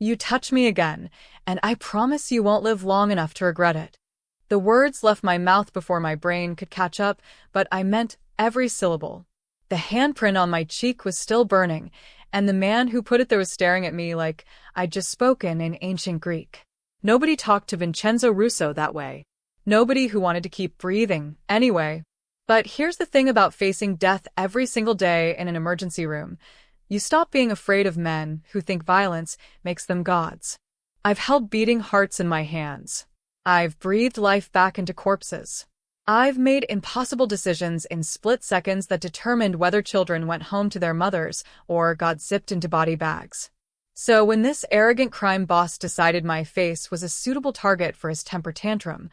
You touch me again, and I promise you won't live long enough to regret it." The words left my mouth before my brain could catch up, but I meant every syllable. The handprint on my cheek was still burning, and the man who put it there was staring at me like I'd just spoken in ancient Greek. Nobody talked to Vincenzo Russo that way. Nobody who wanted to keep breathing, anyway. But here's the thing about facing death every single day in an emergency room. You stop being afraid of men who think violence makes them gods. I've held beating hearts in my hands. I've breathed life back into corpses. I've made impossible decisions in split seconds that determined whether children went home to their mothers or got zipped into body bags. So when this arrogant crime boss decided my face was a suitable target for his temper tantrum,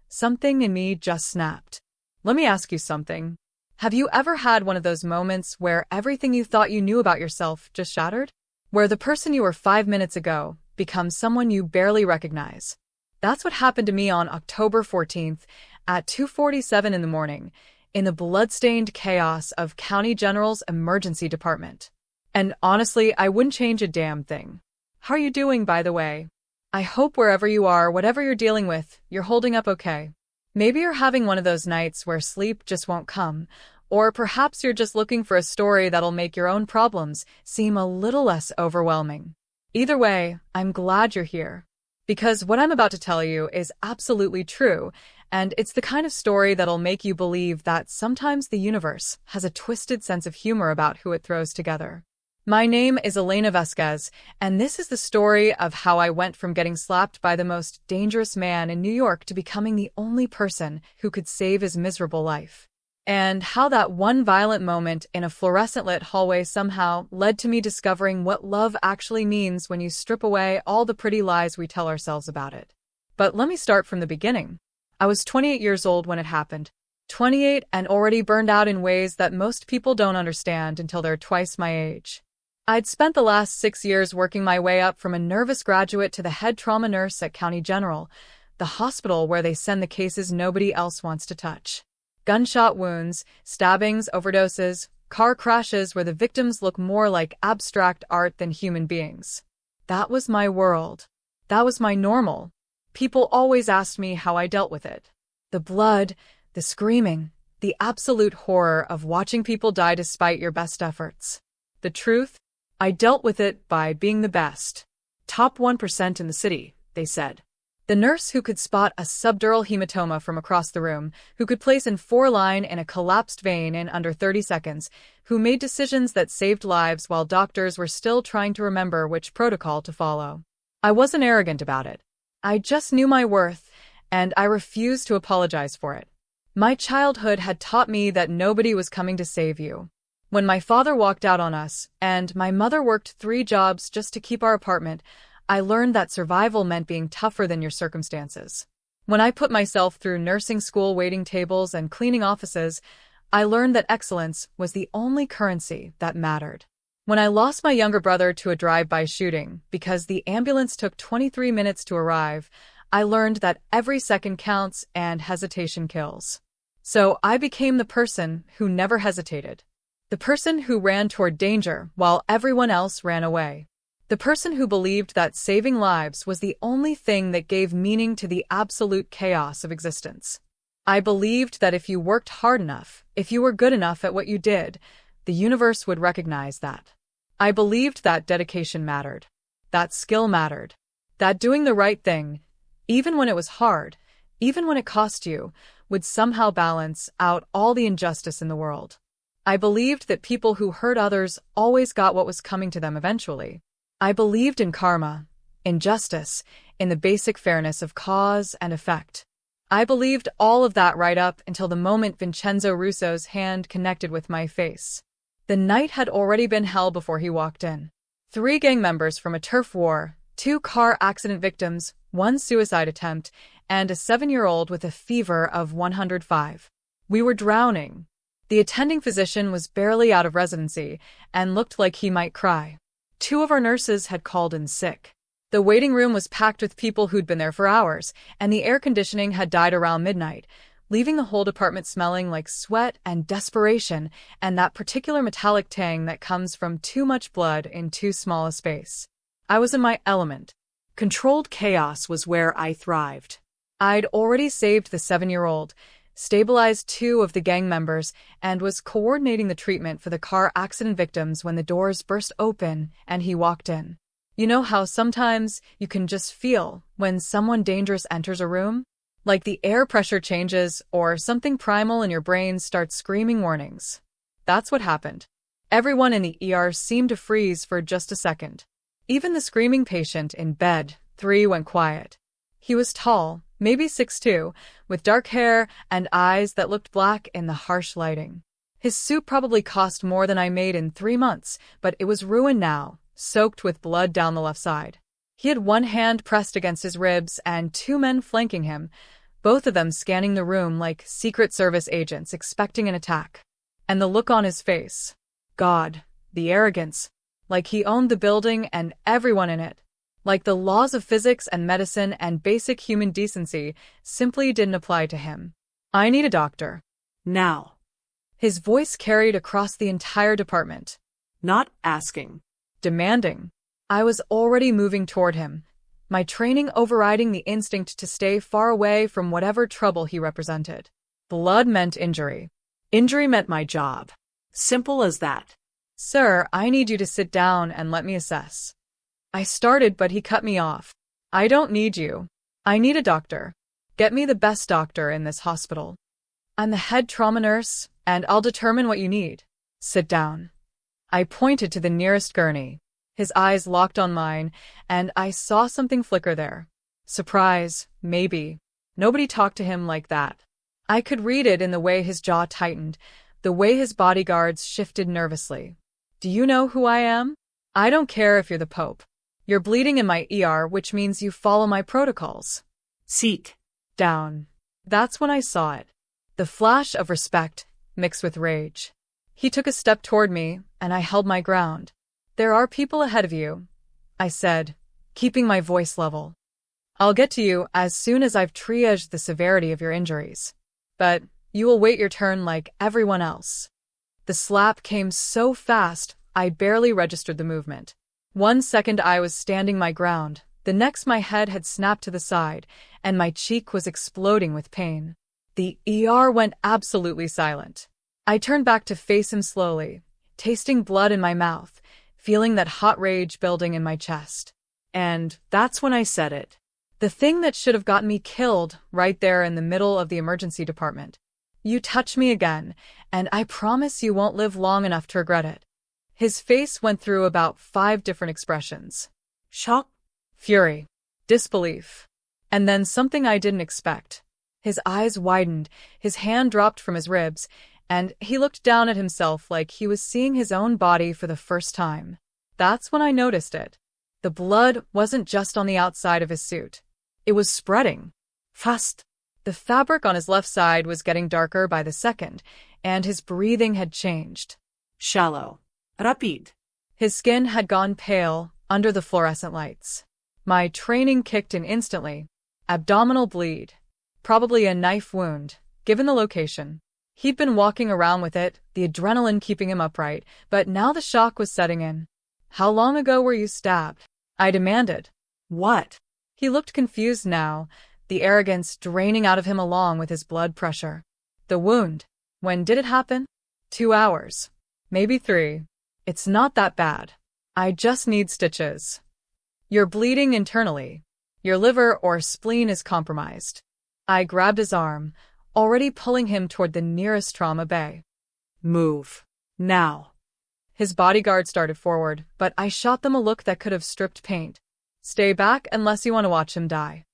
something in me just snapped. Let me ask you something. Have you ever had one of those moments where everything you thought you knew about yourself just shattered? Where the person you were 5 minutes ago becomes someone you barely recognize? That's what happened to me on October 14th at 2:47 in the morning in the blood-stained chaos of County General's emergency department. And honestly, I wouldn't change a damn thing. How are you doing, by the way? I hope wherever you are, whatever you're dealing with, you're holding up okay. Maybe you're having one of those nights where sleep just won't come, or perhaps you're just looking for a story that'll make your own problems seem a little less overwhelming. Either way, I'm glad you're here. Because what I'm about to tell you is absolutely true, and it's the kind of story that'll make you believe that sometimes the universe has a twisted sense of humor about who it throws together. My name is Elena Vasquez, and this is the story of how I went from getting slapped by the most dangerous man in New York to becoming the only person who could save his miserable life. And how that one violent moment in a fluorescent-lit hallway somehow led to me discovering what love actually means when you strip away all the pretty lies we tell ourselves about it. But let me start from the beginning. I was 28 years old when it happened. 28 and already burned out in ways that most people don't understand until they're twice my age. I'd spent the last 6 years working my way up from a nervous graduate to the head trauma nurse at County General, the hospital where they send the cases nobody else wants to touch. Gunshot wounds, stabbings, overdoses, car crashes where the victims look more like abstract art than human beings. That was my world. That was my normal. People always asked me how I dealt with it. The blood, the screaming, the absolute horror of watching people die despite your best efforts. The truth? I dealt with it by being the best. Top 1% in the city, they said. The nurse who could spot a subdural hematoma from across the room, who could place in 4-line in a collapsed vein in under 30 seconds, who made decisions that saved lives while doctors were still trying to remember which protocol to follow. I wasn't arrogant about it. I just knew my worth, and I refused to apologize for it. My childhood had taught me that nobody was coming to save you. When my father walked out on us, and my mother worked 3 jobs just to keep our apartment, I learned that survival meant being tougher than your circumstances. When I put myself through nursing school waiting tables and cleaning offices, I learned that excellence was the only currency that mattered. When I lost my younger brother to a drive-by shooting because the ambulance took 23 minutes to arrive, I learned that every second counts and hesitation kills. So I became the person who never hesitated. The person who ran toward danger while everyone else ran away. The person who believed that saving lives was the only thing that gave meaning to the absolute chaos of existence. I believed that if you worked hard enough, if you were good enough at what you did, the universe would recognize that. I believed that dedication mattered, that skill mattered, that doing the right thing, even when it was hard, even when it cost you, would somehow balance out all the injustice in the world. I believed that people who hurt others always got what was coming to them eventually. I believed in karma, in justice, in the basic fairness of cause and effect. I believed all of that right up until the moment Vincenzo Russo's hand connected with my face. The night had already been hell before he walked in. 3 gang members from a turf war, 2 car accident victims, 1 suicide attempt, and a 7-year-old with a fever of 105. We were drowning. The attending physician was barely out of residency and looked like he might cry. 2 of our nurses had called in sick. The waiting room was packed with people who'd been there for hours, and the air conditioning had died around midnight, leaving the whole department smelling like sweat and desperation and that particular metallic tang that comes from too much blood in too small a space. I was in my element. Controlled chaos was where I thrived. I'd already saved the 7-year-old, stabilized 2 of the gang members, and was coordinating the treatment for the car accident victims when the doors burst open and he walked in. You know how sometimes you can just feel when someone dangerous enters a room? Like the air pressure changes or something primal in your brain starts screaming warnings. That's what happened. Everyone in the ER seemed to freeze for just a second. Even the screaming patient in bed 3 went quiet. He was tall, maybe 6'2", with dark hair and eyes that looked black in the harsh lighting. His suit probably cost more than I made in 3 months, but it was ruined now, soaked with blood down the left side. He had one hand pressed against his ribs and 2 men flanking him, both of them scanning the room like Secret Service agents expecting an attack. And the look on his face. God, the arrogance. Like he owned the building and everyone in it. Like the laws of physics and medicine and basic human decency simply didn't apply to him. I need a doctor. Now. His voice carried across the entire department. Not asking. Demanding. I was already moving toward him, my training overriding the instinct to stay far away from whatever trouble he represented. Blood meant injury. Injury meant my job. Simple as that. Sir, I need you to sit down and let me assess. I started, but he cut me off. I don't need you. I need a doctor. Get me the best doctor in this hospital. I'm the head trauma nurse, and I'll determine what you need. Sit down. I pointed to the nearest gurney. His eyes locked on mine, and I saw something flicker there. Surprise, maybe. Nobody talked to him like that. I could read it in the way his jaw tightened, the way his bodyguards shifted nervously. Do you know who I am? I don't care if you're the Pope. You're bleeding in my ER, which means you follow my protocols. Seat. Down. That's when I saw it. The flash of respect, mixed with rage. He took a step toward me, and I held my ground. There are people ahead of you, I said, keeping my voice level. I'll get to you as soon as I've triaged the severity of your injuries. But you will wait your turn like everyone else. The slap came so fast, I barely registered the movement. 1 second I was standing my ground, the next my head had snapped to the side, and my cheek was exploding with pain. The ER went absolutely silent. I turned back to face him slowly, tasting blood in my mouth, feeling that hot rage building in my chest. And that's when I said it. The thing that should have gotten me killed right there in the middle of the emergency department. You touch me again, and I promise you won't live long enough to regret it. His face went through about 5 different expressions. Shock, fury, disbelief, and then something I didn't expect. His eyes widened, his hand dropped from his ribs, and he looked down at himself like he was seeing his own body for the first time. That's when I noticed it. The blood wasn't just on the outside of his suit. It was spreading. Fast. The fabric on his left side was getting darker by the second, and his breathing had changed. Shallow. Rapid. His skin had gone pale under the fluorescent lights. My training kicked in instantly. Abdominal bleed. Probably a knife wound, given the location. He'd been walking around with it, the adrenaline keeping him upright, but now the shock was setting in. How long ago were you stabbed? I demanded. What? He looked confused now, the arrogance draining out of him along with his blood pressure. The wound. When did it happen? 2 hours. Maybe 3. It's not that bad. I just need stitches. You're bleeding internally. Your liver or spleen is compromised. I grabbed his arm, already pulling him toward the nearest trauma bay. Move. Now. His bodyguard started forward, but I shot them a look that could have stripped paint. Stay back unless you want to watch him die.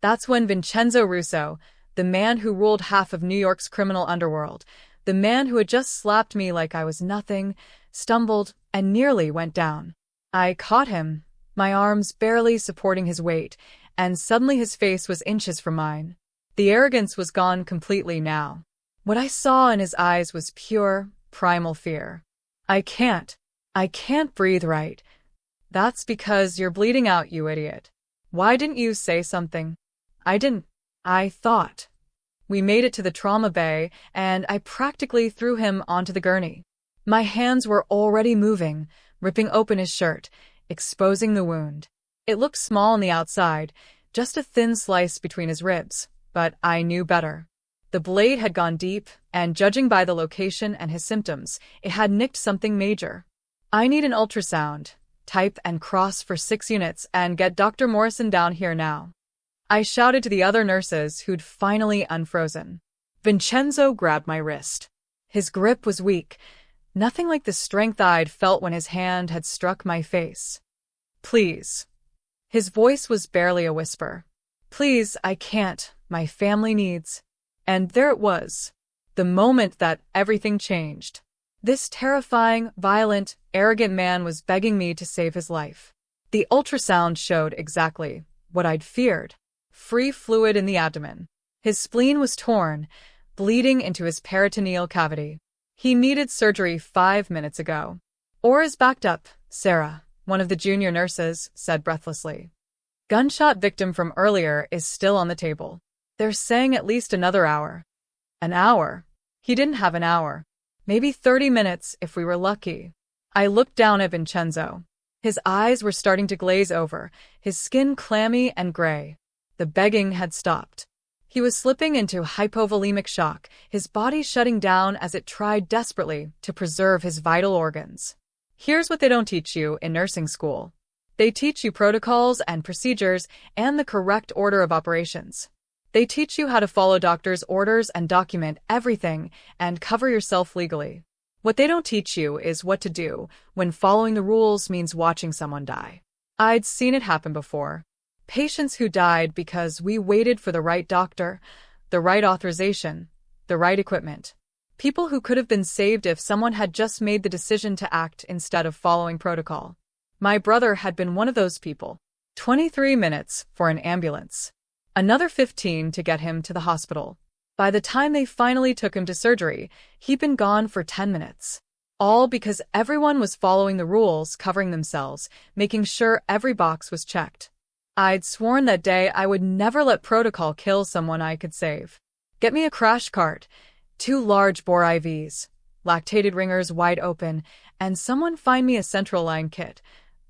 That's when Vincenzo Russo, the man who ruled half of New York's criminal underworld, the man who had just slapped me like I was nothing, stumbled and nearly went down. I caught him, my arms barely supporting his weight, and suddenly his face was inches from mine. The arrogance was gone completely now. What I saw in his eyes was pure, primal fear. I can't breathe right. That's because you're bleeding out, you idiot. Why didn't you say something? I didn't. I thought. We made it to the trauma bay, and I practically threw him onto the gurney. My hands were already moving, ripping open his shirt, exposing the wound. It looked small on the outside, just a thin slice between his ribs, but I knew better. The blade had gone deep, and judging by the location and his symptoms, it had nicked something major. I need an ultrasound. Type and cross for 6 units and get Dr. Morrison down here now. I shouted to the other nurses who'd finally unfrozen. Vincenzo grabbed my wrist. His grip was weak, nothing like the strength I'd felt when his hand had struck my face. Please. His voice was barely a whisper. Please, I can't. My family needs. And there it was. The moment that everything changed. This terrifying, violent, arrogant man was begging me to save his life. The ultrasound showed exactly what I'd feared. Free fluid in the abdomen. His spleen was torn, bleeding into his peritoneal cavity. He needed surgery 5 minutes ago. Or is backed up, Sarah, one of the junior nurses, said breathlessly. Gunshot victim from earlier is still on the table. They're saying at least another hour. An hour? He didn't have an hour. Maybe 30 minutes if we were lucky. I looked down at Vincenzo. His eyes were starting to glaze over, his skin clammy and gray. The begging had stopped. He was slipping into hypovolemic shock, his body shutting down as it tried desperately to preserve his vital organs. Here's what they don't teach you in nursing school. They teach you protocols and procedures and the correct order of operations. They teach you how to follow doctors' orders and document everything and cover yourself legally. What they don't teach you is what to do when following the rules means watching someone die. I'd seen it happen before. Patients who died because we waited for the right doctor, the right authorization, the right equipment. People who could have been saved if someone had just made the decision to act instead of following protocol. My brother had been one of those people. 23 minutes for an ambulance. Another 15 to get him to the hospital. By the time they finally took him to surgery, he'd been gone for 10 minutes. All because everyone was following the rules, covering themselves, making sure every box was checked. I'd sworn that day I would never let protocol kill someone I could save. Get me a crash cart, 2 large bore IVs, lactated ringers wide open, and someone find me a central line kit,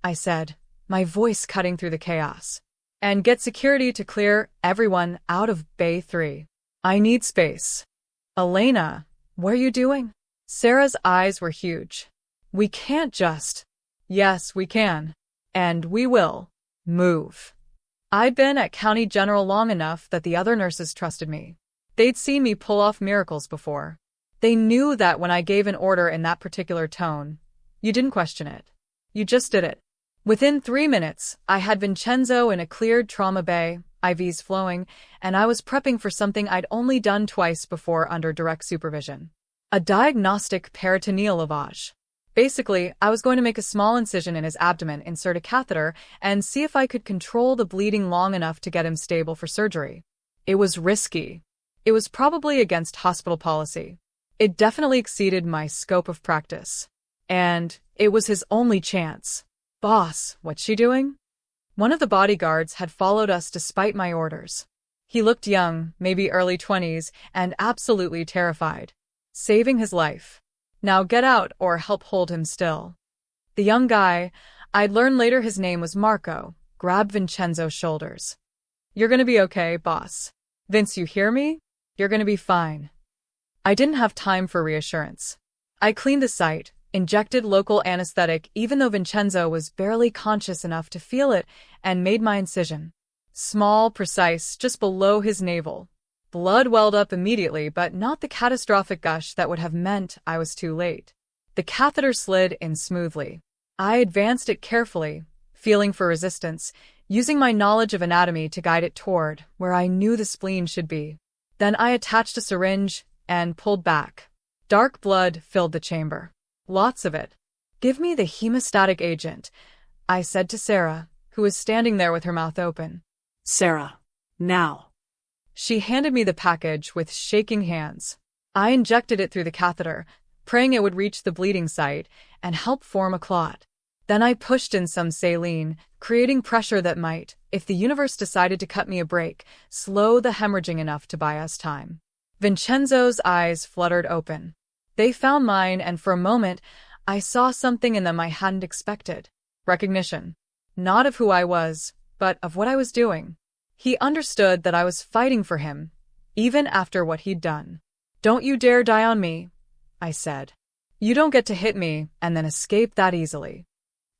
I said, my voice cutting through the chaos. And get security to clear everyone out of Bay 3. I need space. Elena, what are you doing? Sarah's eyes were huge. We can't just. Yes, we can. And we will. Move. I'd been at County General long enough that the other nurses trusted me. They'd seen me pull off miracles before. They knew that when I gave an order in that particular tone, you didn't question it. You just did it. Within 3 minutes, I had Vincenzo in a cleared trauma bay, IVs flowing, and I was prepping for something I'd only done twice before under direct supervision. A diagnostic peritoneal lavage. Basically, I was going to make a small incision in his abdomen, insert a catheter, and see if I could control the bleeding long enough to get him stable for surgery. It was risky. It was probably against hospital policy. It definitely exceeded my scope of practice. And it was his only chance. Boss, what's she doing? One of the bodyguards had followed us despite my orders. He looked young, maybe early 20s, and absolutely terrified. Saving his life. Now get out or help hold him still. The young guy, I'd learn later his name was Marco, grabbed Vincenzo's shoulders. You're gonna be okay, boss. Vince, you hear me? You're gonna be fine. I didn't have time for reassurance. I cleaned the site, injected local anesthetic even though Vincenzo was barely conscious enough to feel it, and made my incision. Small, precise, just below his navel. Blood welled up immediately, but not the catastrophic gush that would have meant I was too late. The catheter slid in smoothly. I advanced it carefully, feeling for resistance, using my knowledge of anatomy to guide it toward where I knew the spleen should be. Then I attached a syringe and pulled back. Dark blood filled the chamber. Lots of it. Give me the hemostatic agent, I said to Sarah, who was standing there with her mouth open. Sarah, now. She handed me the package with shaking hands. I injected it through the catheter, praying it would reach the bleeding site and help form a clot. Then I pushed in some saline, creating pressure that might, if the universe decided to cut me a break, slow the hemorrhaging enough to buy us time. Vincenzo's eyes fluttered open. They found mine, and for a moment, I saw something in them I hadn't expected. recognition. Not of who I was, but of what I was doing. He understood that I was fighting for him, even after what he'd done. "Don't you dare die on me," I said. "You don't get to hit me and then escape that easily."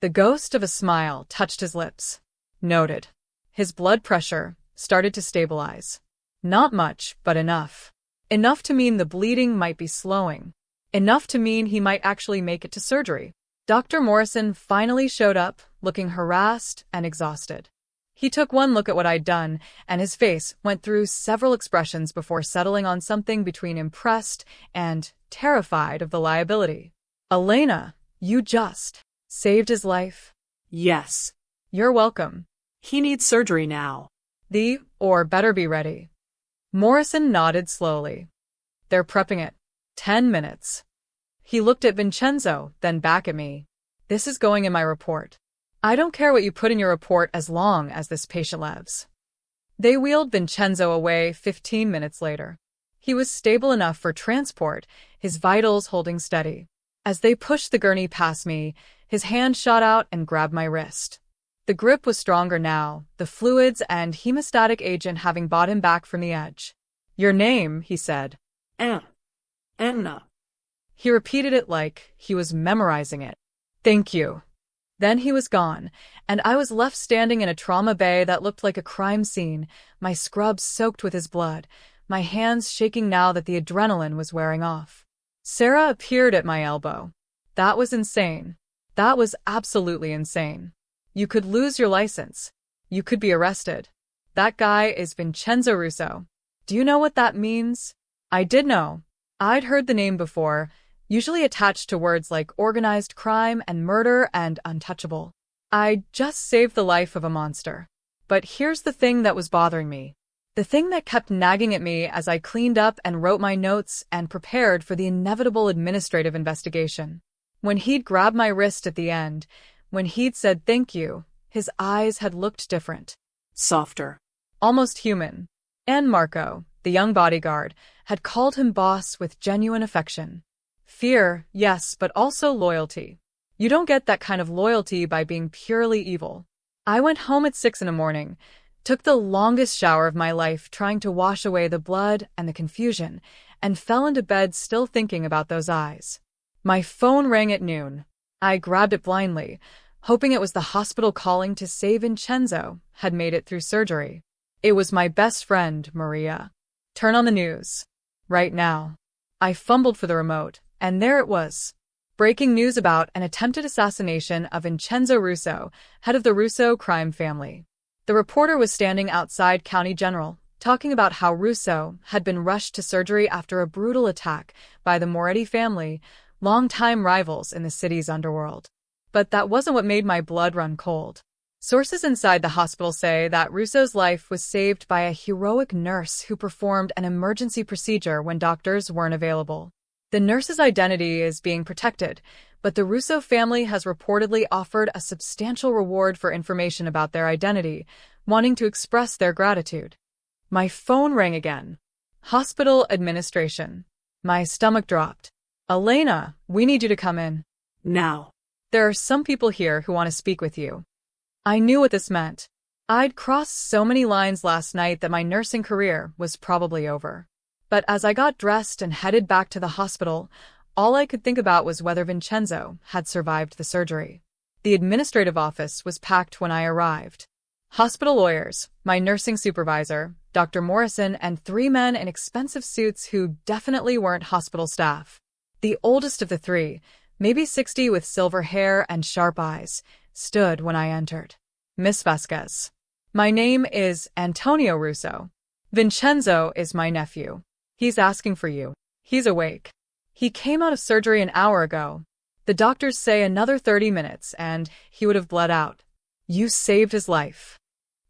The ghost of a smile touched his lips. Noted. His blood pressure started to stabilize. Not much, but enough. Enough to mean the bleeding might be slowing. Enough to mean he might actually make it to surgery. Dr. Morrison finally showed up, looking harassed and exhausted. He took one look at what I'd done, and his face went through several expressions before settling on something between impressed and terrified of the liability. "Elena, you just saved his life." Yes. "You're welcome." He needs surgery now. Or better be ready." Morrison nodded slowly. "They're prepping it. 10 minutes. He looked at Vincenzo, then back at me. "This is going in my report. I don't care what you put in your report as long as this patient lives." They wheeled Vincenzo away 15 minutes later. He was stable enough for transport, his vitals holding steady. As they pushed the gurney past me, his hand shot out and grabbed my wrist. The grip was stronger now, the fluids and hemostatic agent having brought him back from the edge. "Your name," he said. Enna. He repeated it like he was memorizing it. "Thank you." Then he was gone, and I was left standing in a trauma bay that looked like a crime scene, my scrubs soaked with his blood, my hands shaking now that the adrenaline was wearing off. Sarah appeared at my elbow. That was insane. That was absolutely insane. You could lose your license. You could be arrested. That guy is Vincenzo Russo. Do you know what that means? I did know. I'd heard the name before, usually attached to words like organized crime and murder and untouchable. I just saved the life of a monster. But here's the thing that was bothering me. The thing that kept nagging at me as I cleaned up and wrote my notes and prepared for the inevitable administrative investigation. When he'd grabbed my wrist at the end, when he'd said thank you, his eyes had looked different. Softer. Almost human. And Marco, the young bodyguard, had called him boss with genuine affection. Fear, yes, but also loyalty. You don't get that kind of loyalty by being purely evil. I went home at 6 a.m, took the longest shower of my life trying to wash away the blood and the confusion, and fell into bed still thinking about those eyes. My phone rang at noon. I grabbed it blindly, hoping it was the hospital calling to say Vincenzo had made it through surgery. It was my best friend, Maria. "Turn on the news. Right now." I fumbled for the remote, and there it was. Breaking news about an attempted assassination of Vincenzo Russo, head of the Russo crime family. The reporter was standing outside County General, talking about how Russo had been rushed to surgery after a brutal attack by the Moretti family, longtime rivals in the city's underworld. But that wasn't what made my blood run cold. Sources inside the hospital say that Russo's life was saved by a heroic nurse who performed an emergency procedure when doctors weren't available. The nurse's identity is being protected, but the Russo family has reportedly offered a substantial reward for information about their identity, wanting to express their gratitude. My phone rang again. Hospital administration. My stomach dropped. "Elena, we need you to come in." Now. "There are some people here who want to speak with you." I knew what this meant. I'd crossed so many lines last night that my nursing career was probably over. But as I got dressed and headed back to the hospital, all I could think about was whether Vincenzo had survived the surgery. The administrative office was packed when I arrived. Hospital lawyers, my nursing supervisor, Dr. Morrison, and 3 men in expensive suits who definitely weren't hospital staff. The oldest of the 3, maybe 60 with silver hair and sharp eyes, stood when I entered. "Miss Vasquez. My name is Antonio Russo. Vincenzo is my nephew. He's asking for you. He's awake. He came out of surgery an hour ago. The doctors say another 30 minutes and he would have bled out. You saved his life."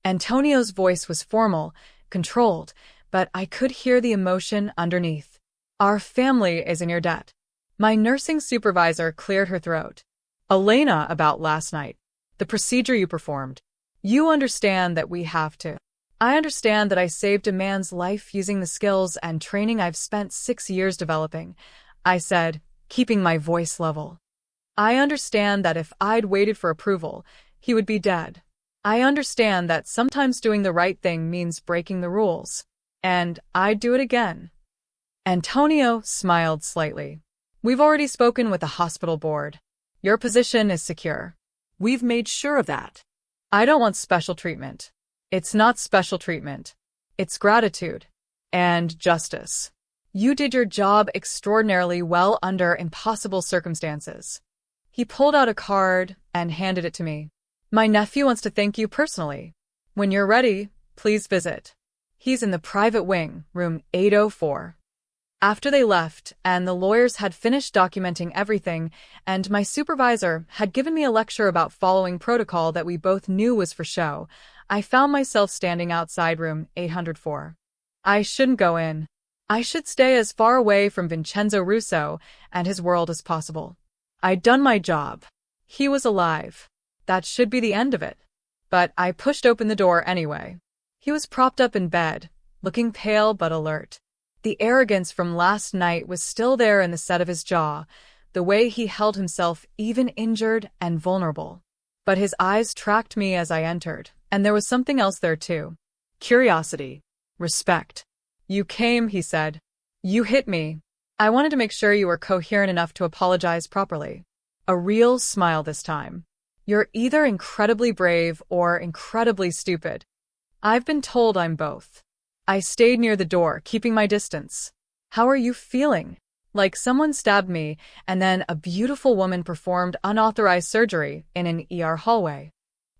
Antonio's voice was formal, controlled, but I could hear the emotion underneath. "Our family is in your debt." My nursing supervisor cleared her throat. "Elena, about last night. The procedure you performed. You understand that we have to. I understand that I saved a man's life using the skills and training I've spent 6 years developing," I said, keeping my voice level. I understand that if I'd waited for approval, he would be dead. I understand that sometimes doing the right thing means breaking the rules. And I'd do it again. Antonio smiled slightly. We've already spoken with the hospital board. Your position is secure. We've made sure of that. I don't want special treatment. It's not special treatment. It's gratitude. And justice. You did your job extraordinarily well under impossible circumstances. He pulled out a card and handed it to me. My nephew wants to thank you personally. When you're ready, please visit. He's in the private wing, room 804. After they left, and the lawyers had finished documenting everything, and my supervisor had given me a lecture about following protocol that we both knew was for show, I found myself standing outside room 804. I shouldn't go in. I should stay as far away from Vincenzo Russo and his world as possible. I'd done my job. He was alive. That should be the end of it. But I pushed open the door anyway. He was propped up in bed, looking pale but alert. The arrogance from last night was still there in the set of his jaw, the way he held himself even injured and vulnerable. But his eyes tracked me as I entered, and there was something else there too. Curiosity. Respect. You came, he said. You hit me. I wanted to make sure you were coherent enough to apologize properly. A real smile this time. You're either incredibly brave or incredibly stupid. I've been told I'm both. I stayed near the door, keeping my distance. How are you feeling? Like someone stabbed me, and then a beautiful woman performed unauthorized surgery in an ER hallway.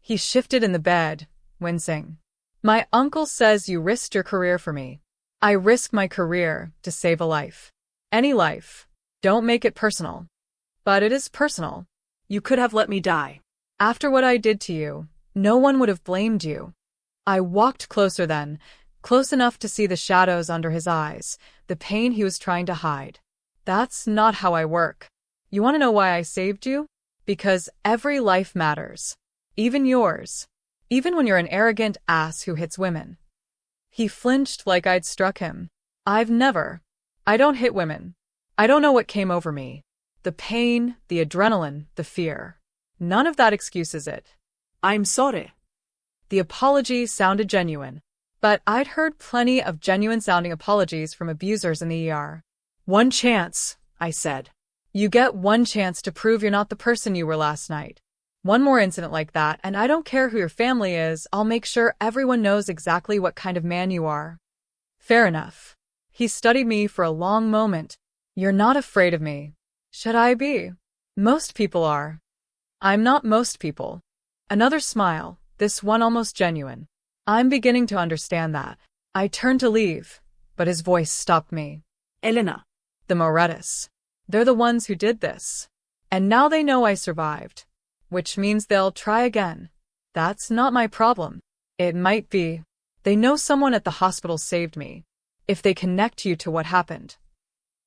He shifted in the bed, wincing. My uncle says you risked your career for me. I risked my career to save a life. Any life. Don't make it personal. But it is personal. You could have let me die. After what I did to you, no one would have blamed you. I walked closer then, close enough to see the shadows under his eyes, the pain he was trying to hide. That's not how I work. You want to know why I saved you? Because every life matters. Even yours. Even when you're an arrogant ass who hits women. He flinched like I'd struck him. I don't hit women. I don't know what came over me. The pain, the adrenaline, the fear. None of that excuses it. I'm sorry. The apology sounded genuine. But I'd heard plenty of genuine-sounding apologies from abusers in the ER. One chance, I said. You get one chance to prove you're not the person you were last night. One more incident like that, and I don't care who your family is, I'll make sure everyone knows exactly what kind of man you are. Fair enough. He studied me for a long moment. You're not afraid of me. Should I be? Most people are. I'm not most people. Another smile, this one almost genuine. I'm beginning to understand that. I turned to leave, but his voice stopped me. Elena. The Morettas. They're the ones who did this. And now they know I survived. Which means they'll try again. That's not my problem. It might be. They know someone at the hospital saved me. If they connect you to what happened.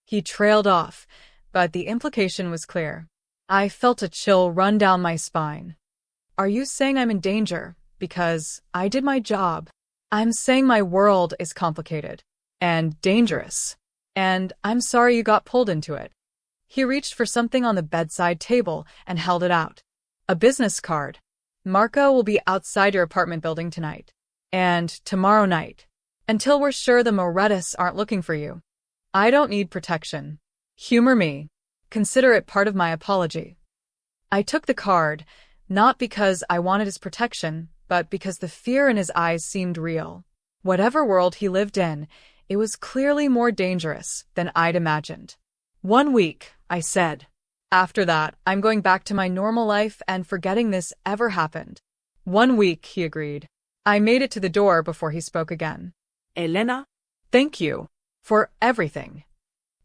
He trailed off, but the implication was clear. I felt a chill run down my spine. Are you saying I'm in danger? Because I did my job. I'm saying my world is complicated. And dangerous. And I'm sorry you got pulled into it. He reached for something on the bedside table and held it out. A business card. Marco will be outside your apartment building tonight. And tomorrow night. Until we're sure the Morettas aren't looking for you. I don't need protection. Humor me. Consider it part of my apology. I took the card, not because I wanted his protection, but because the fear in his eyes seemed real. Whatever world he lived in, it was clearly more dangerous than I'd imagined. 1 week, I said. After that, I'm going back to my normal life and forgetting this ever happened. 1 week, he agreed. I made it to the door before he spoke again. Elena? Thank you. For everything.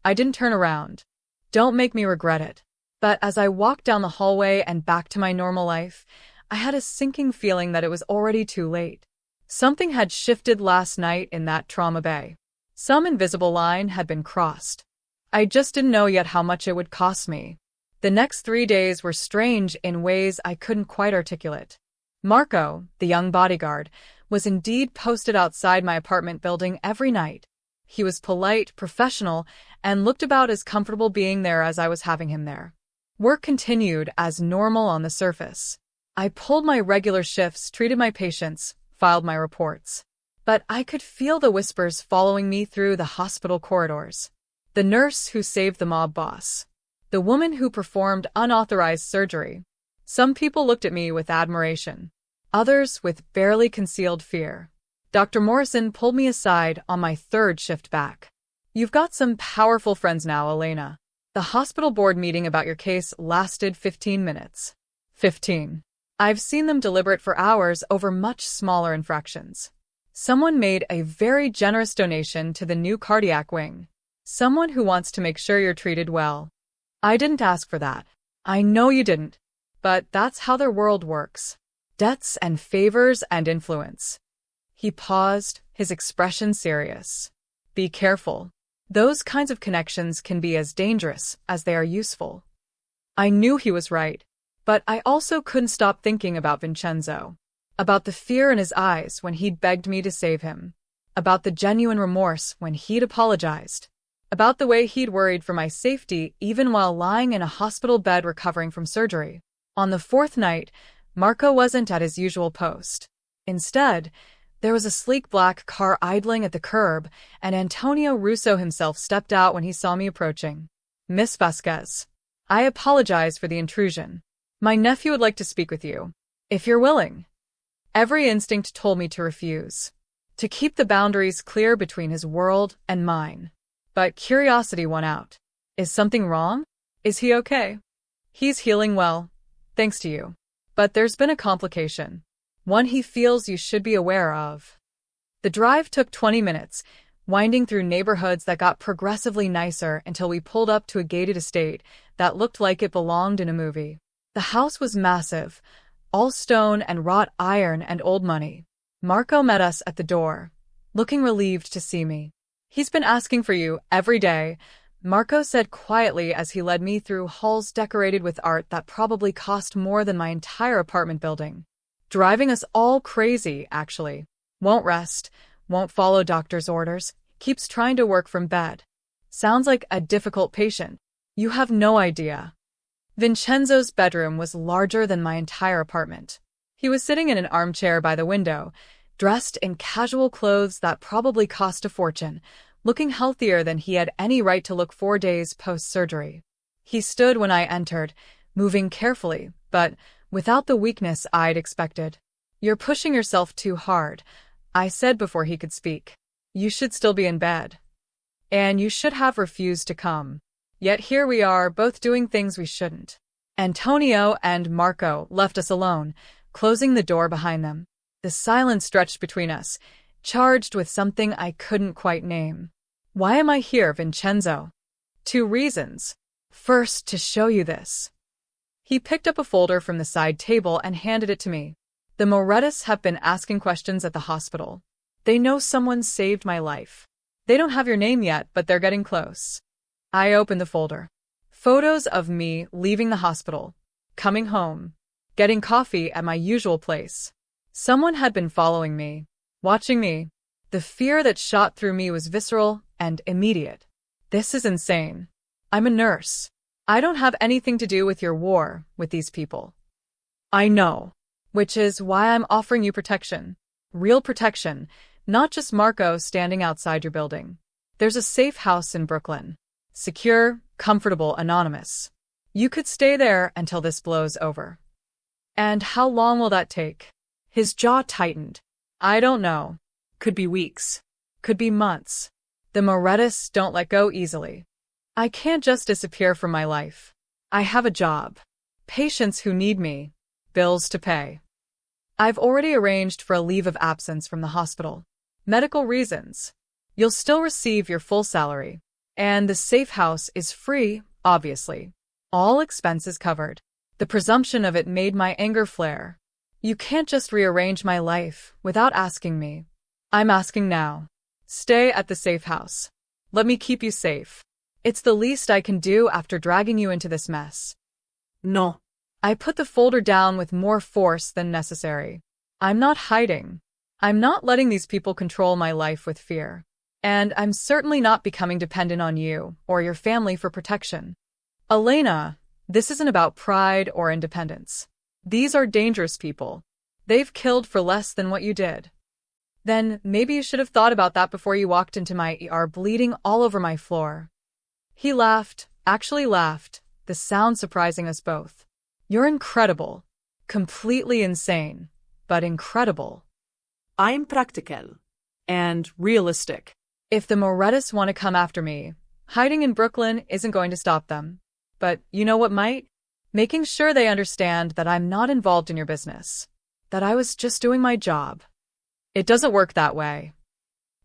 I didn't turn around. Don't make me regret it. But as I walked down the hallway and back to my normal life, I had a sinking feeling that it was already too late. Something had shifted last night in that trauma bay. Some invisible line had been crossed. I just didn't know yet how much it would cost me. The next 3 days were strange in ways I couldn't quite articulate. Marco, the young bodyguard, was indeed posted outside my apartment building every night. He was polite, professional, and looked about as comfortable being there as I was having him there. Work continued as normal on the surface. I pulled my regular shifts, treated my patients, filed my reports. But I could feel the whispers following me through the hospital corridors. The nurse who saved the mob boss. The woman who performed unauthorized surgery. Some people looked at me with admiration. Others with barely concealed fear. Dr. Morrison pulled me aside on my third shift back. "You've got some powerful friends now, Elena. The hospital board meeting about your case lasted 15 minutes. 15. I've seen them deliberate for hours over much smaller infractions. Someone made a very generous donation to the new cardiac wing. Someone who wants to make sure you're treated well. I didn't ask for that. I know you didn't. But that's how their world works. Debts and favors and influence." He paused, his expression serious. "Be careful. Those kinds of connections can be as dangerous as they are useful." I knew he was right, but I also couldn't stop thinking about Vincenzo. About the fear in his eyes when he'd begged me to save him. About the genuine remorse when he'd apologized. About the way he'd worried for my safety even while lying in a hospital bed recovering from surgery. On the fourth night, Marco wasn't at his usual post. Instead, there was a sleek black car idling at the curb, and Antonio Russo himself stepped out when he saw me approaching. "Miss Vasquez, I apologize for the intrusion. My nephew would like to speak with you, if you're willing." Every instinct told me to refuse, to keep the boundaries clear between his world and mine. But curiosity won out. "Is something wrong? Is he okay?" "He's healing well, thanks to you. But there's been a complication. One he feels you should be aware of." The drive took 20 minutes, winding through neighborhoods that got progressively nicer until we pulled up to a gated estate that looked like it belonged in a movie. The house was massive, all stone and wrought iron and old money. Marco met us at the door, looking relieved to see me. "He's been asking for you every day," Marco said quietly as he led me through halls decorated with art that probably cost more than my entire apartment building. Driving us all crazy, actually. Won't rest, won't follow doctor's orders, keeps trying to work from bed. Sounds like a difficult patient. You have no idea. Vincenzo's bedroom was larger than my entire apartment. He was sitting in an armchair by the window, dressed in casual clothes that probably cost a fortune, looking healthier than he had any right to look 4 days post-surgery. He stood when I entered, moving carefully, but without the weakness I'd expected. "You're pushing yourself too hard," I said before he could speak. "You should still be in bed. And you should have refused to come. Yet here we are, both doing things we shouldn't." Antonio and Marco left us alone, closing the door behind them. The silence stretched between us, charged with something I couldn't quite name. "Why am I here, Vincenzo?" "2 reasons. First, to show you this." He picked up a folder from the side table and handed it to me. "The Morettas have been asking questions at the hospital. They know someone saved my life. They don't have your name yet, but they're getting close." I opened the folder. Photos of me leaving the hospital, coming home, getting coffee at my usual place. Someone had been following me, watching me. The fear that shot through me was visceral and immediate. "This is insane. I'm a nurse. I don't have anything to do with your war with these people." "I know. Which is why I'm offering you protection. Real protection, not just Marco standing outside your building. There's a safe house in Brooklyn. Secure, comfortable, anonymous. You could stay there until this blows over." "And how long will that take?" His jaw tightened. "I don't know. Could be weeks. Could be months. The Morettas don't let go easily. I can't just disappear from my life. I have a job. Patients who need me. Bills to pay. I've already arranged for a leave of absence from the hospital. Medical reasons. You'll still receive your full salary. And the safe house is free, obviously. All expenses covered." The presumption of it made my anger flare. "You can't just rearrange my life without asking me." "I'm asking now. Stay at the safe house. Let me keep you safe. It's the least I can do after dragging you into this mess." "No." I put the folder down with more force than necessary. "I'm not hiding. I'm not letting these people control my life with fear. And I'm certainly not becoming dependent on you or your family for protection." "Elena," This isn't about pride or independence. These are dangerous people. They've killed for less than what you did. Then maybe you should have thought about that before you walked into my ER bleeding all over my floor. He laughed, actually laughed, the sound surprising us both. You're incredible. Completely insane, but incredible. I'm practical. And realistic. If the Morettas want to come after me, hiding in Brooklyn isn't going to stop them. But you know what might? Making sure they understand that I'm not involved in your business. That I was just doing my job. It doesn't work that way.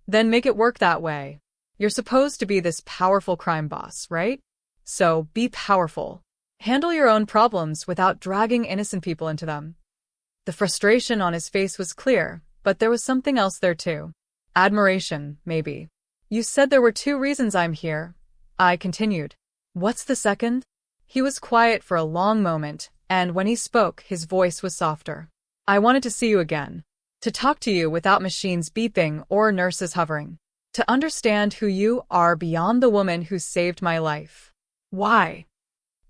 Then make it work that way. You're supposed to be this powerful crime boss, right? So be powerful. Handle your own problems without dragging innocent people into them. The frustration on his face was clear, but there was something else there too. Admiration, maybe. You said there were 2 reasons I'm here. I continued. What's the second? He was quiet for a long moment, and when he spoke, his voice was softer. I wanted to see you again. To talk to you without machines beeping or nurses hovering. To understand who you are beyond the woman who saved my life. Why?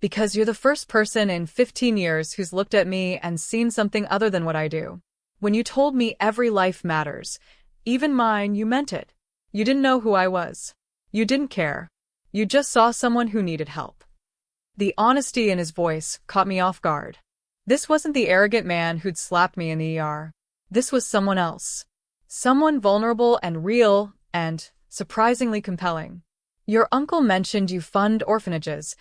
Because you're the first person in 15 years who's looked at me and seen something other than what I do. When you told me every life matters, even mine, you meant it. You didn't know who I was. You didn't care. You just saw someone who needed help. The honesty in his voice caught me off guard. This wasn't the arrogant man who'd slapped me in the ER. This was someone else. Someone vulnerable and real and surprisingly compelling. Your uncle mentioned you fund orphanages,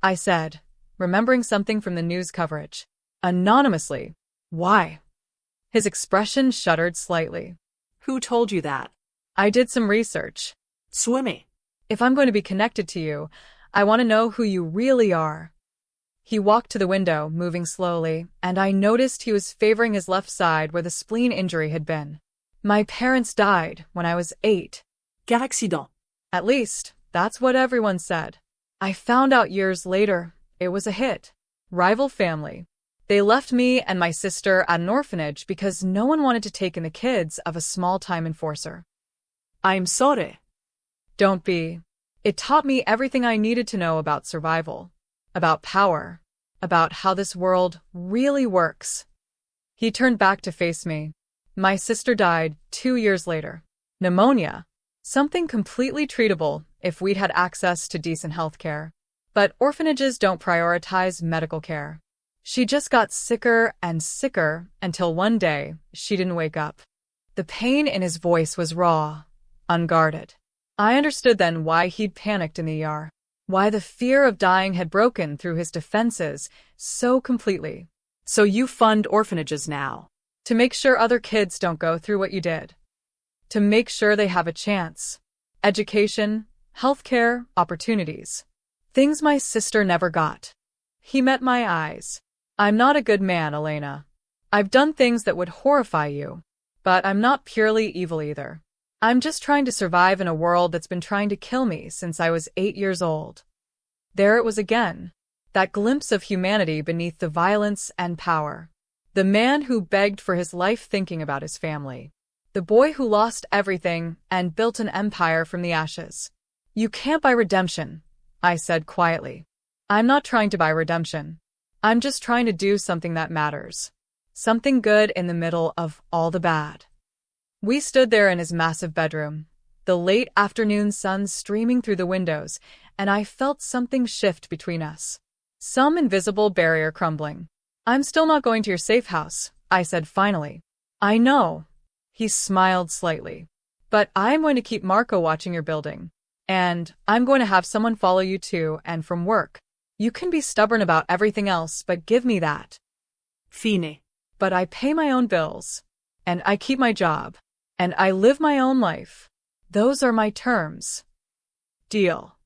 I said, remembering something from the news coverage. Anonymously. Why? His expression shuddered slightly. Who told you that? I did some research. Swimmy. If I'm going to be connected to you, I want to know who you really are. He walked to the window, moving slowly, and I noticed he was favoring his left side where the spleen injury had been. My parents died when I was 8. Car accident. At least, that's what everyone said. I found out years later, it was a hit. Rival family. They left me and my sister at an orphanage because no one wanted to take in the kids of a small-time enforcer. I'm sorry. Don't be. It taught me everything I needed to know about survival, about power, about how this world really works. He turned back to face me. My sister died 2 years later. Pneumonia. Something completely treatable if we'd had access to decent health care. But orphanages don't prioritize medical care. She just got sicker and sicker until one day she didn't wake up. The pain in his voice was raw, unguarded. I understood then why he'd panicked in the ER, why the fear of dying had broken through his defenses so completely. So you fund orphanages now? To make sure other kids don't go through what you did. To make sure they have a chance. Education, healthcare, opportunities. Things my sister never got. He met my eyes. I'm not a good man, Elena. I've done things that would horrify you. But I'm not purely evil either. I'm just trying to survive in a world that's been trying to kill me since I was 8 years old. There it was again. That glimpse of humanity beneath the violence and power. The man who begged for his life thinking about his family. The boy who lost everything and built an empire from the ashes. You can't buy redemption, I said quietly. I'm not trying to buy redemption. I'm just trying to do something that matters. Something good in the middle of all the bad. We stood there in his massive bedroom, the late afternoon sun streaming through the windows, and I felt something shift between us. Some invisible barrier crumbling. I'm still not going to your safe house, I said finally. I know. He smiled slightly. But I'm going to keep Marco watching your building. And I'm going to have someone follow you too and from work. You can be stubborn about everything else, but give me that. Fine. But I pay my own bills. And I keep my job. And I live my own life. Those are my terms. Deal.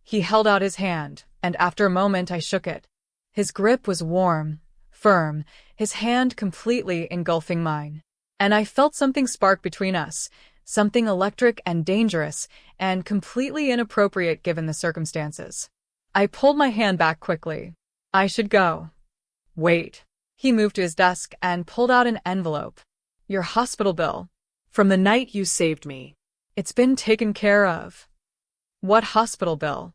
He held out his hand, and after a moment I shook it. His grip was warm, firm, his hand completely engulfing mine. And I felt something spark between us, something electric and dangerous, and completely inappropriate given the circumstances. I pulled my hand back quickly. I should go. Wait. He moved to his desk and pulled out an envelope. Your hospital bill. From the night you saved me. It's been taken care of. What hospital bill?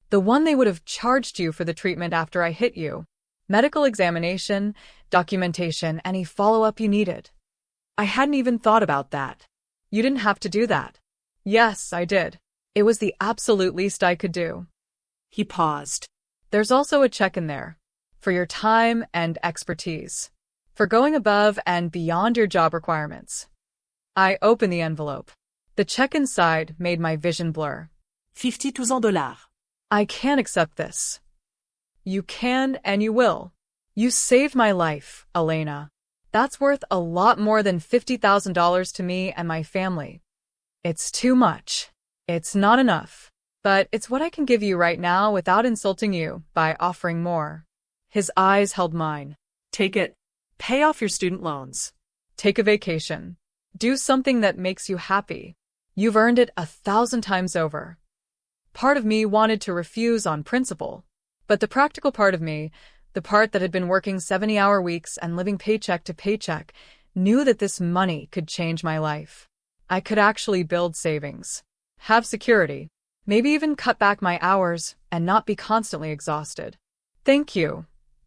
The one they would have charged you for the treatment after I hit you. Medical examination, documentation, any follow-up you needed. I hadn't even thought about that. You didn't have to do that. Yes, I did. It was the absolute least I could do. He paused. There's also a check in there. For your time and expertise. For going above and beyond your job requirements. I opened the envelope. The check inside made my vision blur. $52,000. I can't accept this. You can and you will. You saved my life, Elena. That's worth a lot more than $50,000 to me and my family. It's too much. It's not enough. But it's what I can give you right now without insulting you by offering more. His eyes held mine. Take it. Pay off your student loans. Take a vacation. Do something that makes you happy. You've earned it 1,000 times over. Part of me wanted to refuse on principle. But the practical part of me, the part that had been working 70-hour weeks and living paycheck to paycheck, knew that this money could change my life. I could actually build savings, have security, maybe even cut back my hours and not be constantly exhausted. Thank you,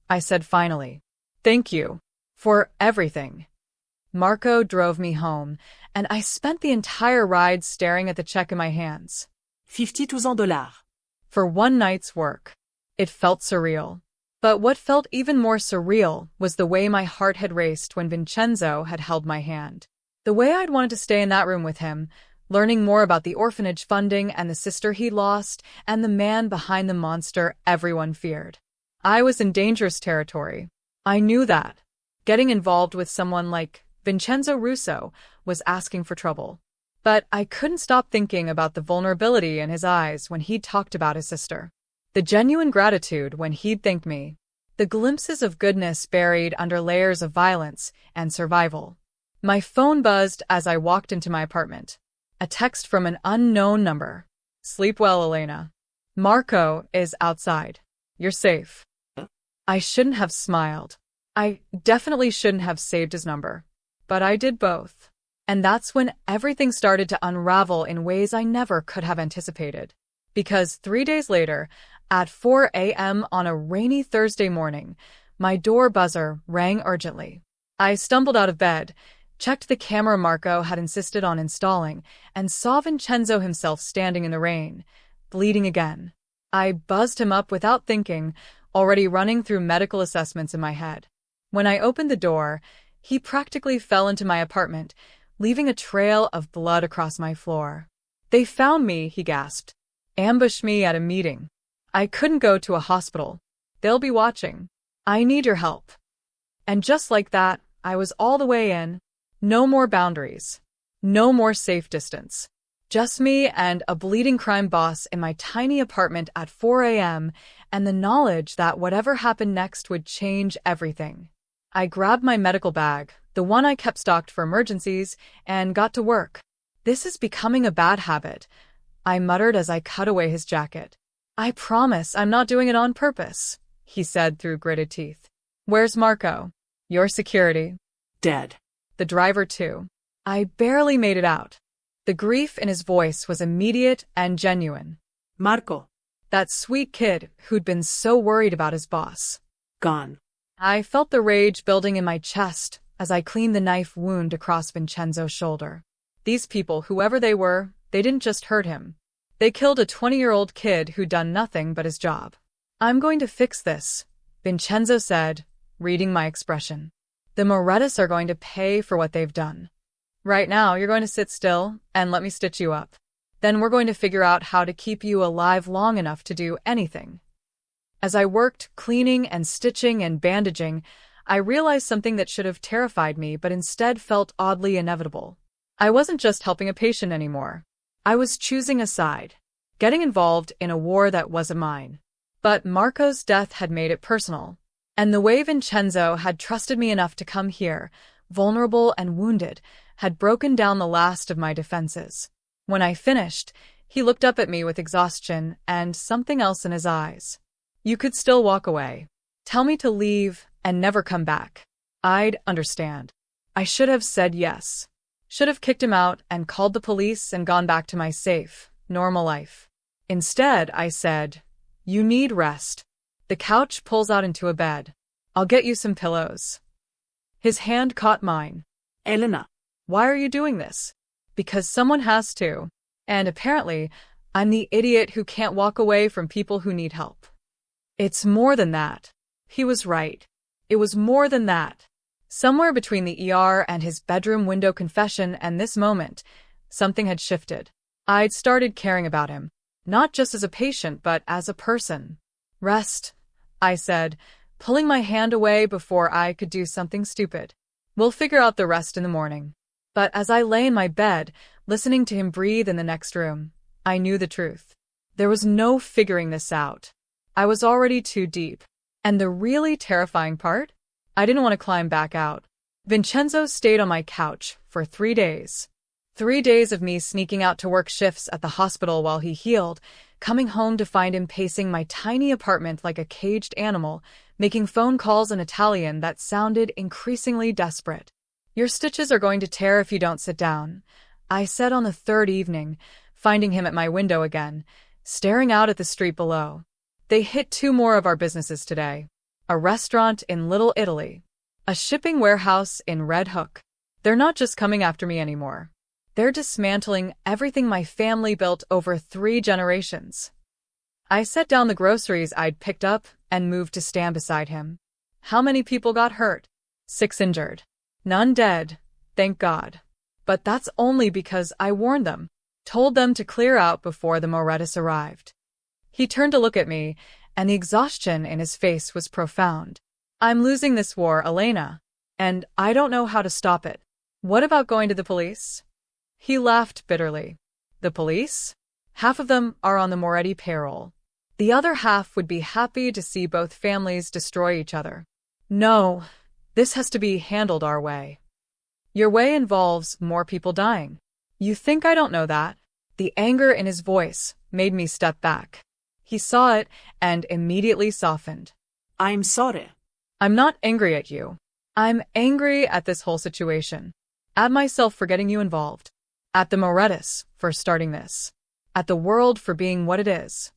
I said finally. Thank you for everything. Marco drove me home, and I spent the entire ride staring at the check in my hands. $52,000. For one night's work. It felt surreal. But what felt even more surreal was the way my heart had raced when Vincenzo had held my hand. The way I'd wanted to stay in that room with him, learning more about the orphanage funding and the sister he lost, and the man behind the monster everyone feared. I was in dangerous territory. I knew that. Getting involved with someone like Vincenzo Russo was asking for trouble. But I couldn't stop thinking about the vulnerability in his eyes when he'd talked about his sister. The genuine gratitude when he'd thanked me. The glimpses of goodness buried under layers of violence and survival. My phone buzzed as I walked into my apartment. A text from an unknown number. Sleep well, Elena. Marco is outside. You're safe. I shouldn't have smiled. I definitely shouldn't have saved his number. But I did both. And that's when everything started to unravel in ways I never could have anticipated. Because 3 days later, at 4 a.m. on a rainy Thursday morning, my door buzzer rang urgently. I stumbled out of bed, checked the camera Marco had insisted on installing, and saw Vincenzo himself standing in the rain, bleeding again. I buzzed him up without thinking, already running through medical assessments in my head. When I opened the door, he practically fell into my apartment, leaving a trail of blood across my floor. They found me, he gasped. Ambushed me at a meeting. I couldn't go to a hospital. They'll be watching. I need your help. And just like that, I was all the way in. No more boundaries. No more safe distance. Just me and a bleeding crime boss in my tiny apartment at 4 a.m., and the knowledge that whatever happened next would change everything. I grabbed my medical bag, the one I kept stocked for emergencies, and got to work. This is becoming a bad habit, I muttered as I cut away his jacket. I promise I'm not doing it on purpose, he said through gritted teeth. Where's Marco? Your security. Dead. The driver too. I barely made it out. The grief in his voice was immediate and genuine. Marco. That sweet kid who'd been so worried about his boss. Gone. I felt the rage building in my chest as I cleaned the knife wound across Vincenzo's shoulder. These people, whoever they were, they didn't just hurt him. They killed a 20-year-old kid who'd done nothing but his job. I'm going to fix this, Vincenzo said, reading my expression. The Morettas are going to pay for what they've done. Right now, you're going to sit still and let me stitch you up. Then we're going to figure out how to keep you alive long enough to do anything. As I worked, cleaning and stitching and bandaging, I realized something that should have terrified me but instead felt oddly inevitable. I wasn't just helping a patient anymore. I was choosing a side, getting involved in a war that wasn't mine. But Marco's death had made it personal. And the way Vincenzo had trusted me enough to come here, vulnerable and wounded, had broken down the last of my defenses. When I finished, he looked up at me with exhaustion and something else in his eyes. You could still walk away. Tell me to leave and never come back. I'd understand. I should have said yes. Should have kicked him out and called the police and gone back to my safe, normal life. Instead, I said, You need rest. The couch pulls out into a bed. I'll get you some pillows. His hand caught mine. Elena. Why are you doing this? Because someone has to. And apparently, I'm the idiot who can't walk away from people who need help. It's more than that. He was right. It was more than that. Somewhere between the ER and his bedroom window confession and this moment, something had shifted. I'd started caring about him, not just as a patient, but as a person. Rest, I said, pulling my hand away before I could do something stupid. We'll figure out the rest in the morning. But as I lay in my bed, listening to him breathe in the next room, I knew the truth. There was no figuring this out. I was already too deep. And the really terrifying part? I didn't want to climb back out. Vincenzo stayed on my couch for 3 days. 3 days of me sneaking out to work shifts at the hospital while he healed, coming home to find him pacing my tiny apartment like a caged animal, making phone calls in Italian that sounded increasingly desperate. Your stitches are going to tear if you don't sit down, I said on the 3rd evening, finding him at my window again, staring out at the street below. They hit 2 more of our businesses today. A restaurant in Little Italy. A shipping warehouse in Red Hook. They're not just coming after me anymore. They're dismantling everything my family built over 3 generations. I set down the groceries I'd picked up and moved to stand beside him. How many people got hurt? 6 injured. None dead, thank God. But that's only because I warned them, told them to clear out before the Morettis arrived. He turned to look at me, and the exhaustion in his face was profound. I'm losing this war, Elena, and I don't know how to stop it. What about going to the police? He laughed bitterly. The police? Half of them are on the Moretti payroll. The other half would be happy to see both families destroy each other. No, this has to be handled our way. Your way involves more people dying. You think I don't know that? The anger in his voice made me step back. He saw it and immediately softened. I'm sorry. I'm not angry at you. I'm angry at this whole situation. At myself for getting you involved. At the Morettis for starting this. At the world for being what it is.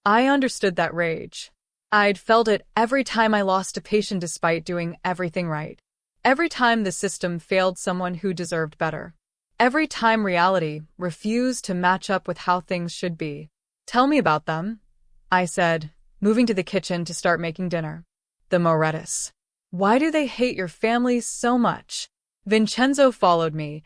I understood that rage. I'd felt it every time I lost a patient despite doing everything right. Every time the system failed someone who deserved better. Every time reality refused to match up with how things should be. Tell me about them, I said, moving to the kitchen to start making dinner. The Morettis. Why do they hate your family so much? Vincenzo followed me,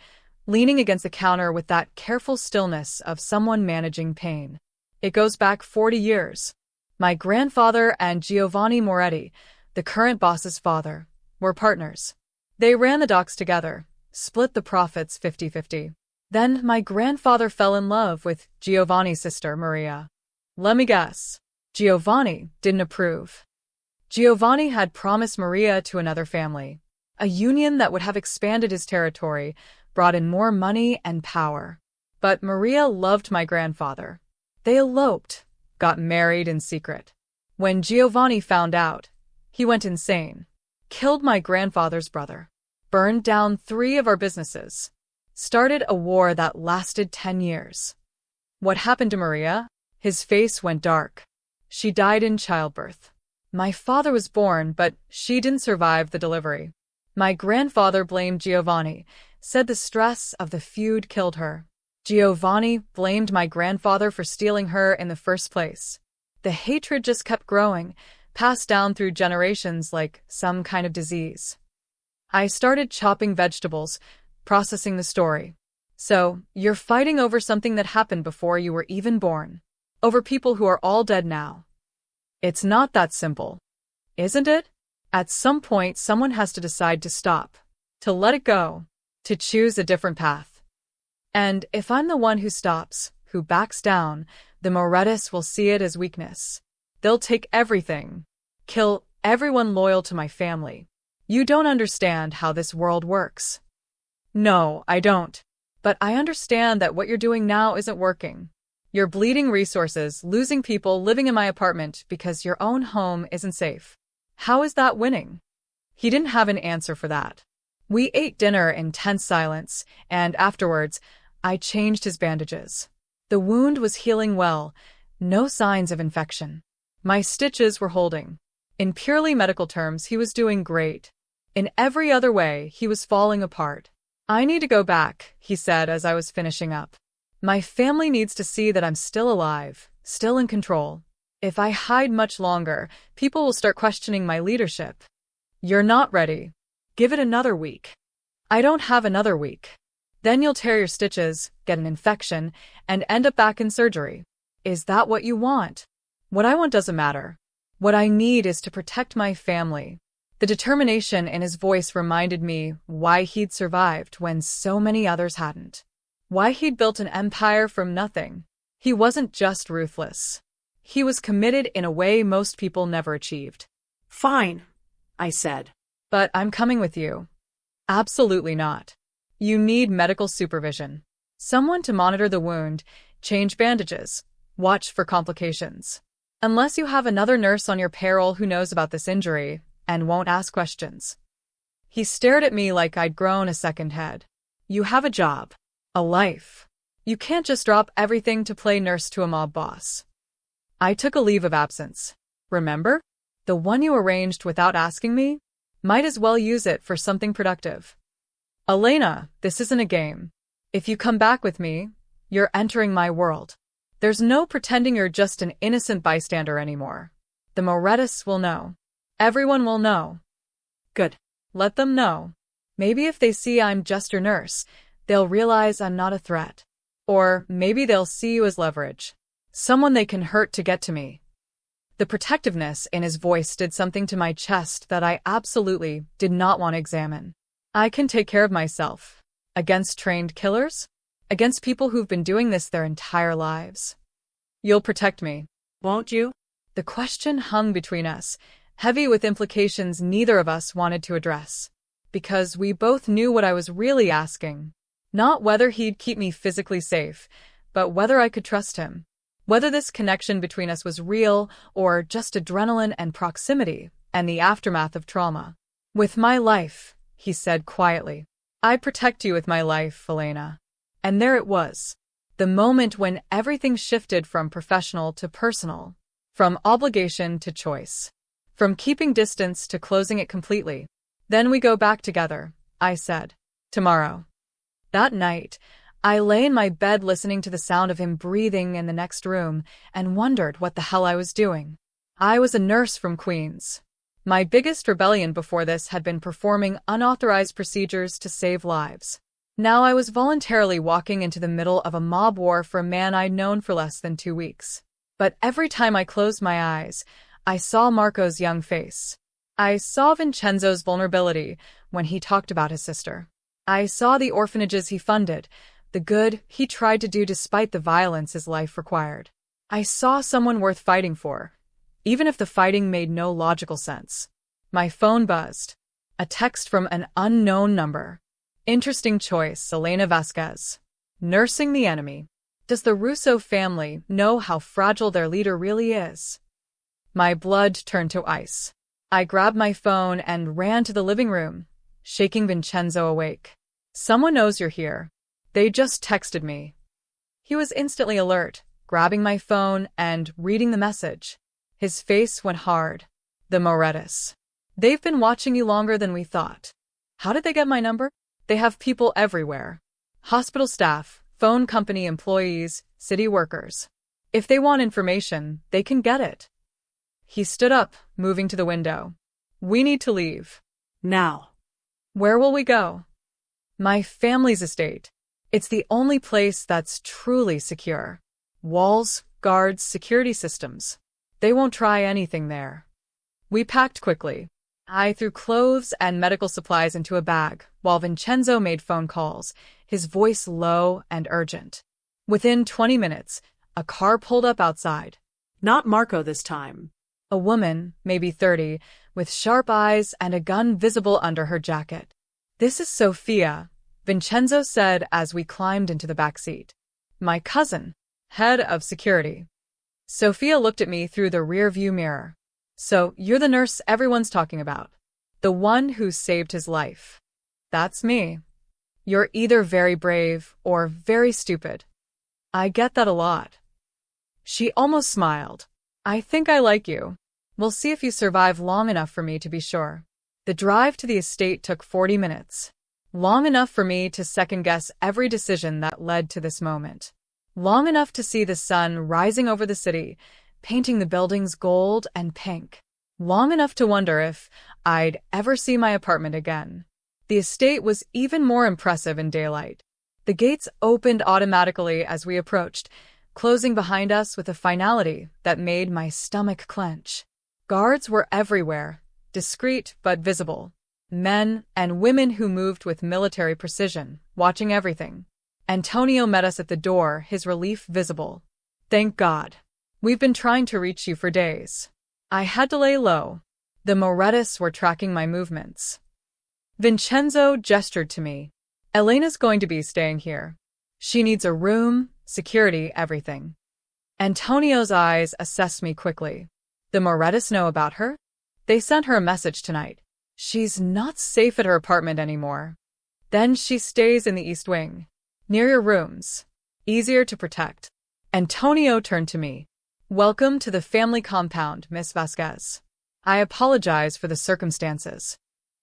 leaning against the counter with that careful stillness of someone managing pain. It goes back 40 years. My grandfather and Giovanni Moretti, the current boss's father, were partners. They ran the docks together, split the profits 50-50. Then my grandfather fell in love with Giovanni's sister, Maria. Let me guess. Giovanni didn't approve. Giovanni had promised Maria to another family, a union that would have expanded his territory, brought in more money and power. But Maria loved my grandfather. They eloped, got married in secret. When Giovanni found out, he went insane, killed my grandfather's brother, burned down 3 of our businesses, started a war that lasted 10 years. What happened to Maria? His face went dark. She died in childbirth. My father was born, but she didn't survive the delivery. My grandfather blamed Giovanni, said the stress of the feud killed her. Giovanni blamed my grandfather for stealing her in the first place. The hatred just kept growing, passed down through generations like some kind of disease. I started chopping vegetables, processing the story. So, you're fighting over something that happened before you were even born. Over people who are all dead now. It's not that simple. Isn't it? At some point, someone has to decide to stop. To let it go. To choose a different path. And if I'm the one who stops, who backs down, the Morettis will see it as weakness. They'll take everything. Kill everyone loyal to my family. You don't understand how this world works. No, I don't. But I understand that what you're doing now isn't working. You're bleeding resources, losing people living in my apartment because your own home isn't safe. How is that winning? He didn't have an answer for that. We ate dinner in tense silence, and afterwards, I changed his bandages. The wound was healing well, no signs of infection. My stitches were holding. In purely medical terms, he was doing great. In every other way, he was falling apart. I need to go back, he said as I was finishing up. My family needs to see that I'm still alive, still in control. If I hide much longer, people will start questioning my leadership. You're not ready. Give it another week. I don't have another week. Then you'll tear your stitches, get an infection, and end up back in surgery. Is that what you want? What I want doesn't matter. What I need is to protect my family. The determination in his voice reminded me why he'd survived when so many others hadn't. Why he'd built an empire from nothing. He wasn't just ruthless. He was committed in a way most people never achieved. Fine, I said. But I'm coming with you. Absolutely not. You need medical supervision. Someone to monitor the wound, change bandages, watch for complications. Unless you have another nurse on your payroll who knows about this injury and won't ask questions. He stared at me like I'd grown a second head. You have a job, a life. You can't just drop everything to play nurse to a mob boss. I took a leave of absence. Remember? The one you arranged without asking me? Might as well use it for something productive. Elena, this isn't a game. If you come back with me, you're entering my world. There's no pretending you're just an innocent bystander anymore. The Morettis will know. Everyone will know. Good. Let them know. Maybe if they see I'm just your nurse, they'll realize I'm not a threat. Or maybe they'll see you as leverage. Someone they can hurt to get to me. The protectiveness in his voice did something to my chest that I absolutely did not want to examine. I can take care of myself. Against trained killers? Against people who've been doing this their entire lives. You'll protect me, Won't you? the question hung between us, heavy with implications neither of us wanted to address. Because we both knew what I was really asking. Not whether he'd keep me physically safe, but whether I could trust him. Whether this connection between us was real or just adrenaline and proximity and the aftermath of trauma. With my life, he said quietly. I protect you with my life, Elena. And there it was. The moment when everything shifted from professional to personal. From obligation to choice. From keeping distance to closing it completely. Then we go back together, I said. Tomorrow. That night, I lay in my bed listening to the sound of him breathing in the next room and wondered what the hell I was doing. I was a nurse from Queens. My biggest rebellion before this had been performing unauthorized procedures to save lives. Now I was voluntarily walking into the middle of a mob war for a man I'd known for less than 2 weeks. But every time I closed my eyes, I saw Marco's young face. I saw Vincenzo's vulnerability when he talked about his sister. I saw the orphanages he funded, the good he tried to do despite the violence his life required. I saw someone worth fighting for, even if the fighting made no logical sense. My phone buzzed. A text from an unknown number. Interesting choice, Elena Vasquez. Nursing the enemy. Does the Russo family know how fragile their leader really is? My blood turned to ice. I grabbed my phone and ran to the living room, shaking Vincenzo awake. Someone knows you're here. They just texted me. He was instantly alert, grabbing my phone and reading the message. His face went hard. The Morettis. They've been watching you longer than we thought. How did they get my number? They have people everywhere. Hospital staff, phone company employees, city workers. If they want information, they can get it. He stood up, moving to the window. We need to leave. Now. Where will we go? My family's estate. It's the only place that's truly secure. Walls, guards, security systems. They won't try anything there. We packed quickly. I threw clothes and medical supplies into a bag, while Vincenzo made phone calls, his voice low and urgent. Within 20 minutes, a car pulled up outside. Not Marco this time. A woman, maybe 30, with sharp eyes and a gun visible under her jacket. This is Sophia, Vincenzo said as we climbed into the back seat. My cousin, head of security. Sophia looked at me through the rear-view mirror. So, you're the nurse everyone's talking about. The one who saved his life. That's me. You're either very brave or very stupid. I get that a lot. She almost smiled. I think I like you. We'll see if you survive long enough for me to be sure. The drive to the estate took 40 minutes. Long enough for me to second-guess every decision that led to this moment. Long enough to see the sun rising over the city, painting the buildings gold and pink. Long enough to wonder if I'd ever see my apartment again. The estate was even more impressive in daylight. The gates opened automatically as we approached, closing behind us with a finality that made my stomach clench. Guards were everywhere, discreet but visible. Men and women who moved with military precision, watching everything. Antonio met us at the door, his relief visible. Thank God. We've been trying to reach you for days. I had to lay low. The Morettis were tracking my movements. Vincenzo gestured to me. Elena's going to be staying here. She needs a room, security, everything. Antonio's eyes assessed me quickly. The Morettis know about her? They sent her a message tonight. She's not safe at her apartment anymore. Then she stays in the East Wing. Near your rooms. Easier to protect. Antonio turned to me. Welcome to the family compound, Miss Vasquez. I apologize for the circumstances.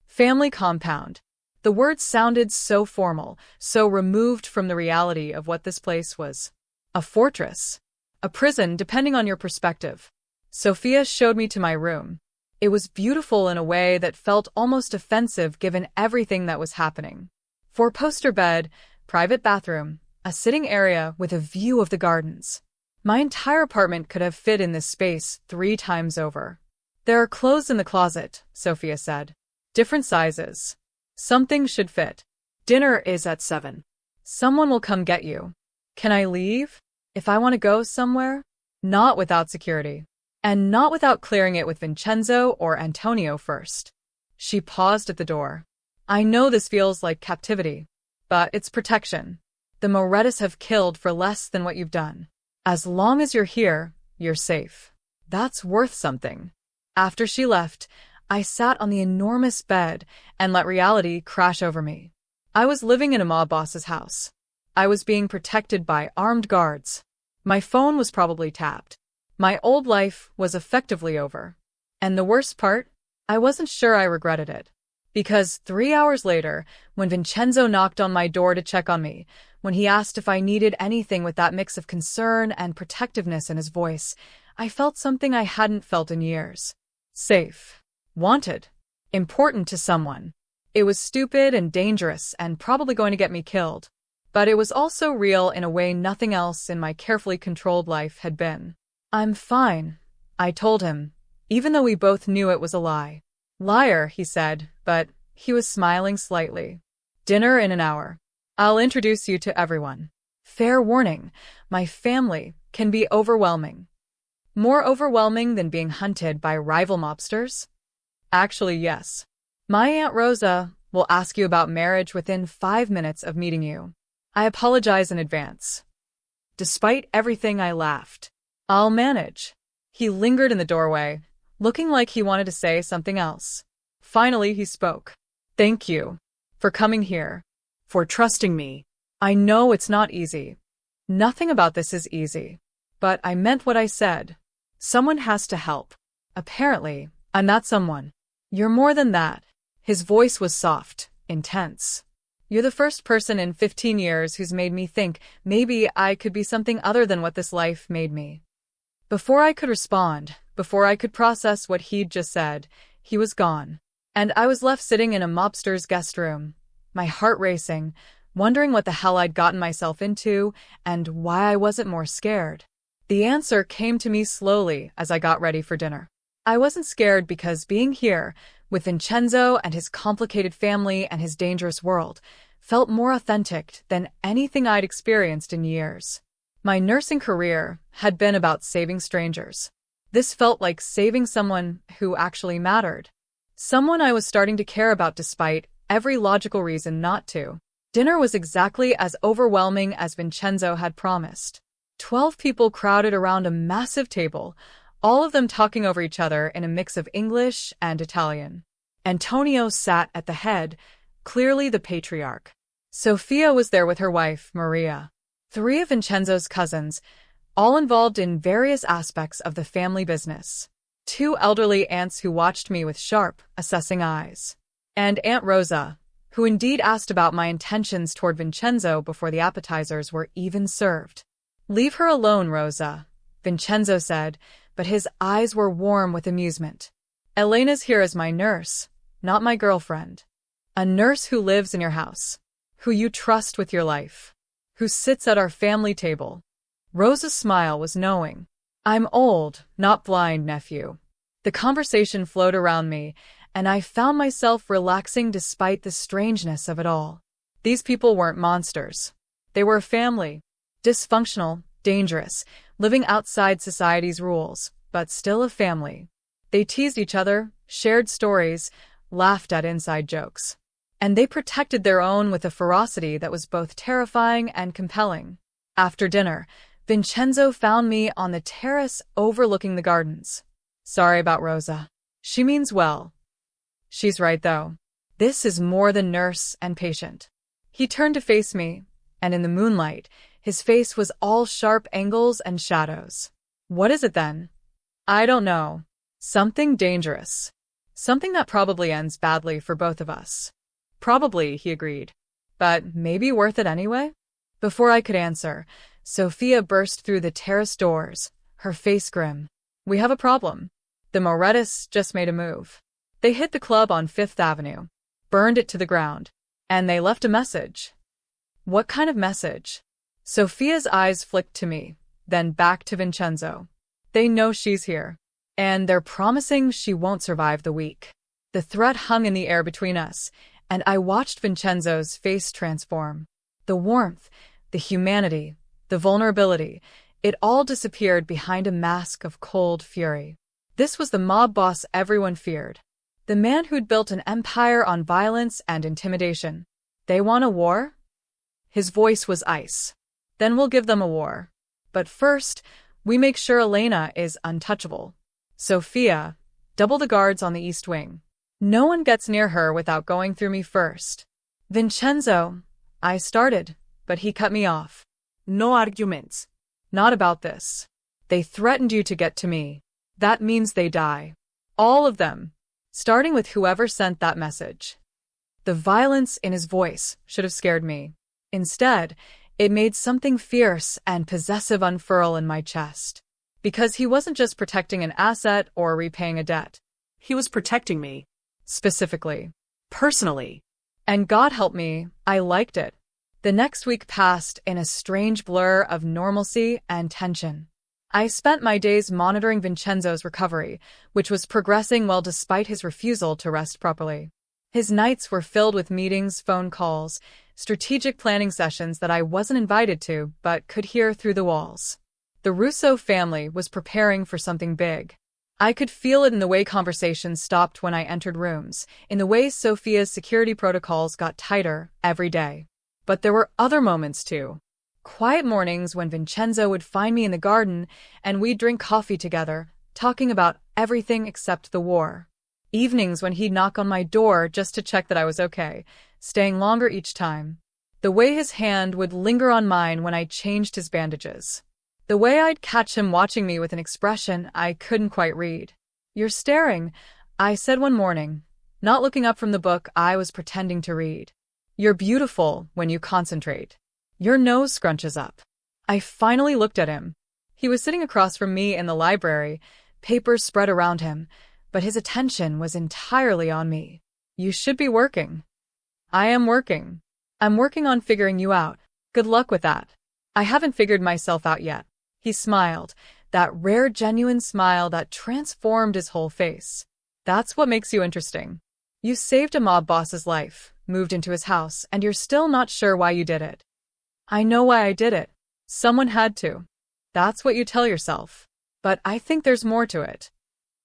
Family compound. The words sounded so formal, so removed from the reality of what this place was. A fortress. A prison, depending on your perspective. Sophia showed me to my room. It was beautiful in a way that felt almost offensive given everything that was happening. Four-poster bed, private bathroom, a sitting area with a view of the gardens. My entire apartment could have fit in this space 3 times over. There are clothes in the closet, Sophia said. Different sizes. Something should fit. Dinner is at 7. Someone will come get you. Can I leave? If I want to go somewhere? Not without security. And not without clearing it with Vincenzo or Antonio first. She paused at the door. I know this feels like captivity, but it's protection. The Morettis have killed for less than what you've done. As long as you're here, you're safe. That's worth something. After she left, I sat on the enormous bed and let reality crash over me. I was living in a mob boss's house. I was being protected by armed guards. My phone was probably tapped. My old life was effectively over. And the worst part? I wasn't sure I regretted it. Because 3 hours later, when Vincenzo knocked on my door to check on me, when he asked if I needed anything with that mix of concern and protectiveness in his voice, I felt something I hadn't felt in years. Safe. Wanted. Important to someone. It was stupid and dangerous and probably going to get me killed. But it was also real in a way nothing else in my carefully controlled life had been. I'm fine, I told him, even though we both knew it was a lie. Liar, he said, but he was smiling slightly. Dinner in an hour. I'll introduce you to everyone. Fair warning, my family can be overwhelming. More overwhelming than being hunted by rival mobsters? Actually, yes. My Aunt Rosa will ask you about marriage within 5 minutes of meeting you. I apologize in advance. Despite everything, I laughed. I'll manage. He lingered in the doorway, looking like he wanted to say something else. Finally, he spoke. Thank you for coming here, for trusting me. I know it's not easy. Nothing about this is easy. But I meant what I said. Someone has to help. Apparently, I'm that someone. You're more than that. His voice was soft, intense. You're the first person in 15 years who's made me think maybe I could be something other than what this life made me. Before I could respond, before I could process what he'd just said, he was gone. And I was left sitting in a mobster's guest room, my heart racing, wondering what the hell I'd gotten myself into and why I wasn't more scared. The answer came to me slowly as I got ready for dinner. I wasn't scared because being here, with Vincenzo and his complicated family and his dangerous world, felt more authentic than anything I'd experienced in years. My nursing career had been about saving strangers. This felt like saving someone who actually mattered. Someone I was starting to care about despite every logical reason not to. Dinner was exactly as overwhelming as Vincenzo had promised. 12 people crowded around a massive table, all of them talking over each other in a mix of English and Italian. Antonio sat at the head, clearly the patriarch. Sophia was there with her wife, Maria. 3 of Vincenzo's cousins, all involved in various aspects of the family business. Two elderly aunts who watched me with sharp, assessing eyes. And Aunt Rosa, who indeed asked about my intentions toward Vincenzo before the appetizers were even served. "Leave her alone, Rosa," Vincenzo said, but his eyes were warm with amusement. "Elena's here as my nurse, not my girlfriend. A nurse who lives in your house, who you trust with your life, who sits at our family table." Rosa's smile was knowing. "I'm old, not blind, nephew." The conversation flowed around me, and I found myself relaxing despite the strangeness of it all. These people weren't monsters. They were a family. Dysfunctional, dangerous, living outside society's rules, but still a family. They teased each other, shared stories, laughed at inside jokes. And they protected their own with a ferocity that was both terrifying and compelling. After dinner, Vincenzo found me on the terrace overlooking the gardens. "Sorry about Rosa. She means well. She's right, though. This is more than nurse and patient." He turned to face me, and in the moonlight, his face was all sharp angles and shadows. "What is it then?" "I don't know. Something dangerous. Something that probably ends badly for both of us." "Probably," he agreed. "But maybe worth it anyway?" Before I could answer, Sophia burst through the terrace doors, her face grim. "We have a problem. The Morettis just made a move. They hit the club on Fifth Avenue, burned it to the ground, and they left a message." "What kind of message?" Sophia's eyes flicked to me, then back to Vincenzo. "They know she's here, and they're promising she won't survive the week." The threat hung in the air between us, and I watched Vincenzo's face transform. The warmth, the humanity, the vulnerability, it all disappeared behind a mask of cold fury. This was the mob boss everyone feared. The man who'd built an empire on violence and intimidation. "They want a war?" His voice was ice. "Then we'll give them a war. But first, we make sure Elena is untouchable. Sophia, double the guards on the east wing. No one gets near her without going through me first." "Vincenzo," I started, but he cut me off. No arguments. "Not about this. They threatened you to get to me. That means they die. All of them. Starting with whoever sent that message." The violence in his voice should have scared me. Instead, it made something fierce and possessive unfurl in my chest. Because he wasn't just protecting an asset or repaying a debt. He was protecting me. Specifically. Personally. And God help me, I liked it. The next week passed in a strange blur of normalcy and tension. I spent my days monitoring Vincenzo's recovery, which was progressing well despite his refusal to rest properly. His nights were filled with meetings, phone calls, strategic planning sessions that I wasn't invited to but could hear through the walls. The Russo family was preparing for something big. I could feel it in the way conversations stopped when I entered rooms, in the way Sophia's security protocols got tighter every day. But there were other moments too. Quiet mornings when Vincenzo would find me in the garden and we'd drink coffee together, talking about everything except the war. Evenings when he'd knock on my door just to check that I was okay, staying longer each time. The way his hand would linger on mine when I changed his bandages. The way I'd catch him watching me with an expression I couldn't quite read. "You're staring," I said one morning, not looking up from the book I was pretending to read. "You're beautiful when you concentrate. Your nose scrunches up." I finally looked at him. He was sitting across from me in the library, papers spread around him, but his attention was entirely on me. "You should be working." "I am working. I'm working on figuring you out. Good luck with that." "I haven't figured myself out yet." He smiled, that rare genuine smile that transformed his whole face. "That's what makes you interesting. You saved a mob boss's life, moved into his house, and you're still not sure why you did it." "I know why I did it. Someone had to." "That's what you tell yourself. But I think there's more to it."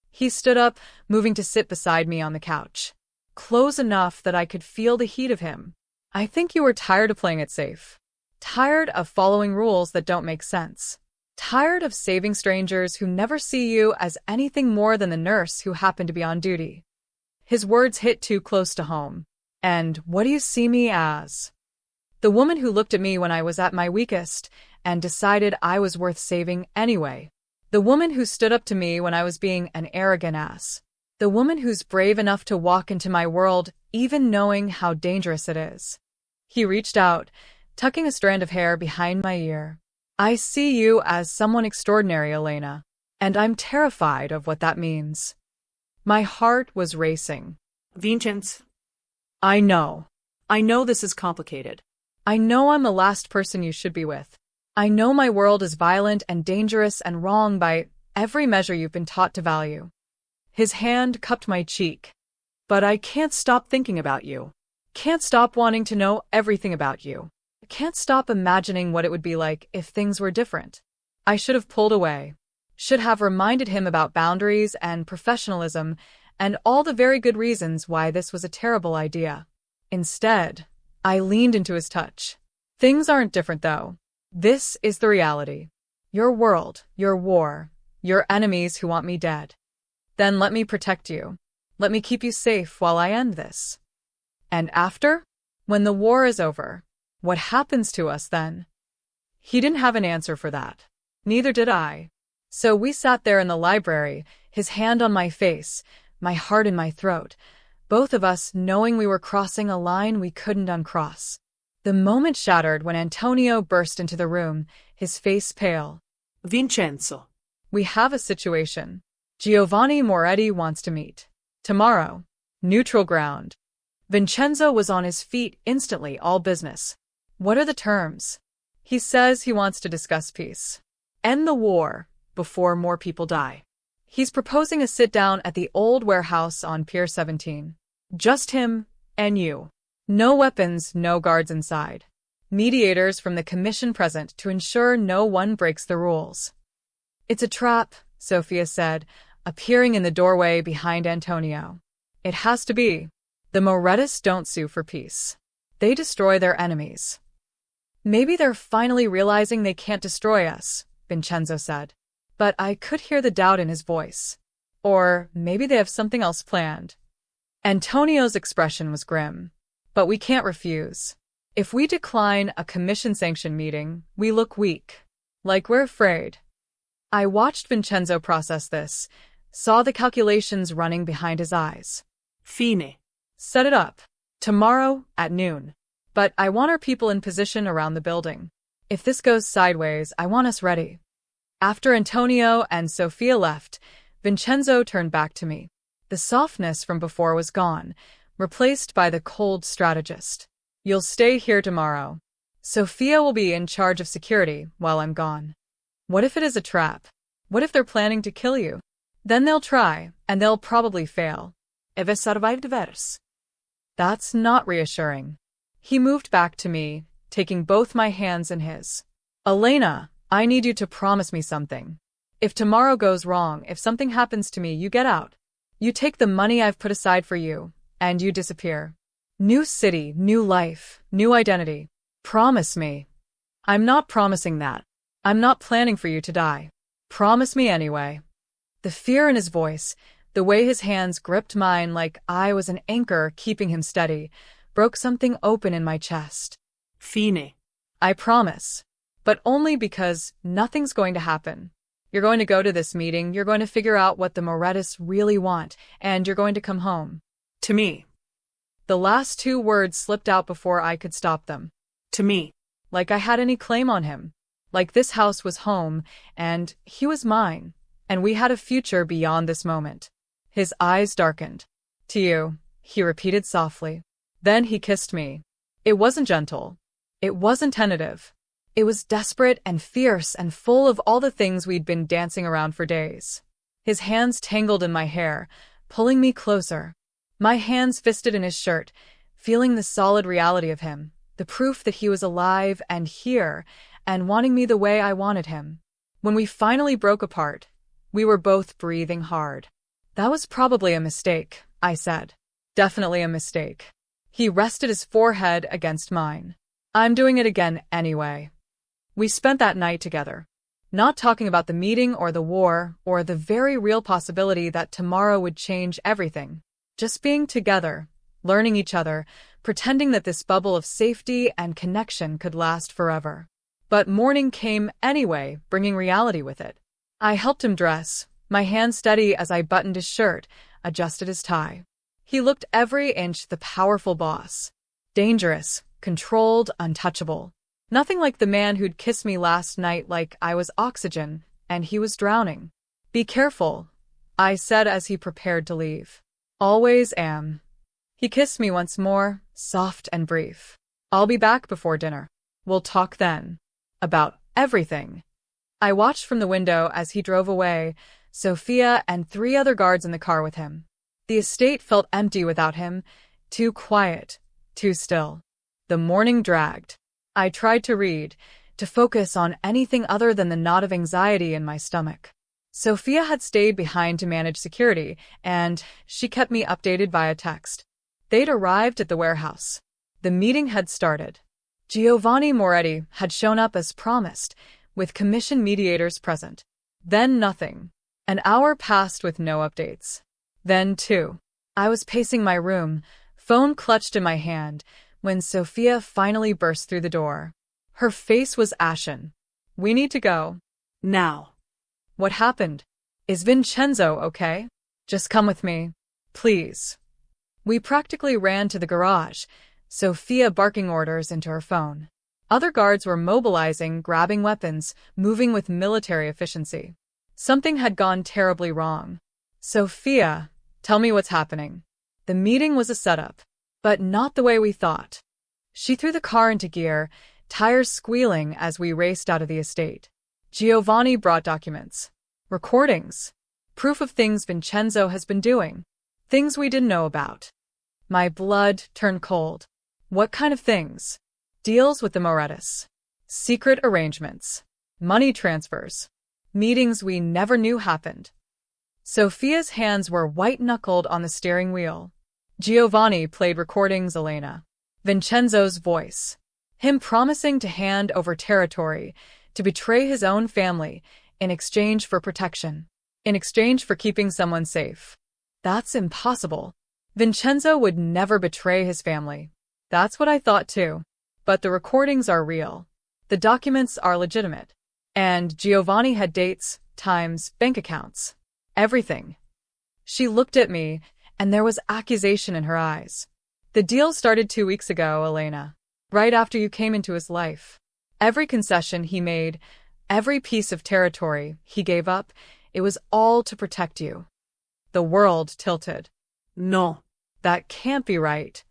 He stood up, moving to sit beside me on the couch. Close enough that I could feel the heat of him. "I think you were tired of playing it safe. Tired of following rules that don't make sense. Tired of saving strangers who never see you as anything more than the nurse who happened to be on duty." His words hit too close to home. "And what do you see me as?" The woman who looked at me when I was at my weakest, and decided I was worth saving anyway. The woman who stood up to me when I was being an arrogant ass. The woman who's brave enough to walk into my world, even knowing how dangerous it is. He reached out, tucking a strand of hair behind my ear. I see you as someone extraordinary, Elena, and I'm terrified of what that means. My heart was racing. Vincenzo, I know. I know this is complicated. I know I'm the last person you should be with. I know my world is violent and dangerous and wrong by every measure you've been taught to value. His hand cupped my cheek. But I can't stop thinking about you. Can't stop wanting to know everything about you. Can't stop imagining what it would be like if things were different. I should have pulled away. Should have reminded him about boundaries and professionalism and all the very good reasons why this was a terrible idea. Instead, I leaned into his touch. Things aren't different, though. This is the reality. Your world, your war, your enemies who want me dead. Then let me protect you. Let me keep you safe while I end this. And after? When the war is over, what happens to us then? He didn't have an answer for that. Neither did I. So we sat there in the library, his hand on my face, my heart in my throat, both of us knowing we were crossing a line we couldn't uncross. The moment shattered when Antonio burst into the room, his face pale. Vincenzo. We have a situation. Giovanni Moretti wants to meet. Tomorrow. Neutral ground. Vincenzo was on his feet instantly, all business. What are the terms? He says he wants to discuss peace. End the war before more people die. He's proposing a sit-down at the old warehouse on Pier 17. Just him and you. No weapons, no guards inside. Mediators from the commission present to ensure no one breaks the rules. It's a trap, Sophia said, appearing in the doorway behind Antonio. It has to be. The Morettis don't sue for peace. They destroy their enemies. Maybe they're finally realizing they can't destroy us, Vincenzo said. But I could hear the doubt in his voice. Or maybe they have something else planned. Antonio's expression was grim. But we can't refuse. If we decline a commission-sanctioned meeting, we look weak. Like we're afraid. I watched Vincenzo process this, saw the calculations running behind his eyes. Fine. Set it up. Tomorrow, at noon. But I want our people in position around the building. If this goes sideways, I want us ready. After Antonio and Sophia left, Vincenzo turned back to me. The softness from before was gone, replaced by the cold strategist. You'll stay here tomorrow. Sophia will be in charge of security while I'm gone. What if it is a trap? What if they're planning to kill you? Then they'll try, and they'll probably fail. If I survived verse. That's not reassuring. He moved back to me, taking both my hands in his. Elena, I need you to promise me something. If tomorrow goes wrong, if something happens to me, you get out. You take the money I've put aside for you, and you disappear. New city, new life, new identity. Promise me. I'm not promising that. I'm not planning for you to die. Promise me anyway. The fear in his voice, the way his hands gripped mine like I was an anchor keeping him steady, broke something open in my chest. Fine. I promise. But only because nothing's going to happen. You're going to go to this meeting, you're going to figure out what the Morettis really want, and you're going to come home. To me. The last two words slipped out before I could stop them. To me. Like I had any claim on him. Like this house was home, and he was mine, and we had a future beyond this moment. His eyes darkened. To you, he repeated softly. Then he kissed me. It wasn't gentle. It wasn't tentative. It was desperate and fierce and full of all the things we'd been dancing around for days. His hands tangled in my hair, pulling me closer. My hands fisted in his shirt, feeling the solid reality of him, the proof that he was alive and here, and wanting me the way I wanted him. When we finally broke apart, we were both breathing hard. That was probably a mistake, I said. Definitely a mistake. He rested his forehead against mine. I'm doing it again anyway. We spent that night together, not talking about the meeting or the war or the very real possibility that tomorrow would change everything. Just being together, learning each other, pretending that this bubble of safety and connection could last forever. But morning came anyway, bringing reality with it. I helped him dress, my hand steady as I buttoned his shirt, adjusted his tie. He looked every inch the powerful boss. Dangerous, controlled, untouchable. Nothing like the man who'd kissed me last night like I was oxygen, and he was drowning. Be careful, I said as he prepared to leave. Always am. He kissed me once more, soft and brief. I'll be back before dinner. We'll talk then. About everything. I watched from the window as he drove away, Sophia and 3 other guards in the car with him. The estate felt empty without him, too quiet, too still. The morning dragged. I tried to read, to focus on anything other than the knot of anxiety in my stomach. Sophia had stayed behind to manage security, and she kept me updated via text. They'd arrived at the warehouse. The meeting had started. Giovanni Moretti had shown up as promised, with commission mediators present. Then nothing. An hour passed with no updates. Then 2. I was pacing my room, phone clutched in my hand, when Sophia finally burst through the door. Her face was ashen. We need to go. Now. What happened? Is Vincenzo okay? Just come with me. Please. We practically ran to the garage, Sophia barking orders into her phone. Other guards were mobilizing, grabbing weapons, moving with military efficiency. Something had gone terribly wrong. Sophia, tell me what's happening. The meeting was a setup, but not the way we thought. She threw the car into gear, tires squealing as we raced out of the estate. Giovanni brought documents. Recordings. Proof of things Vincenzo has been doing. Things we didn't know about. My blood turned cold. What kind of things? Deals with the Morettis. Secret arrangements. Money transfers. Meetings we never knew happened. Sophia's hands were white-knuckled on the steering wheel. Giovanni played recordings, Elena. Vincenzo's voice. Him promising to hand over territory, to betray his own family, in exchange for protection. In exchange for keeping someone safe. That's impossible. Vincenzo would never betray his family. That's what I thought too. But the recordings are real. The documents are legitimate. And Giovanni had dates, times, bank accounts. Everything. She looked at me, and there was accusation in her eyes. The deal started 2 weeks ago, Elena. Right after you came into his life. Every concession he made, every piece of territory he gave up, it was all to protect you. The world tilted. No. That can't be right.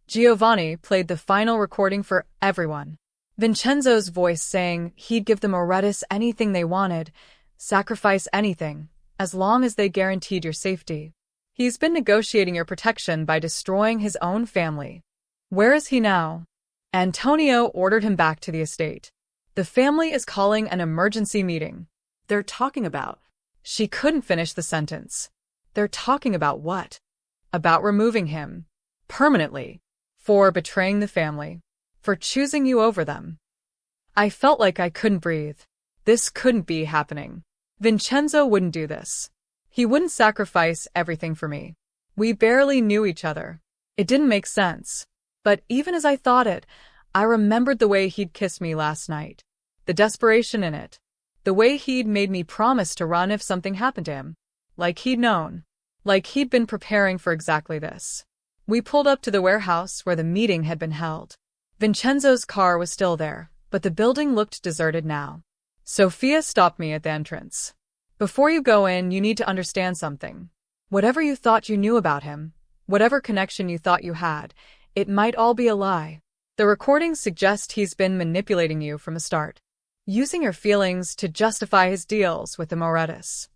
Giovanni played the final recording for everyone. Vincenzo's voice saying he'd give the Morettis anything they wanted, sacrifice anything, as long as they guaranteed your safety. He's been negotiating your protection by destroying his own family. Where is he now? Antonio ordered him back to the estate. The family is calling an emergency meeting. They're talking about. She couldn't finish the sentence. They're talking about what? About removing him. Permanently. For betraying the family. For choosing you over them. I felt like I couldn't breathe. This couldn't be happening. Vincenzo wouldn't do this. He wouldn't sacrifice everything for me. We barely knew each other. It didn't make sense. But even as I thought it, I remembered the way he'd kissed me last night. The desperation in it. The way he'd made me promise to run if something happened to him. Like he'd known. Like he'd been preparing for exactly this. We pulled up to the warehouse where the meeting had been held. Vincenzo's car was still there, but the building looked deserted now. Sophia stopped me at the entrance. Before you go in, you need to understand something. Whatever you thought you knew about him, whatever connection you thought you had, it might all be a lie. The recordings suggest he's been manipulating you from the start. Using your feelings to justify his deals with the Morettis.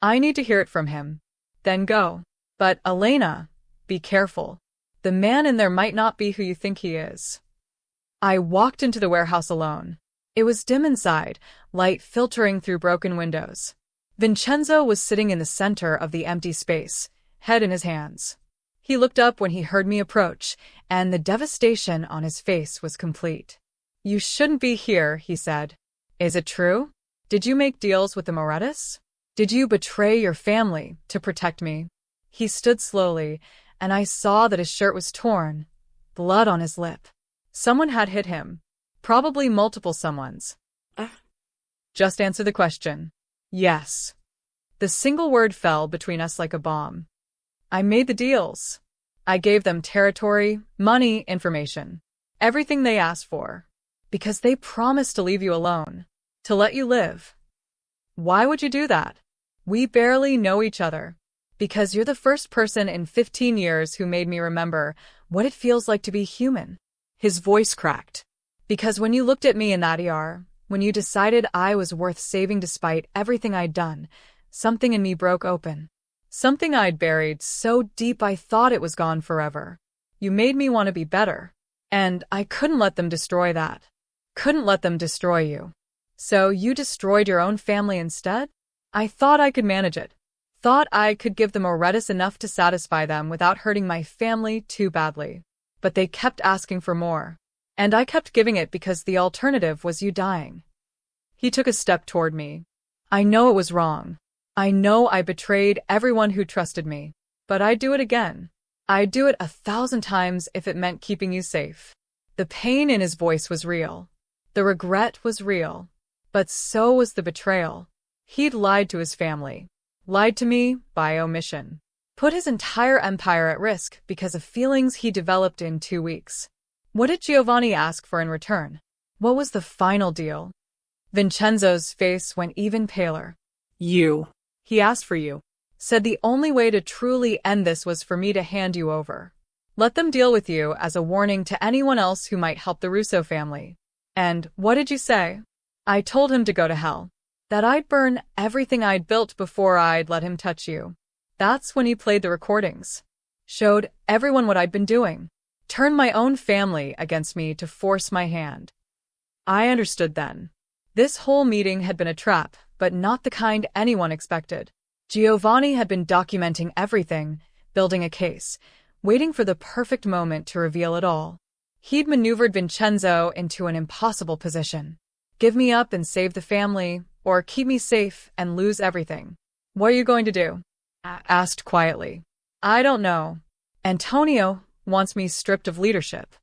I need to hear it from him. Then go. But, Elena, be careful. The man in there might not be who you think he is. I walked into the warehouse alone. It was dim inside, light filtering through broken windows. Vincenzo was sitting in the center of the empty space, head in his hands. He looked up when he heard me approach, and the devastation on his face was complete. You shouldn't be here, he said. Is it true? Did you make deals with the Morettis? Did you betray your family to protect me? He stood slowly, and I saw that his shirt was torn, blood on his lip. Someone had hit him. Probably multiple someones. Uh, Just answer the question. Yes. The single word fell between us like a bomb. I made the deals. I gave them territory, money, information. Everything they asked for. Because they promised to leave you alone. To let you live. Why would you do that? We barely know each other. Because you're the first person in 15 years who made me remember what it feels like to be human. his voice cracked. Because when you looked at me in that ER, when you decided I was worth saving despite everything I'd done, something in me broke open. Something I'd buried so deep I thought it was gone forever. You made me want to be better. And I couldn't let them destroy that. Couldn't let them destroy you. So you destroyed your own family instead? I thought I could manage it. Thought I could give them Oretis enough to satisfy them without hurting my family too badly. But they kept asking for more. And I kept giving it because the alternative was you dying. He took a step toward me. I know it was wrong. I know I betrayed everyone who trusted me. But I'd do it again. I'd do it 1,000 times if it meant keeping you safe. The pain in his voice was real. The regret was real. But so was the betrayal. He'd lied to his family. Lied to me by omission. Put his entire empire at risk because of feelings he developed in 2 weeks. What did Giovanni ask for in return? What was the final deal? Vincenzo's face went even paler. You. He asked for you. Said the only way to truly end this was for me to hand you over. Let them deal with you as a warning to anyone else who might help the Russo family. And what did you say? I told him to go to hell. That I'd burn everything I'd built before I'd let him touch you. That's when he played the recordings. Showed everyone what I'd been doing. Turned my own family against me to force my hand. I understood then. This whole meeting had been a trap, but not the kind anyone expected. Giovanni had been documenting everything, building a case, waiting for the perfect moment to reveal it all. He'd maneuvered Vincenzo into an impossible position. Give me up and save the family, or keep me safe and lose everything. What are you going to do? Asked quietly. I don't know. Antonio wants me stripped of leadership.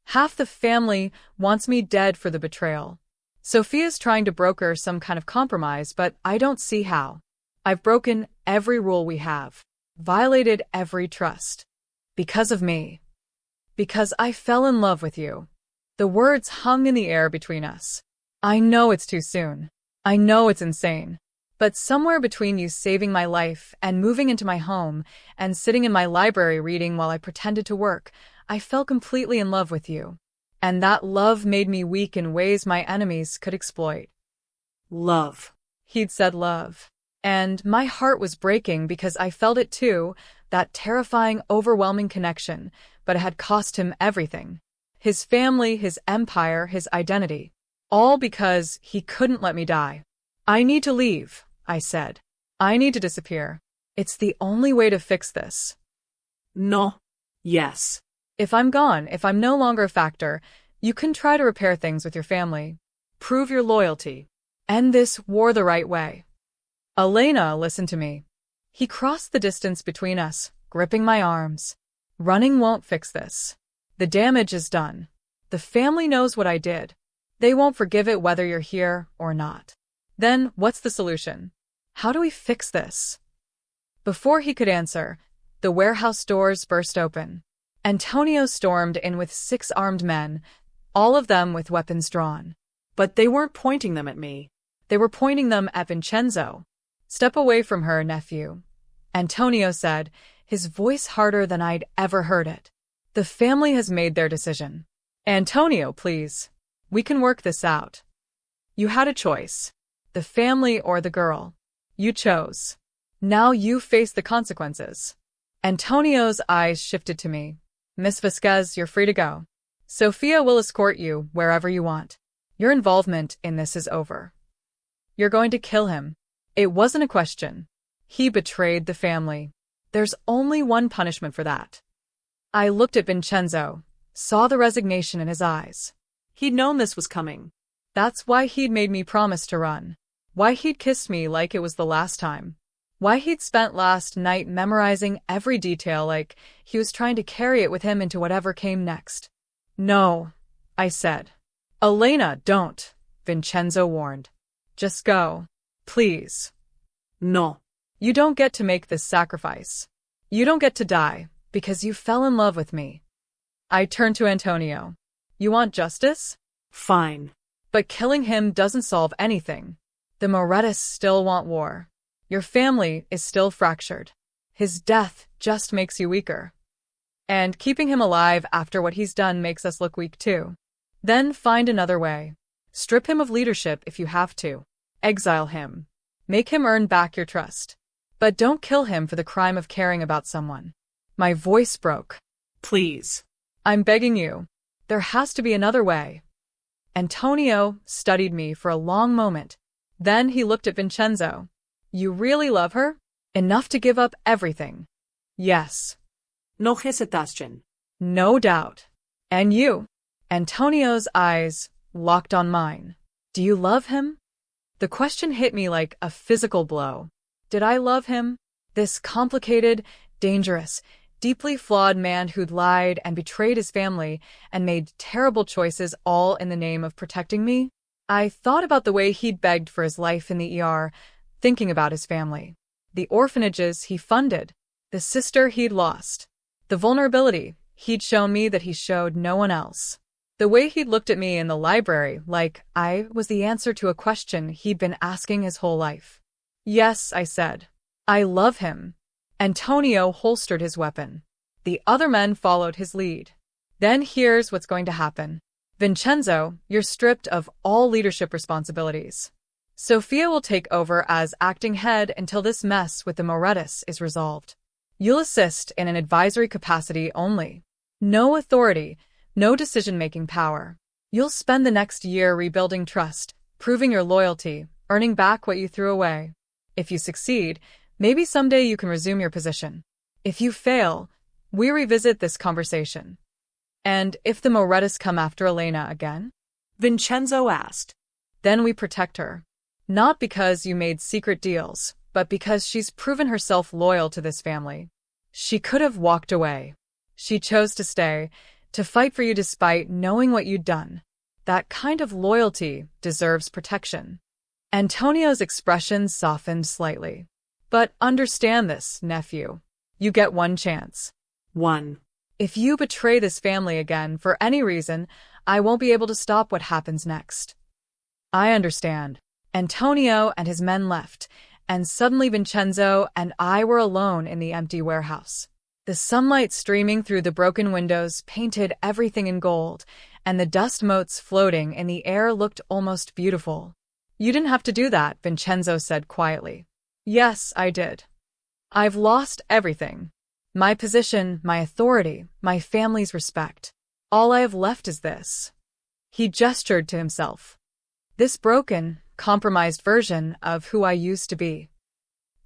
Half the family wants me dead for the betrayal. Sophia's trying to broker some kind of compromise, but I don't see how. I've broken every rule we have. Violated every trust. Because of me. Because I fell in love with you. The words hung in the air between us. I know it's too soon. I know it's insane. But somewhere between you saving my life and moving into my home and sitting in my library reading while I pretended to work, I fell completely in love with you. And that love made me weak in ways my enemies could exploit. Love. He'd said love. And my heart was breaking because I felt it too, that terrifying, overwhelming connection, but it had cost him everything. His family, his empire, his identity. All because he couldn't let me die. I need to leave, I said. I need to disappear. It's the only way to fix this. No. Yes. If I'm gone, if I'm no longer a factor, you can try to repair things with your family. Prove your loyalty. End this war the right way. Elena listened to me. He crossed the distance between us, gripping my arms. Running won't fix this. The damage is done. The family knows what I did. They won't forgive it whether you're here or not. Then, what's the solution? How do we fix this? Before he could answer, the warehouse doors burst open. Antonio stormed in with 6 armed men, all of them with weapons drawn. But they weren't pointing them at me. They were pointing them at Vincenzo. Step away from her, nephew. Antonio said, his voice harder than I'd ever heard it. The family has made their decision. Antonio, please. We can work this out. You had a choice. The family or the girl. You chose. Now you face the consequences. Antonio's eyes shifted to me. Miss Vasquez, you're free to go. Sophia will escort you wherever you want. Your involvement in this is over. You're going to kill him. It wasn't a question. He betrayed the family. There's only one punishment for that. I looked at Vincenzo, saw the resignation in his eyes. He'd known this was coming. That's why he'd made me promise to run. Why he'd kissed me like it was the last time. Why he'd spent last night memorizing every detail like he was trying to carry it with him into whatever came next. No, I said. Elena, don't, Vincenzo warned. Just go. Please. No. You don't get to make this sacrifice. You don't get to die, because you fell in love with me. I turned to Antonio. You want justice? Fine. But killing him doesn't solve anything. The Morettas still want war. Your family is still fractured. His death just makes you weaker. And keeping him alive after what he's done makes us look weak too. Then find another way. Strip him of leadership if you have to. Exile him. Make him earn back your trust. But don't kill him for the crime of caring about someone. My voice broke. Please. I'm begging you. There has to be another way. Antonio studied me for a long moment. Then he looked at Vincenzo. You really love her? Enough to give up everything? Yes. No hesitation. No doubt. And you? Antonio's eyes locked on mine. Do you love him? The question hit me like a physical blow. Did I love him? This complicated, dangerous, deeply flawed man who'd lied and betrayed his family and made terrible choices all in the name of protecting me? I thought about the way he'd begged for his life in the ER, thinking about his family. The orphanages he funded, the sister he'd lost, the vulnerability he'd shown me that he showed no one else. The way he'd looked at me in the library like I was the answer to a question he'd been asking his whole life. Yes, I said. I love him. Antonio holstered his weapon. The other men followed his lead. Then here's what's going to happen. Vincenzo, you're stripped of all leadership responsibilities. Sophia will take over as acting head until this mess with the Morettas is resolved. You'll assist in an advisory capacity only. No authority, no decision-making power. You'll spend the next year rebuilding trust, proving your loyalty, earning back what you threw away. If you succeed, maybe someday you can resume your position. If you fail, we revisit this conversation. And if the Morettas come after Elena again? Vincenzo asked. Then we protect her. Not because you made secret deals, but because she's proven herself loyal to this family. She could have walked away. She chose to stay, to fight for you despite knowing what you'd done. That kind of loyalty deserves protection. Antonio's expression softened slightly. But understand this, nephew. You get one chance. One. If you betray this family again for any reason, I won't be able to stop what happens next. I understand. Antonio and his men left, and suddenly Vincenzo and I were alone in the empty warehouse. The sunlight streaming through the broken windows painted everything in gold, and the dust motes floating in the air looked almost beautiful. You didn't have to do that, Vincenzo said quietly. Yes, I did. I've lost everything. My position, my authority, my family's respect. All I have left is this. He gestured to himself. This broken, compromised version of who I used to be.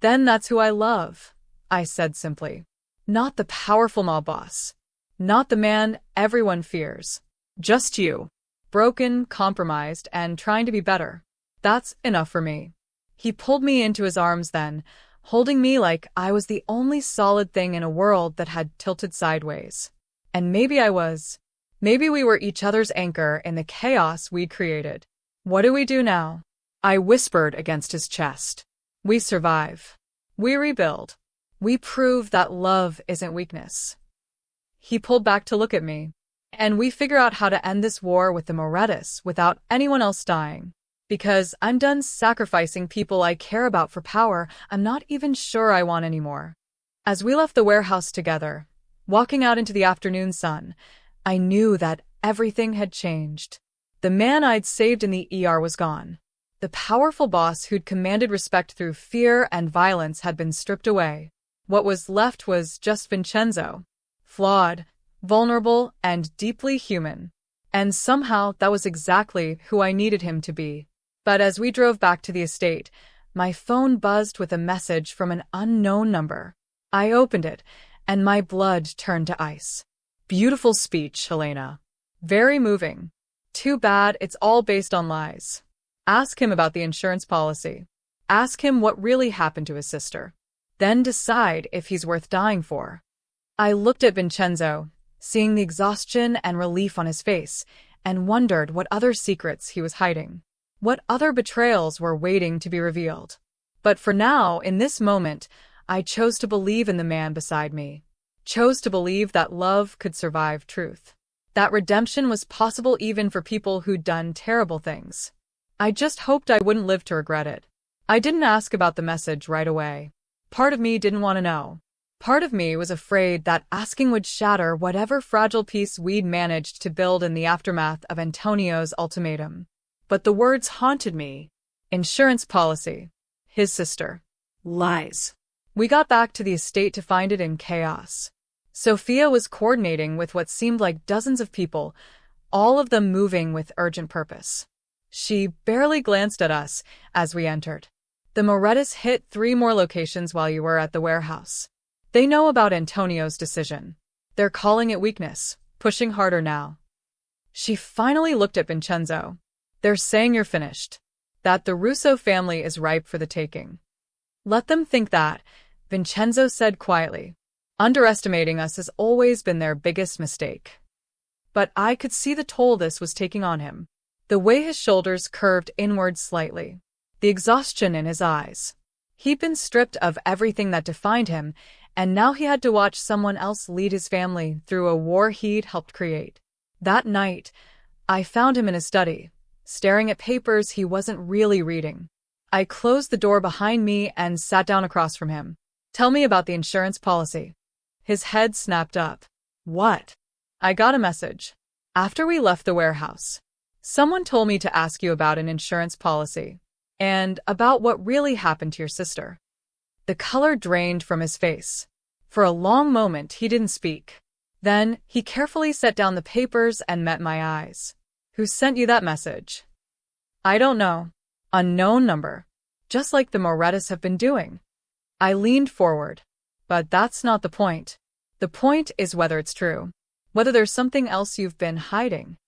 Then that's who I love, I said simply. Not the powerful mob boss. Not the man everyone fears. Just you. Broken, compromised, and trying to be better. That's enough for me. He pulled me into his arms then, holding me like I was the only solid thing in a world that had tilted sideways. And maybe I was. Maybe we were each other's anchor in the chaos we'd created. What do we do now? I whispered against his chest. We survive. We rebuild. We prove that love isn't weakness. He pulled back to look at me. And we figure out how to end this war with the Morettas without anyone else dying. Because I'm done sacrificing people I care about for power I'm not even sure I want anymore. As we left the warehouse together, walking out into the afternoon sun, I knew that everything had changed. The man I'd saved in the ER was gone. The powerful boss who'd commanded respect through fear and violence had been stripped away. What was left was just Vincenzo. Flawed, vulnerable, and deeply human. And somehow that was exactly who I needed him to be. But as we drove back to the estate, my phone buzzed with a message from an unknown number. I opened it, and my blood turned to ice. Beautiful speech, Helena. Very moving. Too bad it's all based on lies. Ask him about the insurance policy. Ask him what really happened to his sister. Then decide if he's worth dying for. I looked at Vincenzo, seeing the exhaustion and relief on his face, and wondered what other secrets he was hiding. What other betrayals were waiting to be revealed. But for now, in this moment, I chose to believe in the man beside me. Chose to believe that love could survive truth. That redemption was possible even for people who'd done terrible things. I just hoped I wouldn't live to regret it. I didn't ask about the message right away. Part of me didn't want to know. Part of me was afraid that asking would shatter whatever fragile peace we'd managed to build in the aftermath of Antonio's ultimatum. But the words haunted me. Insurance policy. His sister. Lies. We got back to the estate to find it in chaos. Sophia was coordinating with what seemed like dozens of people, all of them moving with urgent purpose. She barely glanced at us as we entered. The Morettas hit 3 more locations while you were at the warehouse. They know about Antonio's decision. They're calling it weakness, pushing harder now. She finally looked at Vincenzo. They're saying you're finished. That the Russo family is ripe for the taking. Let them think that, Vincenzo said quietly. Underestimating us has always been their biggest mistake. But I could see the toll this was taking on him. The way his shoulders curved inward slightly. The exhaustion in his eyes. He'd been stripped of everything that defined him, and now he had to watch someone else lead his family through a war he'd helped create. That night, I found him in his study, staring at papers he wasn't really reading. I closed the door behind me and sat down across from him. Tell me about the insurance policy. His head snapped up. What? I got a message. After we left the warehouse. Someone told me to ask you about an insurance policy. And about what really happened to your sister. The color drained from his face. For a long moment he didn't speak. Then he carefully set down the papers and met my eyes. Who sent you that message? I don't know. Unknown number. Just like the Morettas have been doing. I leaned forward. But that's not the point. The point is whether it's true. Whether there's something else you've been hiding.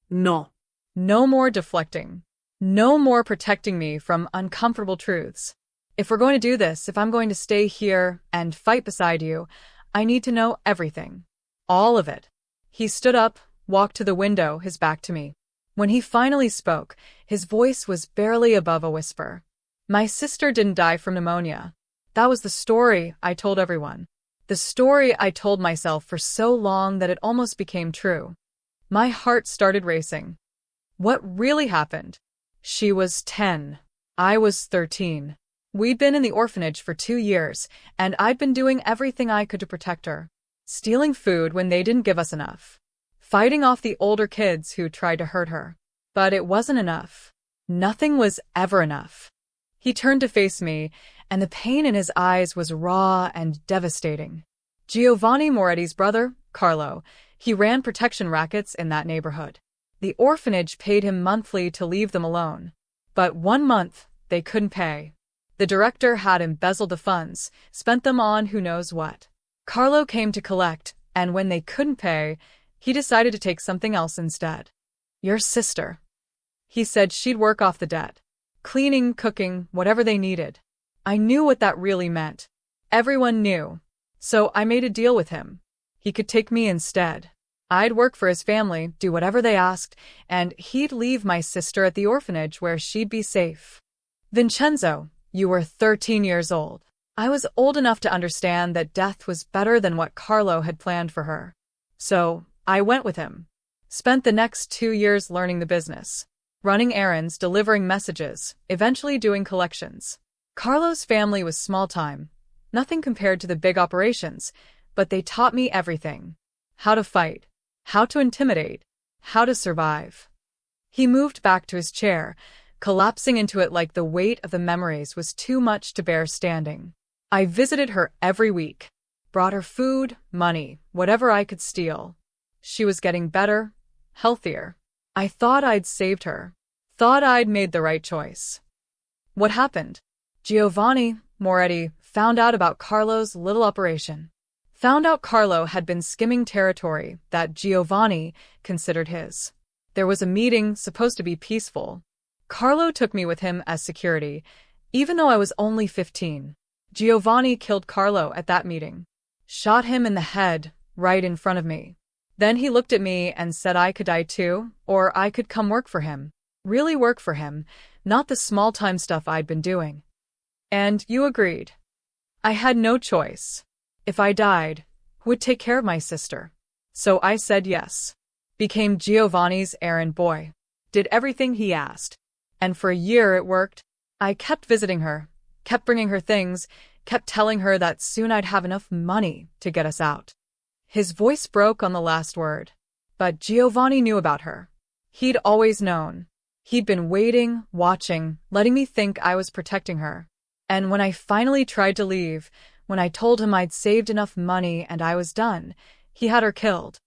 No. No more deflecting. No more protecting me from uncomfortable truths. If we're going to do this, if I'm going to stay here and fight beside you, I need to know everything. All of it. He stood up, walked to the window, his back to me. When he finally spoke, his voice was barely above a whisper. My sister didn't die from pneumonia. That was the story I told everyone. The story I told myself for so long that it almost became true. My heart started racing. What really happened? She was 10. I was 13. We'd been in the orphanage for 2 years, and I'd been doing everything I could to protect her. Stealing food when they didn't give us enough. Fighting off the older kids who tried to hurt her. But it wasn't enough. Nothing was ever enough. He turned to face me, and the pain in his eyes was raw and devastating. Giovanni Moretti's brother, Carlo, he ran protection rackets in that neighborhood. The orphanage paid him monthly to leave them alone. But 1 month, they couldn't pay. The director had embezzled the funds, spent them on who knows what. Carlo came to collect, and when they couldn't pay, he decided to take something else instead. Your sister. He said she'd work off the debt. Cleaning, cooking, whatever they needed. I knew what that really meant. Everyone knew. So I made a deal with him. He could take me instead. I'd work for his family, do whatever they asked, and he'd leave my sister at the orphanage where she'd be safe. Vincenzo, you were 13 years old. I was old enough to understand that death was better than what Carlo had planned for her. So I went with him. Spent the next 2 years learning the business. Running errands, delivering messages, eventually doing collections. Carlo's family was small time. Nothing compared to the big operations, but they taught me everything. How to fight. How to intimidate. How to survive. He moved back to his chair, collapsing into it like the weight of the memories was too much to bear standing. I visited her every week. Brought her food, money, whatever I could steal. She was getting better, healthier. I thought I'd saved her. Thought I'd made the right choice. What happened? Giovanni Moretti found out about Carlo's little operation. Found out Carlo had been skimming territory that Giovanni considered his. There was a meeting supposed to be peaceful. Carlo took me with him as security, even though I was only 15. Giovanni killed Carlo at that meeting. Shot him in the head, right in front of me. Then he looked at me and said I could die too, or I could come work for him. Really work for him, not the small-time stuff I'd been doing. And you agreed. I had no choice. If I died, who would take care of my sister? So I said yes. Became Giovanni's errand boy. Did everything he asked. And for a year it worked. I kept visiting her, kept bringing her things, kept telling her that soon I'd have enough money to get us out. His voice broke on the last word. But Giovanni knew about her. He'd always known. He'd been waiting, watching, letting me think I was protecting her. And when I finally tried to leave, when I told him I'd saved enough money and I was done, he had her killed.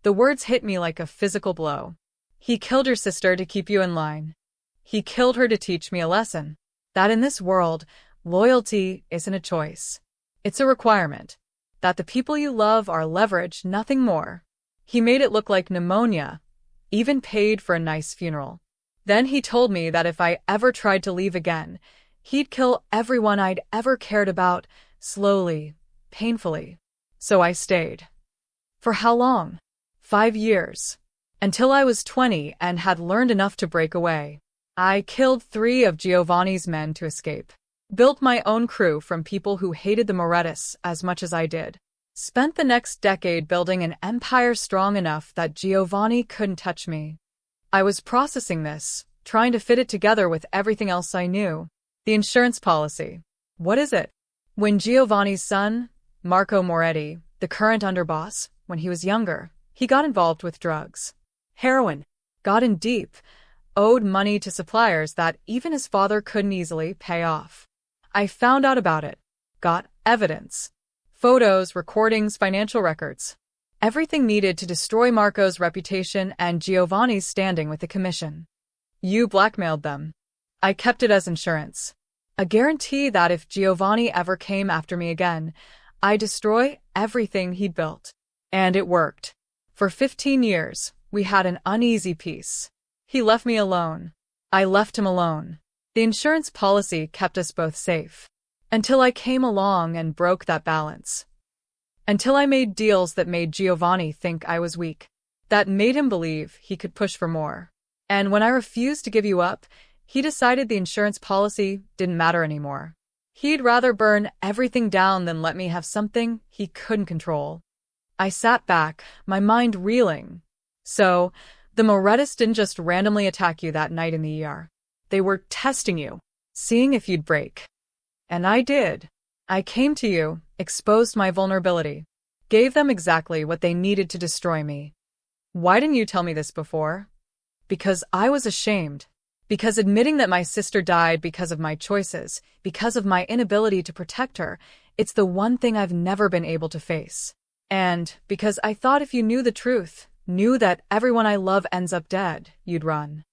The words hit me like a physical blow. He killed your sister to keep you in line. He killed her to teach me a lesson. That in this world, loyalty isn't a choice. It's a requirement. That the people you love are leverage, nothing more. He made it look like pneumonia, even paid for a nice funeral. Then he told me that if I ever tried to leave again, he'd kill everyone I'd ever cared about, slowly, painfully. So I stayed. For how long? 5 years. Until I was 20 and had learned enough to break away. I killed 3 of Giovanni's men to escape. Built my own crew from people who hated the Morettis as much as I did. Spent the next decade building an empire strong enough that Giovanni couldn't touch me. I was processing this, trying to fit it together with everything else I knew. The insurance policy. What is it? When Giovanni's son, Marco Moretti, the current underboss, when he was younger, he got involved with drugs. Heroin. Got in deep. Owed money to suppliers that even his father couldn't easily pay off. I found out about it. Got evidence. Photos, recordings, financial records. Everything needed to destroy Marco's reputation and Giovanni's standing with the commission. You blackmailed them. I kept it as insurance. A guarantee that if Giovanni ever came after me again, I'd destroy everything he'd built. And it worked. For 15 years, we had an uneasy peace. He left me alone. I left him alone. The insurance policy kept us both safe. Until I came along and broke that balance. Until I made deals that made Giovanni think I was weak. That made him believe he could push for more. And when I refused to give you up, he decided the insurance policy didn't matter anymore. He'd rather burn everything down than let me have something he couldn't control. I sat back, my mind reeling. So, the Morettis didn't just randomly attack you that night in the ER. They were testing you, seeing if you'd break. And I did. I came to you, exposed my vulnerability, gave them exactly what they needed to destroy me. Why didn't you tell me this before? Because I was ashamed. Because admitting that my sister died because of my choices, because of my inability to protect her, it's the one thing I've never been able to face. And because I thought if you knew the truth, knew that everyone I love ends up dead, you'd run.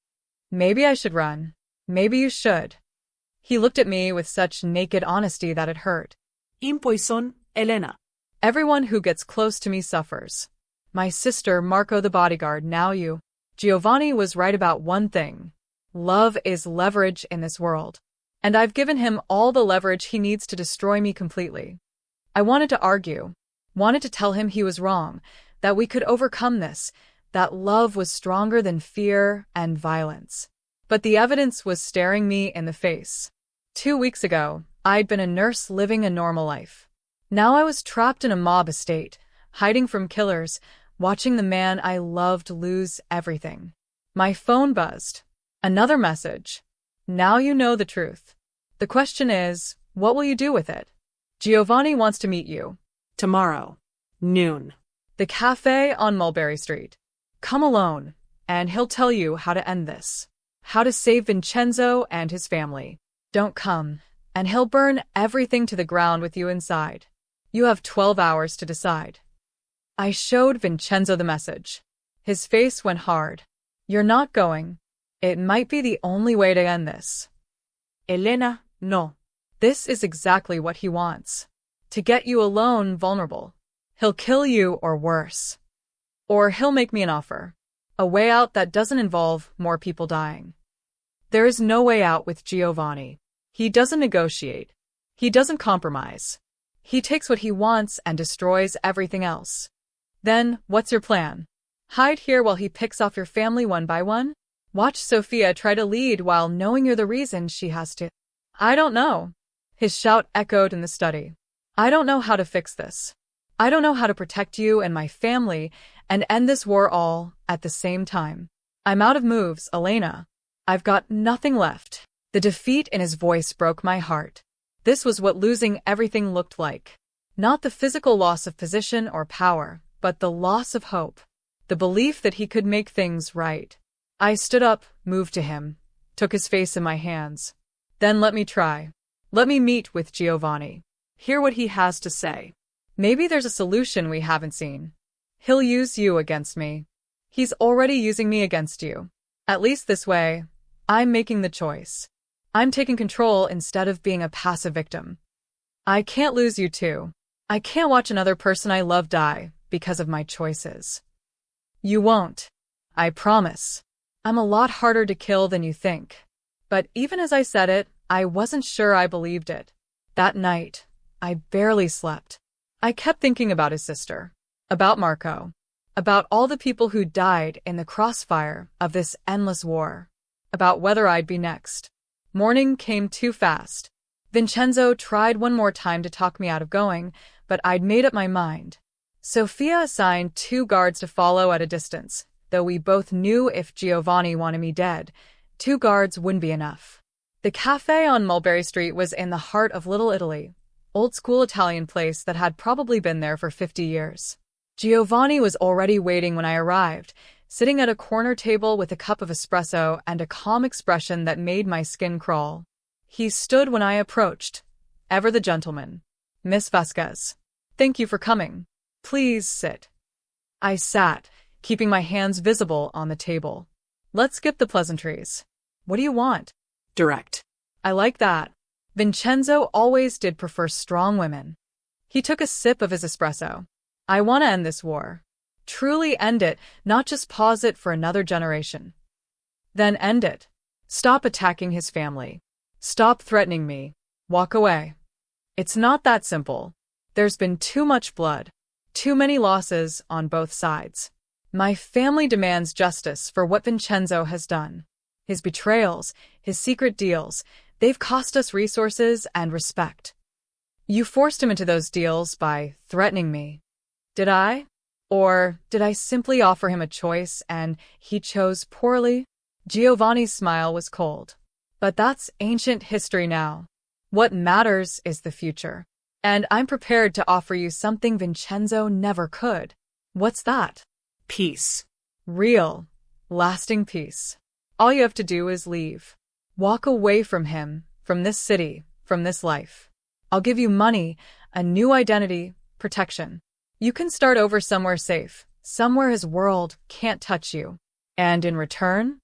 Maybe I should run. Maybe you should. He looked at me with such naked honesty that it hurt. Impoison, Elena. Everyone who gets close to me suffers. My sister, Marco the bodyguard, now you. Giovanni was right about one thing. Love is leverage in this world. And I've given him all the leverage he needs to destroy me completely. I wanted to argue. Wanted to tell him he was wrong. That we could overcome this. That love was stronger than fear and violence. But the evidence was staring me in the face. 2 weeks ago, I'd been a nurse living a normal life. Now I was trapped in a mob estate, hiding from killers, watching the man I loved lose everything. My phone buzzed. Another message. Now you know the truth. The question is, what will you do with it? Giovanni wants to meet you. Tomorrow. Noon. The cafe on Mulberry Street. Come alone, and he'll tell you how to end this. How to save Vincenzo and his family. Don't come, and he'll burn everything to the ground with you inside. You have 12 hours to decide. I showed Vincenzo the message. His face went hard. You're not going. It might be the only way to end this. Elena, no. This is exactly what he wants. To get you alone, vulnerable. He'll kill you or worse. Or he'll make me an offer. A way out that doesn't involve more people dying. There is no way out with Giovanni. He doesn't negotiate. He doesn't compromise. He takes what he wants and destroys everything else. Then, what's your plan? Hide here while he picks off your family one by one? Watch Sophia try to lead while knowing you're the reason she has to. I don't know. His shout echoed in the study. I don't know how to fix this. I don't know how to protect you and my family and end this war all at the same time. I'm out of moves, Elena. I've got nothing left. The defeat in his voice broke my heart. This was what losing everything looked like. Not the physical loss of position or power, but the loss of hope. The belief that he could make things right. I stood up, moved to him, took his face in my hands. Then let me try. Let me meet with Giovanni. Hear what he has to say. Maybe there's a solution we haven't seen. He'll use you against me. He's already using me against you. At least this way, I'm making the choice. I'm taking control instead of being a passive victim. I can't lose you too. I can't watch another person I love die because of my choices. You won't. I promise. I'm a lot harder to kill than you think. But even as I said it, I wasn't sure I believed it. That night, I barely slept. I kept thinking about his sister, about Marco, about all the people who died in the crossfire of this endless war, about whether I'd be next. Morning came too fast. Vincenzo tried one more time to talk me out of going, but I'd made up my mind. Sophia assigned 2 guards to follow at a distance, though we both knew if Giovanni wanted me dead, 2 guards wouldn't be enough. The cafe on Mulberry Street was in the heart of Little Italy, old-school Italian place that had probably been there for 50 years. Giovanni was already waiting when I arrived, sitting at a corner table with a cup of espresso and a calm expression that made my skin crawl. He stood when I approached. Ever the gentleman. Miss Vasquez. Thank you for coming. Please sit. I sat, keeping my hands visible on the table. Let's skip the pleasantries. What do you want? Direct. I like that. Vincenzo always did prefer strong women. He took a sip of his espresso. I want to end this war. Truly end it, not just pause it for another generation. Then end it. Stop attacking his family. Stop threatening me. Walk away. It's not that simple. There's been too much blood. Too many losses on both sides. My family demands justice for what Vincenzo has done. His betrayals, his secret deals, they've cost us resources and respect. You forced him into those deals by threatening me. Did I? Or did I simply offer him a choice and he chose poorly? Giovanni's smile was cold. But that's ancient history now. What matters is the future. And I'm prepared to offer you something Vincenzo never could. What's that? Peace. Real, lasting peace. All you have to do is leave. Walk away from him, from this city, from this life. I'll give you money, a new identity, protection. You can start over somewhere safe, somewhere his world can't touch you. And in return?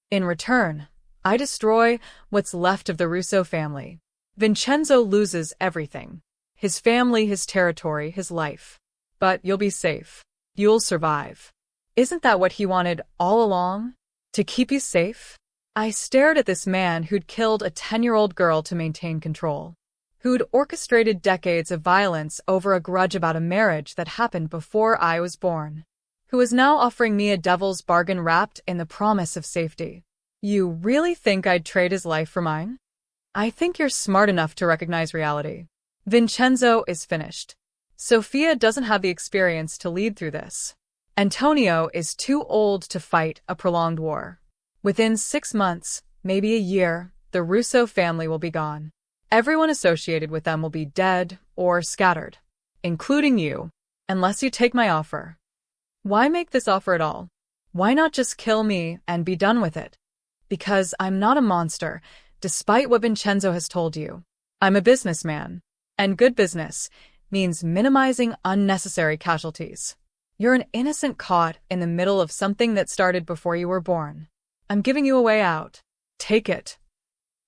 In return, I destroy what's left of the Russo family. Vincenzo loses everything. His family, his territory, his life. But you'll be safe. You'll survive. Isn't that what he wanted all along? To keep you safe? I stared at this man who'd killed a 10-year-old girl to maintain control. Who'd orchestrated decades of violence over a grudge about a marriage that happened before I was born. Who was now offering me a devil's bargain wrapped in the promise of safety. You really think I'd trade his life for mine? I think you're smart enough to recognize reality. Vincenzo is finished. Sophia doesn't have the experience to lead through this. Antonio is too old to fight a prolonged war. Within 6 months, maybe a year, the Russo family will be gone. Everyone associated with them will be dead or scattered, including you, unless you take my offer. Why make this offer at all? Why not just kill me and be done with it? Because I'm not a monster, despite what Vincenzo has told you. I'm a businessman. And good business means minimizing unnecessary casualties. You're an innocent caught in the middle of something that started before you were born. I'm giving you a way out. Take it.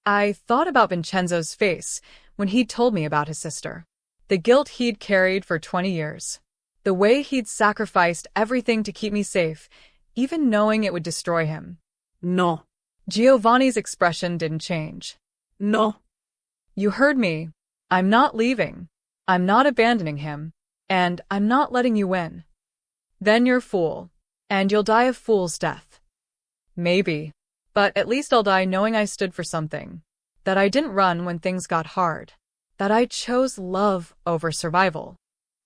I thought about Vincenzo's face when he'd told me about his sister. The guilt he'd carried for 20 years. The way he'd sacrificed everything to keep me safe, even knowing it would destroy him. No. Giovanni's expression didn't change. No. You heard me. I'm not leaving. I'm not abandoning him. And I'm not letting you win. then you're a fool. And you'll die a fool's death. Maybe. But at least I'll die knowing I stood for something. That I didn't run when things got hard. That I chose love over survival.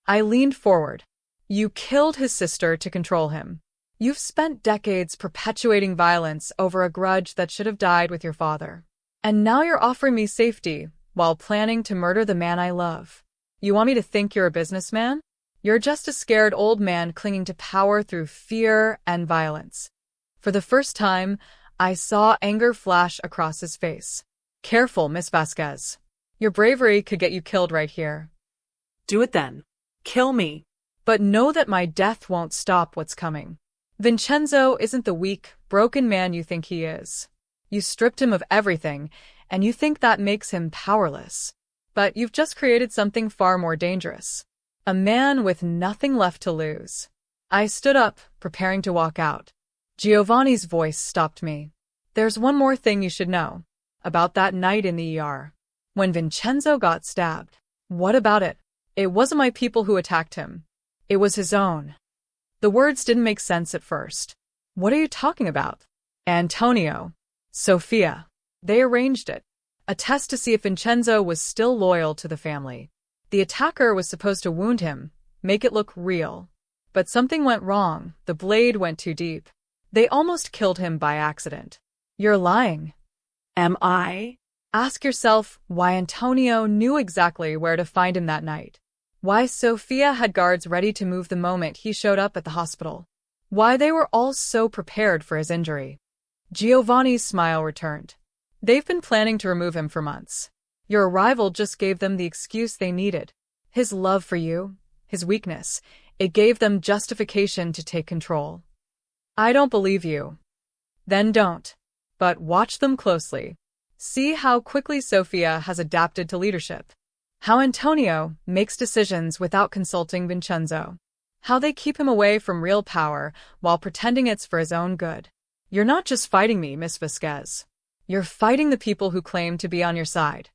I leaned forward. You killed his sister to control him. You've spent decades perpetuating violence over a grudge that should have died with your father. And now you're offering me safety while planning to murder the man I love. You want me to think you're a businessman? You're just a scared old man clinging to power through fear and violence. For the first time, I saw anger flash across his face. Careful, Miss Vasquez. Your bravery could get you killed right here. Do it then. Kill me. But know that my death won't stop what's coming. Vincenzo isn't the weak, broken man you think he is. You stripped him of everything, and you think that makes him powerless. But you've just created something far more dangerous. A man with nothing left to lose. I stood up, preparing to walk out. Giovanni's voice stopped me. There's one more thing you should know. About that night in the ER. When Vincenzo got stabbed. What about it? It wasn't my people who attacked him. It was his own. The words didn't make sense at first. What are you talking about? Antonio. Sophia. They arranged it. A test to see if Vincenzo was still loyal to the family. The attacker was supposed to wound him, make it look real. But something went wrong. The blade went too deep. They almost killed him by accident. You're lying. Am I? Ask yourself why Antonio knew exactly where to find him that night. Why Sophia had guards ready to move the moment he showed up at the hospital. Why they were all so prepared for his injury. Giovanni's smile returned. They've been planning to remove him for months. Your arrival just gave them the excuse they needed. His love for you, his weakness, it gave them justification to take control. I don't believe you. Then don't. But watch them closely. See how quickly Sophia has adapted to leadership. How Antonio makes decisions without consulting Vincenzo. How they keep him away from real power while pretending it's for his own good. You're not just fighting me, Miss Vasquez. You're fighting the people who claim to be on your side.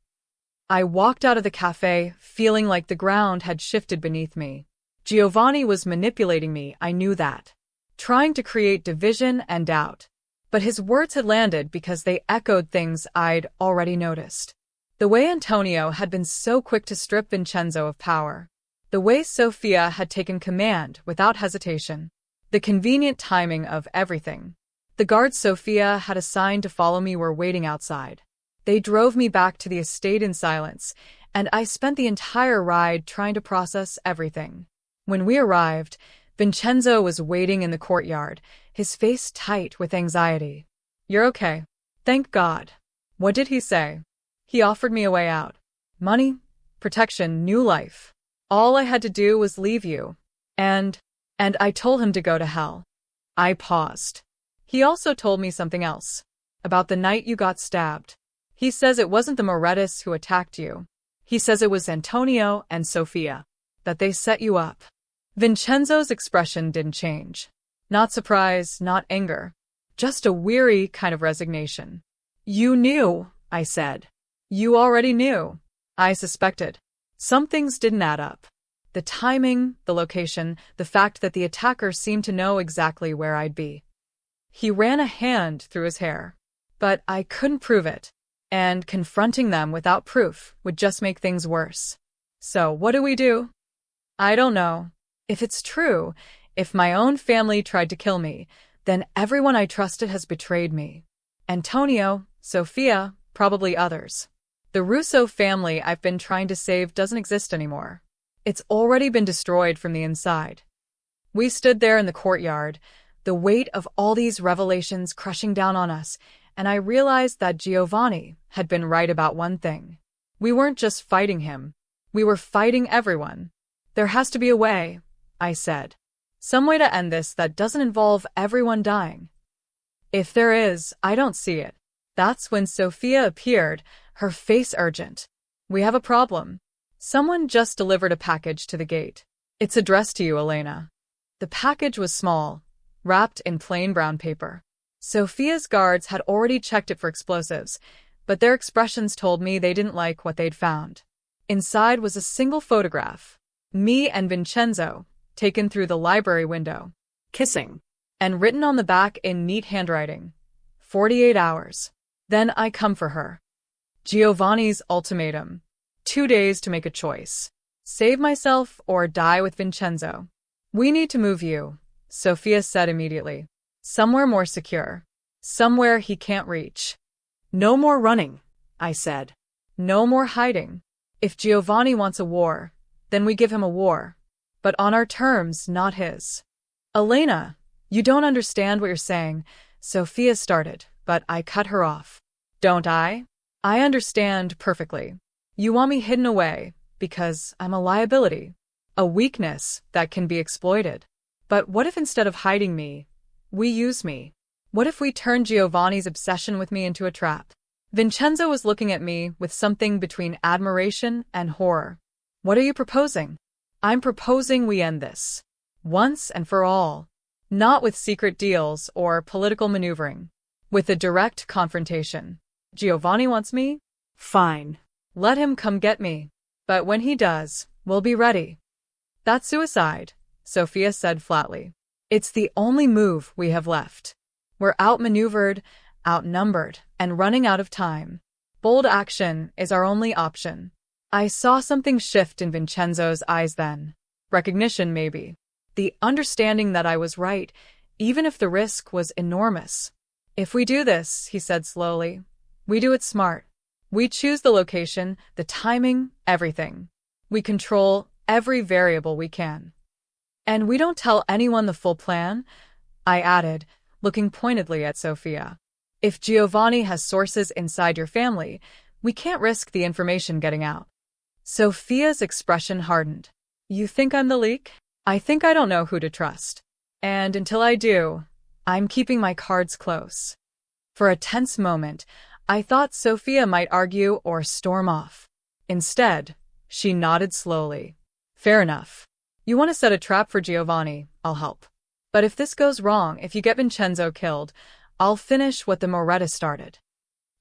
I walked out of the cafe feeling like the ground had shifted beneath me. Giovanni was manipulating me, I knew that. Trying to create division and doubt. But his words had landed because they echoed things I'd already noticed. The way Antonio had been so quick to strip Vincenzo of power. The way Sophia had taken command without hesitation. The convenient timing of everything. The guards Sophia had assigned to follow me were waiting outside. They drove me back to the estate in silence, and I spent the entire ride trying to process everything. When we arrived, Vincenzo was waiting in the courtyard, his face tight with anxiety. You're okay. Thank God. What did he say? He offered me a way out. Money, protection, new life. All I had to do was leave you. And I told him to go to hell. I paused. He also told me something else. About the night you got stabbed. He says it wasn't the Morettis who attacked you. He says it was Antonio and Sophia. That they set you up. Vincenzo's expression didn't change. Not surprise, not anger. Just a weary kind of resignation. You knew, I said. You already knew. I suspected. Some things didn't add up. The timing, the location, the fact that the attacker seemed to know exactly where I'd be. He ran a hand through his hair. But I couldn't prove it. And confronting them without proof would just make things worse. So what do we do? I don't know. If it's true, if my own family tried to kill me, then everyone I trusted has betrayed me. Antonio, Sophia, probably others. The Russo family I've been trying to save doesn't exist anymore. It's already been destroyed from the inside. We stood there in the courtyard, the weight of all these revelations crushing down on us, and I realized that Giovanni had been right about one thing. We weren't just fighting him. We were fighting everyone. There has to be a way, I said. Some way to end this that doesn't involve everyone dying. If there is, I don't see it. That's when Sophia appeared, her face urgent. We have a problem. Someone just delivered a package to the gate. It's addressed to you, Elena. The package was small, wrapped in plain brown paper. Sophia's guards had already checked it for explosives, but their expressions told me they didn't like what they'd found. Inside was a single photograph. Me and Vincenzo, taken through the library window, Kissing. and written on the back in neat handwriting. 48 hours. Then I come for her. Giovanni's ultimatum. 2 days to make a choice. Save myself or die with Vincenzo. We need to move you, Sophia said immediately. Somewhere more secure. Somewhere he can't reach. No more running, I said. No more hiding. If Giovanni wants a war, then we give him a war. But on our terms, not his. Elena, you don't understand what you're saying, Sophia started, but I cut her off. Don't I? I understand perfectly. You want me hidden away, because I'm a liability. A weakness that can be exploited. But what if instead of hiding me, we use me? What if we turn Giovanni's obsession with me into a trap? Vincenzo was looking at me with something between admiration and horror. What are you proposing? I'm proposing we end this. Once and for all. Not with secret deals or political maneuvering. With a direct confrontation. Giovanni wants me? Fine. Let him come get me. But when he does, we'll be ready. That's suicide, Sophia said flatly. It's the only move we have left. We're outmaneuvered, outnumbered, and running out of time. Bold action is our only option. I saw something shift in Vincenzo's eyes then. Recognition, maybe. The understanding that I was right, even if the risk was enormous. If we do this, he said slowly, we do it smart. We choose the location, the timing, everything. We control every variable we can. And we don't tell anyone the full plan, I added, looking pointedly at Sophia. If Giovanni has sources inside your family, we can't risk the information getting out. Sophia's expression hardened. You think I'm the leak? I think I don't know who to trust. And until I do, I'm keeping my cards close. For a tense moment, I thought Sophia might argue or storm off. Instead, she nodded slowly. Fair enough. You want to set a trap for Giovanni, I'll help. But if this goes wrong, if you get Vincenzo killed, I'll finish what the Moretta started.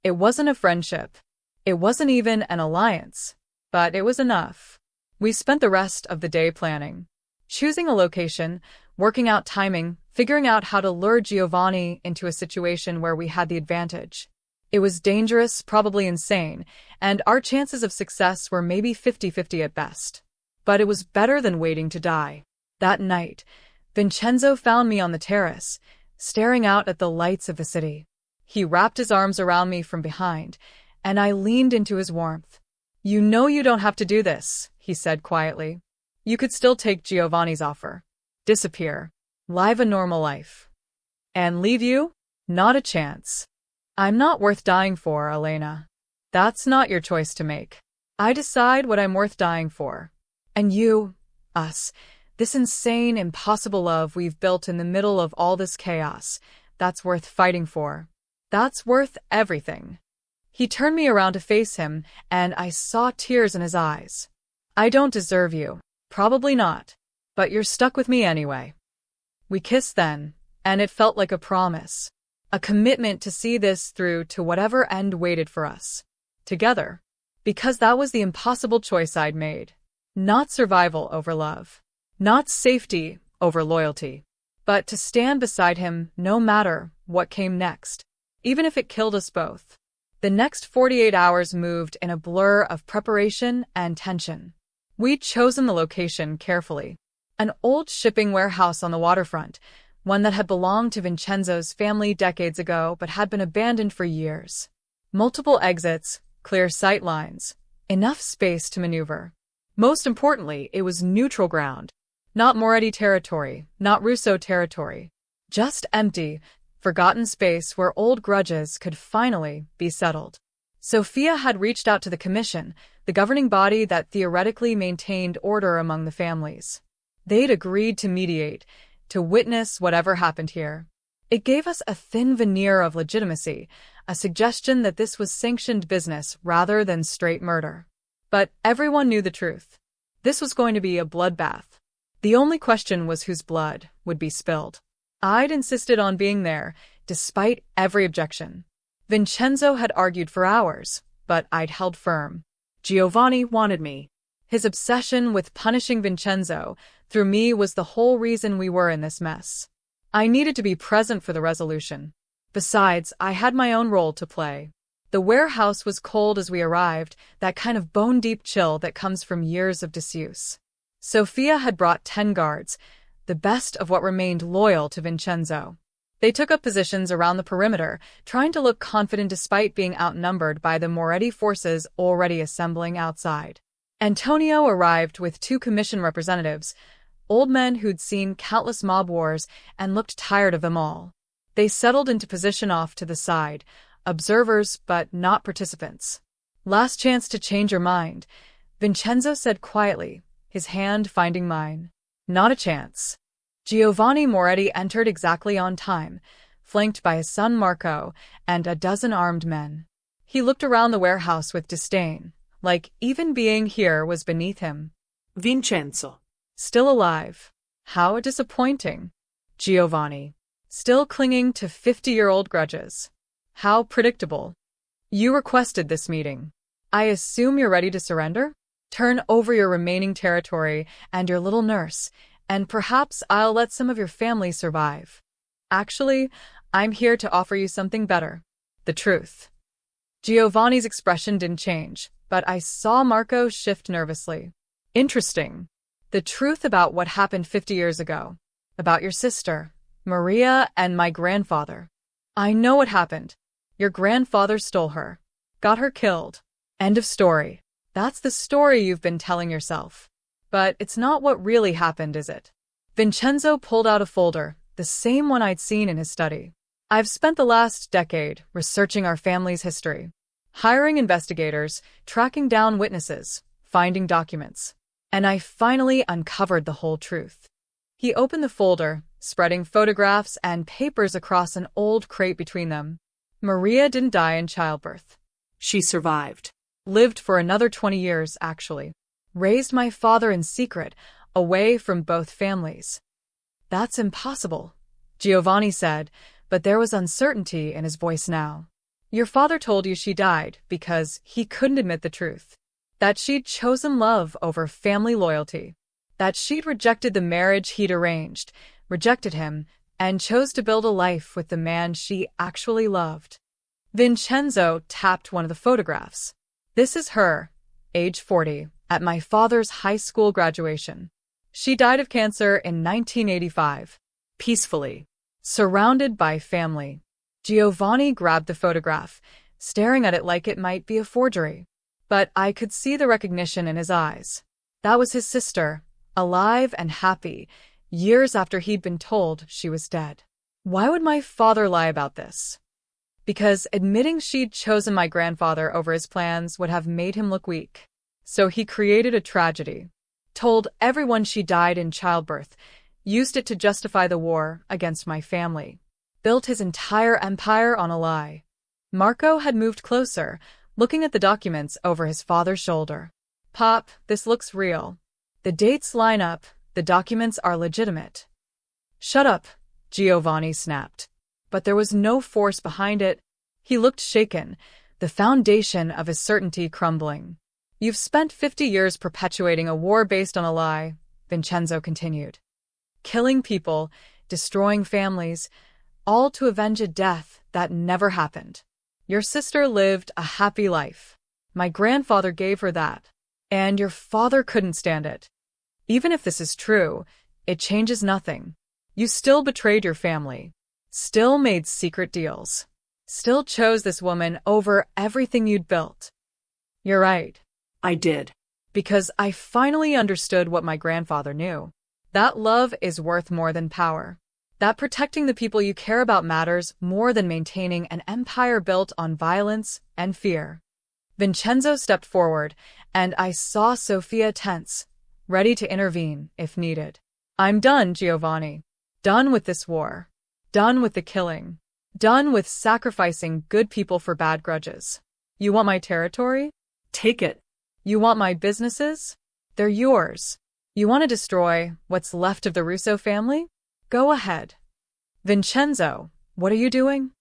It wasn't a friendship. It wasn't even an alliance. But it was enough. We spent the rest of the day planning. Choosing a location, working out timing, figuring out how to lure Giovanni into a situation where we had the advantage. It was dangerous, probably insane, and our chances of success were maybe 50-50 at best. But it was better than waiting to die. That night, Vincenzo found me on the terrace, staring out at the lights of the city. He wrapped his arms around me from behind, and I leaned into his warmth. You know you don't have to do this, he said quietly. You could still take Giovanni's offer. Disappear. Live a normal life. And leave you? Not a chance. I'm not worth dying for, Elena. That's not your choice to make. I decide what I'm worth dying for. And you, us, this insane, impossible love we've built in the middle of all this chaos, that's worth fighting for. That's worth everything. He turned me around to face him, and I saw tears in his eyes. I don't deserve you. Probably not. But you're stuck with me anyway. We kissed then, and it felt like a promise. A commitment to see this through to whatever end waited for us. Together. Because that was the impossible choice I'd made. Not survival over love. Not safety over loyalty. But to stand beside him no matter what came next. Even if it killed us both. The next 48 hours moved in a blur of preparation and tension. We'd chosen the location carefully. An old shipping warehouse on the waterfront, one that had belonged to Vincenzo's family decades ago but had been abandoned for years. Multiple exits, clear sight lines, enough space to maneuver. Most importantly, it was neutral ground. Not Moretti territory, not Russo territory. Just empty, forgotten space where old grudges could finally be settled. Sophia had reached out to the commission, the governing body that theoretically maintained order among the families. They'd agreed to mediate, to witness whatever happened here. It gave us a thin veneer of legitimacy, a suggestion that this was sanctioned business rather than straight murder. But everyone knew the truth. This was going to be a bloodbath. The only question was whose blood would be spilled. I'd insisted on being there, despite every objection. Vincenzo had argued for hours, but I'd held firm. Giovanni wanted me. His obsession with punishing Vincenzo, through me was the whole reason we were in this mess. I needed to be present for the resolution. Besides, I had my own role to play. The warehouse was cold as we arrived, that kind of bone-deep chill that comes from years of disuse. Sofia had brought 10 guards, the best of what remained loyal to Vincenzo. They took up positions around the perimeter, trying to look confident despite being outnumbered by the Moretti forces already assembling outside. Antonio arrived with 2 commission representatives, old men who'd seen countless mob wars and looked tired of them all. They settled into position off to the side, observers but not participants. "Last chance to change your mind," Vincenzo said quietly, his hand finding mine. "Not a chance." Giovanni Moretti entered exactly on time, flanked by his son Marco and a dozen armed men. He looked around the warehouse with disdain, like even being here was beneath him. Vincenzo. Still alive. How disappointing. Giovanni. Still clinging to 50-year-old grudges. How predictable. You requested this meeting. I assume you're ready to surrender? Turn over your remaining territory and your little nurse, and perhaps I'll let some of your family survive. Actually, I'm here to offer you something better. The truth. Giovanni's expression didn't change, but I saw Marco shift nervously. Interesting. The truth about what happened 50 years ago. About your sister, Maria, and my grandfather. I know what happened. Your grandfather stole her. Got her killed. End of story. That's the story you've been telling yourself. But it's not what really happened, is it? Vincenzo pulled out a folder, the same one I'd seen in his study. I've spent the last decade researching our family's history, hiring investigators, tracking down witnesses, finding documents. And I finally uncovered the whole truth. He opened the folder, spreading photographs and papers across an old crate between them. Maria didn't die in childbirth. She survived. Lived for another 20 years, actually. Raised my father in secret, away from both families. That's impossible, Giovanni said, but there was uncertainty in his voice now. Your father told you she died because he couldn't admit the truth. That she'd chosen love over family loyalty. That she'd rejected the marriage he'd arranged, rejected him, and chose to build a life with the man she actually loved. Vincenzo tapped one of the photographs. This is her, age 40, at my father's high school graduation. She died of cancer in 1985. Peacefully. Surrounded by family. Giovanni grabbed the photograph, staring at it like it might be a forgery. But I could see the recognition in his eyes. That was his sister, alive and happy, years after he'd been told she was dead. Why would my father lie about this? Because admitting she'd chosen my grandfather over his plans would have made him look weak. So he created a tragedy. Told everyone she died in childbirth, used it to justify the war against my family. Built his entire empire on a lie. Marco had moved closer, looking at the documents over his father's shoulder. Pop, this looks real. The dates line up, the documents are legitimate. Shut up, Giovanni snapped. But there was no force behind it. He looked shaken, the foundation of his certainty crumbling. You've spent 50 years perpetuating a war based on a lie, Vincenzo continued. Killing people, destroying families, all to avenge a death that never happened. Your sister lived a happy life. My grandfather gave her that. And your father couldn't stand it. Even if this is true, it changes nothing. You still betrayed your family. Still made secret deals. Still chose this woman over everything you'd built. You're right. I did. Because I finally understood what my grandfather knew. That love is worth more than power. That protecting the people you care about matters more than maintaining an empire built on violence and fear. Vincenzo stepped forward, and I saw Sofia tense, ready to intervene if needed. I'm done, Giovanni. Done with this war. Done with the killing. Done with sacrificing good people for bad grudges. You want my territory? Take it. You want my businesses? They're yours. You want to destroy what's left of the Russo family? Go ahead. Vincenzo, what are you doing?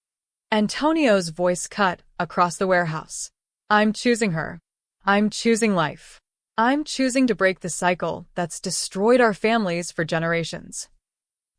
Antonio's voice cut across the warehouse. I'm choosing her. I'm choosing life. I'm choosing to break the cycle that's destroyed our families for generations.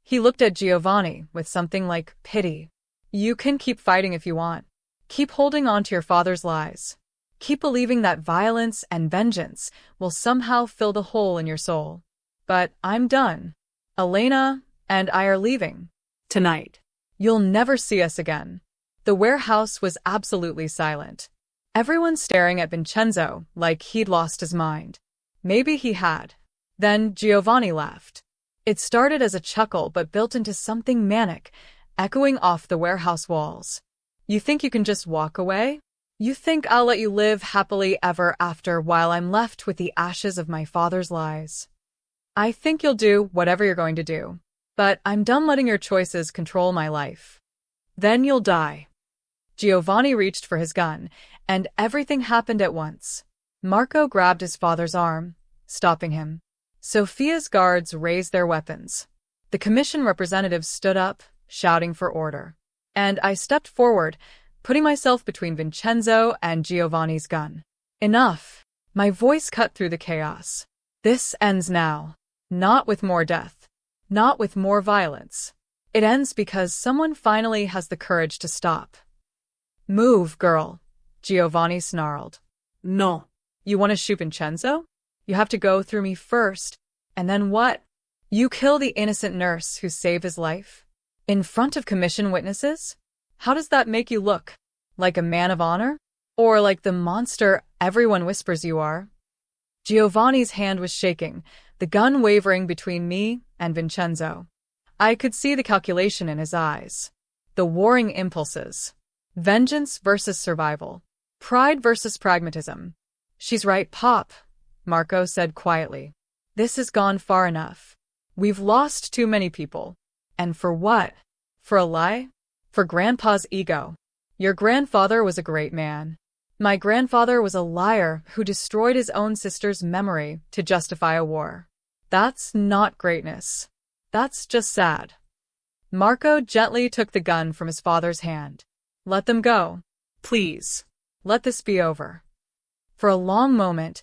He looked at Giovanni with something like pity. You can keep fighting if you want. Keep holding on to your father's lies. Keep believing that violence and vengeance will somehow fill the hole in your soul. But I'm done. Elena and I are leaving. Tonight. You'll never see us again. The warehouse was absolutely silent. Everyone staring at Vincenzo like he'd lost his mind. Maybe he had. Then Giovanni laughed. It started as a chuckle but built into something manic, echoing off the warehouse walls. You think you can just walk away? You think I'll let you live happily ever after while I'm left with the ashes of my father's lies? I think you'll do whatever you're going to do. But I'm done letting your choices control my life. Then you'll die. Giovanni reached for his gun, and everything happened at once. Marco grabbed his father's arm, stopping him. Sophia's guards raised their weapons. The commission representatives stood up, shouting for order. And I stepped forward, putting myself between Vincenzo and Giovanni's gun. Enough! My voice cut through the chaos. This ends now. Not with more death. Not with more violence. It ends because someone finally has the courage to stop. Move, girl, Giovanni snarled. No. You want to shoot Vincenzo? You have to go through me first. And then what? You kill the innocent nurse who saved his life? In front of commission witnesses? How does that make you look? Like a man of honor? Or like the monster everyone whispers you are? Giovanni's hand was shaking, the gun wavering between me and Vincenzo. I could see the calculation in his eyes. The warring impulses. Vengeance versus survival. Pride versus pragmatism. She's right, Pop, Marco said quietly. This has gone far enough. We've lost too many people. And for what? For a lie? For Grandpa's ego. Your grandfather was a great man. My grandfather was a liar who destroyed his own sister's memory to justify a war. That's not greatness. That's just sad. Marco gently took the gun from his father's hand. Let them go. Please. Let this be over. For a long moment,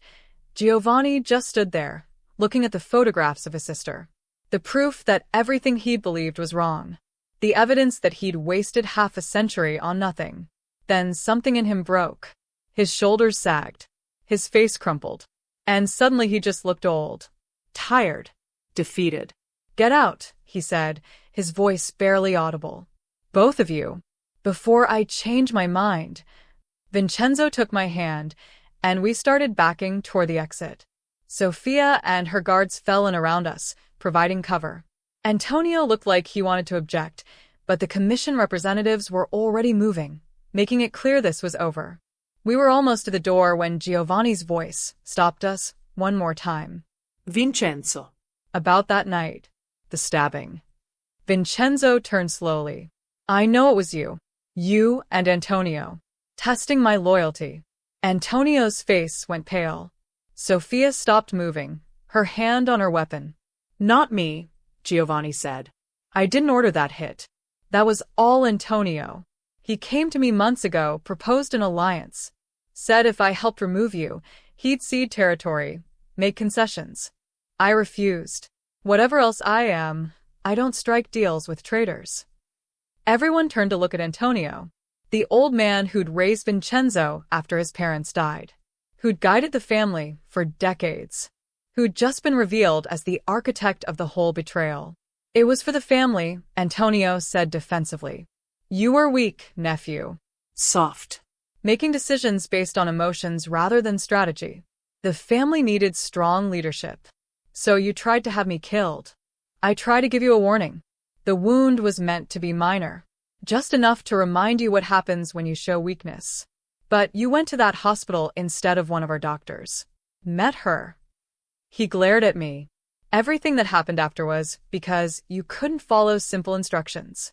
Giovanni just stood there, looking at the photographs of his sister. The proof that everything he'd believed was wrong. The evidence that he'd wasted half a century on nothing. Then something in him broke. His shoulders sagged. His face crumpled. And suddenly he just looked old. Tired. Defeated. Get out, he said, his voice barely audible. Both of you. Before I change my mind. Vincenzo took my hand, and we started backing toward the exit. Sophia and her guards fell in around us, providing cover. Antonio looked like he wanted to object, but the commission representatives were already moving, making it clear this was over. We were almost to the door when Giovanni's voice stopped us one more time. Vincenzo. About that night. The stabbing. Vincenzo turned slowly. I know it was you. You and Antonio. Testing my loyalty. Antonio's face went pale. Sophia stopped moving, her hand on her weapon. Not me, Giovanni said. I didn't order that hit. That was all Antonio. He came to me months ago, proposed an alliance. Said if I helped remove you, he'd cede territory, make concessions. I refused. Whatever else I am, I don't strike deals with traitors. Everyone turned to look at Antonio, the old man who'd raised Vincenzo after his parents died, who'd guided the family for decades, who'd just been revealed as the architect of the whole betrayal. It was for the family, Antonio said defensively. You were weak, nephew. Soft. Making decisions based on emotions rather than strategy. The family needed strong leadership. So you tried to have me killed. I tried to give you a warning. The wound was meant to be minor. Just enough to remind you what happens when you show weakness. But you went to that hospital instead of one of our doctors. Met her. He glared at me. Everything that happened after was because you couldn't follow simple instructions.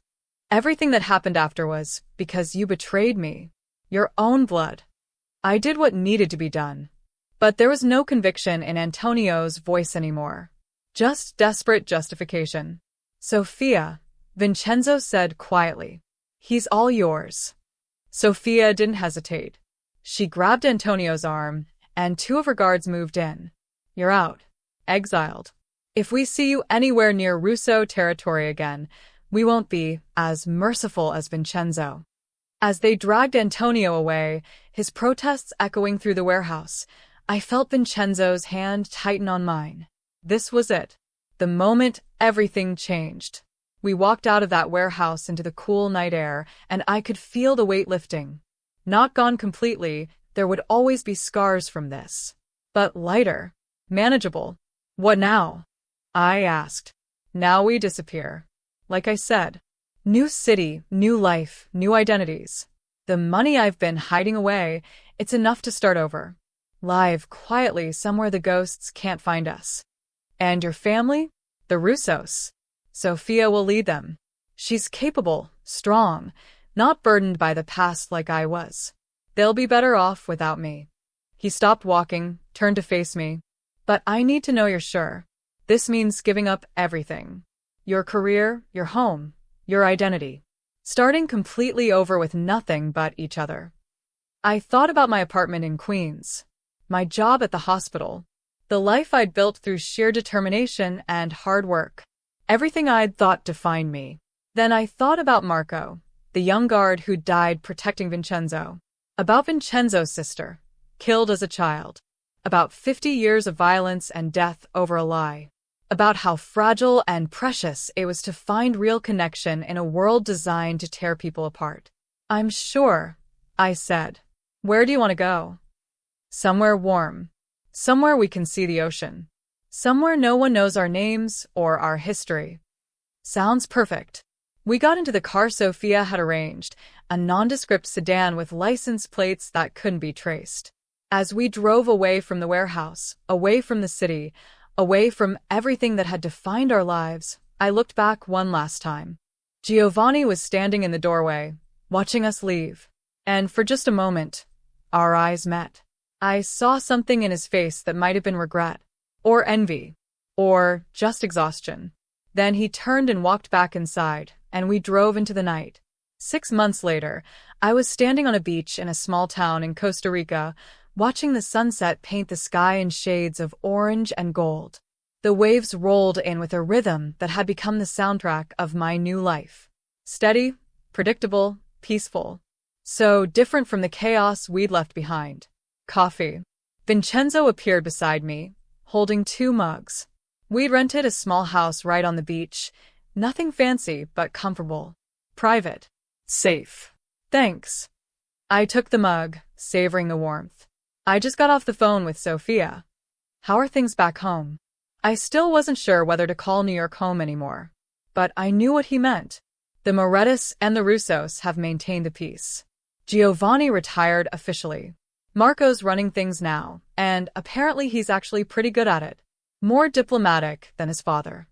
Everything that happened after was because you betrayed me. Your own blood. I did what needed to be done. But there was no conviction in Antonio's voice anymore. Just desperate justification. Sophia, Vincenzo said quietly. He's all yours. Sophia didn't hesitate. She grabbed Antonio's arm, and two of her guards moved in. You're out. Exiled. If we see you anywhere near Russo territory again, we won't be as merciful as Vincenzo. As they dragged Antonio away, his protests echoing through the warehouse, I felt Vincenzo's hand tighten on mine. This was it. The moment everything changed. We walked out of that warehouse into the cool night air, and I could feel the weight lifting. Not gone completely, there would always be scars from this. But lighter. Manageable. What now? I asked. Now we disappear. Like I said. New city, new life, new identities. The money I've been hiding away, it's enough to start over. Live quietly somewhere the ghosts can't find us. And your family? The Russos. Sophia will lead them. She's capable, strong, not burdened by the past like I was. They'll be better off without me. He stopped walking, turned to face me. But I need to know you're sure. This means giving up everything. Your career, your home, your identity. Starting completely over with nothing but each other. I thought about my apartment in Queens. My job at the hospital. The life I'd built through sheer determination and hard work. Everything I'd thought defined me. Then I thought about Marco, the young guard who died protecting Vincenzo. About Vincenzo's sister, killed as a child. About 50 years of violence and death over a lie. About how fragile and precious it was to find real connection in a world designed to tear people apart. I'm sure, I said. Where do you want to go? Somewhere warm. Somewhere we can see the ocean. Somewhere no one knows our names or our history. Sounds perfect. We got into the car Sophia had arranged, a nondescript sedan with license plates that couldn't be traced. As we drove away from the warehouse, away from the city, away from everything that had defined our lives, I looked back one last time. Giovanni was standing in the doorway, watching us leave. And for just a moment, our eyes met. I saw something in his face that might have been regret, or envy, or just exhaustion. Then he turned and walked back inside, and we drove into the night. 6 months later, I was standing on a beach in a small town in Costa Rica, watching the sunset paint the sky in shades of orange and gold. The waves rolled in with a rhythm that had become the soundtrack of my new life. Steady, predictable, peaceful. So different from the chaos we'd left behind. Coffee. Vincenzo appeared beside me, holding 2 mugs. We'd rented a small house right on the beach. Nothing fancy, but comfortable. Private. Safe. Thanks. I took the mug, savoring the warmth. I just got off the phone with Sophia. How are things back home? I still wasn't sure whether to call New York home anymore. But I knew what he meant. The Morettis and the Russos have maintained the peace. Giovanni retired officially. Marco's running things now, and apparently he's actually pretty good at it. More diplomatic than his father.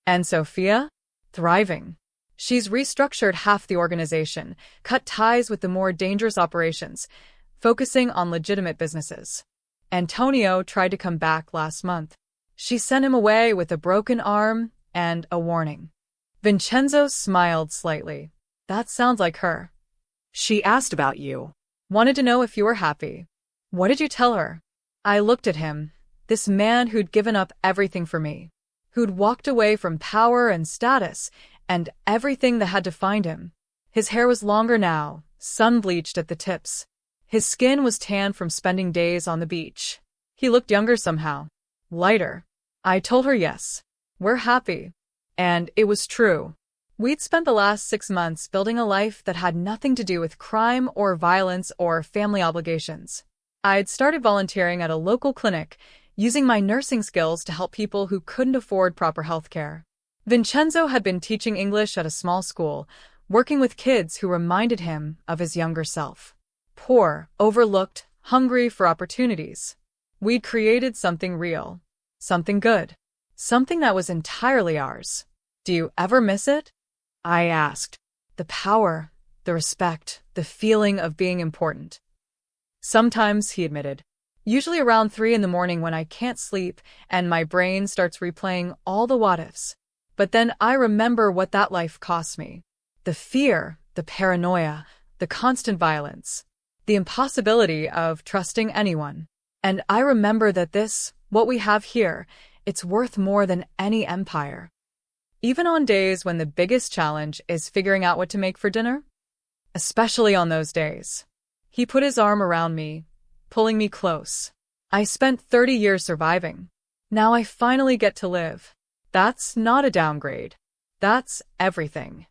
And Sophia? Thriving. She's restructured half the organization, cut ties with the more dangerous operations, focusing on legitimate businesses. Antonio tried to come back last month. She sent him away with a broken arm and a warning. Vincenzo smiled slightly. That sounds like her. She asked about you. Wanted to know if you were happy. What did you tell her? I looked at him, this man who'd given up everything for me, who'd walked away from power and status and everything that had defined him. His hair was longer now, sun-bleached at the tips. His skin was tan from spending days on the beach. He looked younger somehow. Lighter. I told her yes. We're happy. And it was true. We'd spent the last 6 months building a life that had nothing to do with crime or violence or family obligations. I'd started volunteering at a local clinic, using my nursing skills to help people who couldn't afford proper health care. Vincenzo had been teaching English at a small school, working with kids who reminded him of his younger self. Poor, overlooked, hungry for opportunities. We'd created something real. Something good. Something that was entirely ours. Do you ever miss it? I asked. The power, the respect, the feeling of being important. Sometimes, he admitted. Usually around 3 in the morning when I can't sleep and my brain starts replaying all the what-ifs. But then I remember what that life cost me. The fear, the paranoia, the constant violence. The impossibility of trusting anyone. And I remember that what we have here, it's worth more than any empire. Even on days when the biggest challenge is figuring out what to make for dinner. Especially on those days. He put his arm around me, pulling me close. I spent 30 years surviving. Now I finally get to live. That's not a downgrade. That's everything.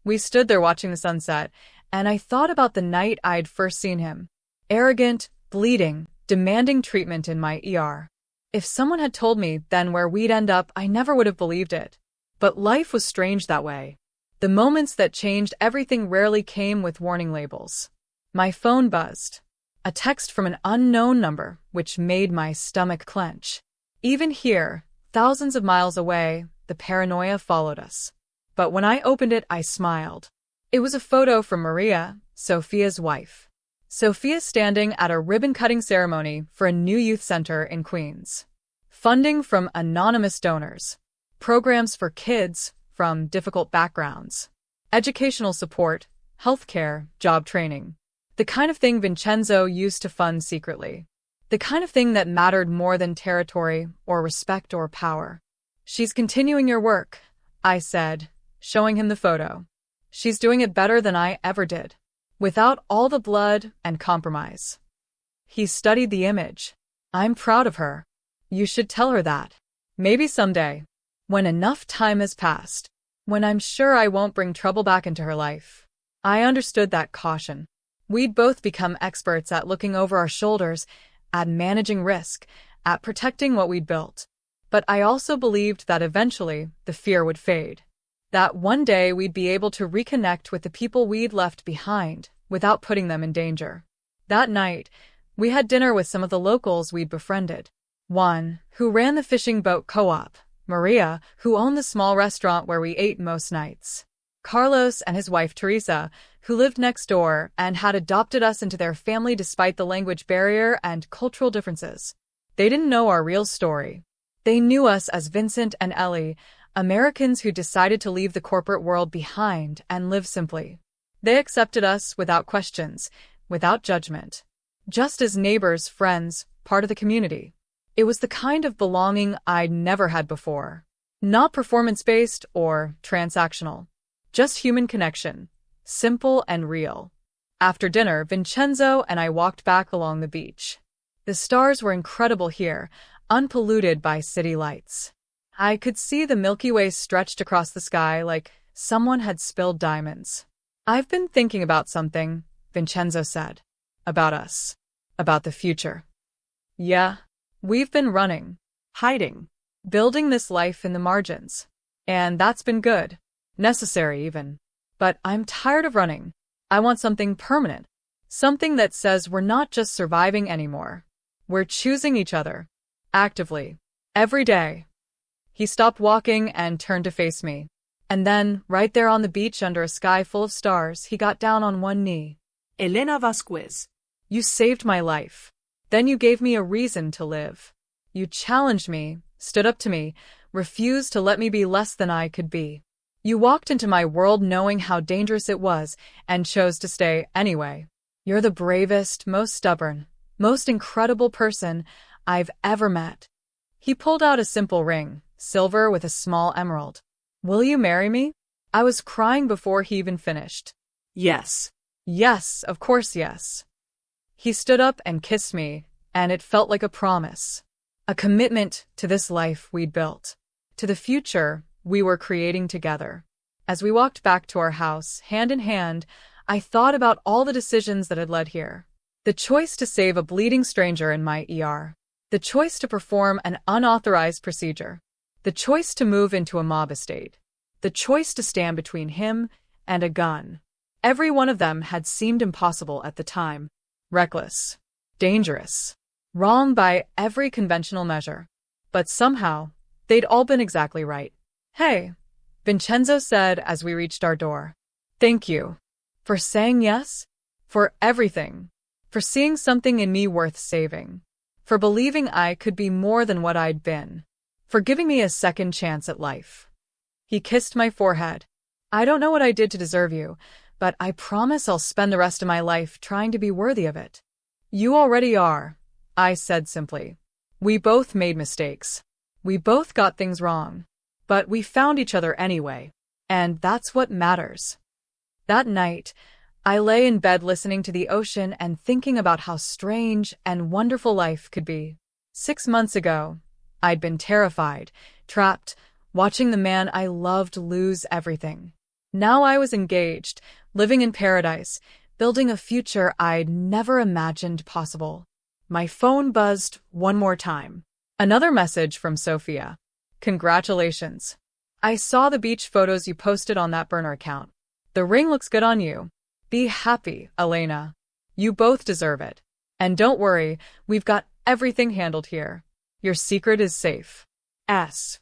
We stood there watching the sunset, and I thought about the night I'd first seen him. Arrogant, bleeding, demanding treatment in my ER. If someone had told me then where we'd end up, I never would have believed it. But life was strange that way. The moments that changed everything rarely came with warning labels. My phone buzzed. A text from an unknown number, which made my stomach clench. Even here, thousands of miles away, the paranoia followed us. But when I opened it, I smiled. It was a photo from Maria, Sophia's wife. Sophia standing at a ribbon-cutting ceremony for a new youth center in Queens. Funding from anonymous donors. Programs for kids from difficult backgrounds. Educational support, healthcare, job training. The kind of thing Vincenzo used to fund secretly. The kind of thing that mattered more than territory or respect or power. She's continuing your work, I said, showing him the photo. She's doing it better than I ever did. Without all the blood and compromise. He studied the image. I'm proud of her. You should tell her that. Maybe someday. When enough time has passed. When I'm sure I won't bring trouble back into her life. I understood that caution. We'd both become experts at looking over our shoulders, at managing risk, at protecting what we'd built. But I also believed that eventually the fear would fade. That one day we'd be able to reconnect with the people we'd left behind without putting them in danger. That night, we had dinner with some of the locals we'd befriended. One, who ran the fishing boat co-op. Maria, who owned the small restaurant where we ate most nights. Carlos and his wife Teresa, who lived next door and had adopted us into their family despite the language barrier and cultural differences. They didn't know our real story. They knew us as Vincent and Ellie, Americans who decided to leave the corporate world behind and live simply. They accepted us without questions, without judgment. Just as neighbors, friends, part of the community. It was the kind of belonging I'd never had before. Not performance-based or transactional. Just human connection. Simple and real. After dinner, Vincenzo and I walked back along the beach. The stars were incredible here, unpolluted by city lights. I could see the Milky Way stretched across the sky like someone had spilled diamonds. I've been thinking about something, Vincenzo said. About us. About the future. Yeah. We've been running, hiding, building this life in the margins. And that's been good. Necessary even. But I'm tired of running. I want something permanent. Something that says we're not just surviving anymore. We're choosing each other. Actively. Every day. He stopped walking and turned to face me. And then, right there on the beach under a sky full of stars, he got down on one knee. Elena Vasquez. You saved my life. Then you gave me a reason to live. You challenged me, stood up to me, refused to let me be less than I could be. You walked into my world knowing how dangerous it was and chose to stay anyway. You're the bravest, most stubborn, most incredible person I've ever met. He pulled out a simple ring, silver with a small emerald. Will you marry me? I was crying before he even finished. Yes. Yes, of course yes. He stood up and kissed me, and it felt like a promise. A commitment to this life we'd built. To the future we were creating together. As we walked back to our house, hand in hand, I thought about all the decisions that had led here. The choice to save a bleeding stranger in my ER. The choice to perform an unauthorized procedure. The choice to move into a mob estate. The choice to stand between him and a gun. Every one of them had seemed impossible at the time. Reckless. Dangerous. Wrong by every conventional measure. But somehow, they'd all been exactly right. Hey, Vincenzo said as we reached our door. Thank you. For saying yes? For everything. For seeing something in me worth saving. For believing I could be more than what I'd been. For giving me a second chance at life. He kissed my forehead. I don't know what I did to deserve you, but I promise I'll spend the rest of my life trying to be worthy of it. You already are, I said simply. We both made mistakes. We both got things wrong. But we found each other anyway. And that's what matters. That night, I lay in bed listening to the ocean and thinking about how strange and wonderful life could be. 6 months ago, I'd been terrified, trapped, watching the man I loved lose everything. Now I was engaged, living in paradise, building a future I'd never imagined possible. My phone buzzed one more time. Another message from Sophia. Congratulations. I saw the beach photos you posted on that burner account. The ring looks good on you. Be happy, Elena. You both deserve it. And don't worry, we've got everything handled here. Your secret is safe. S.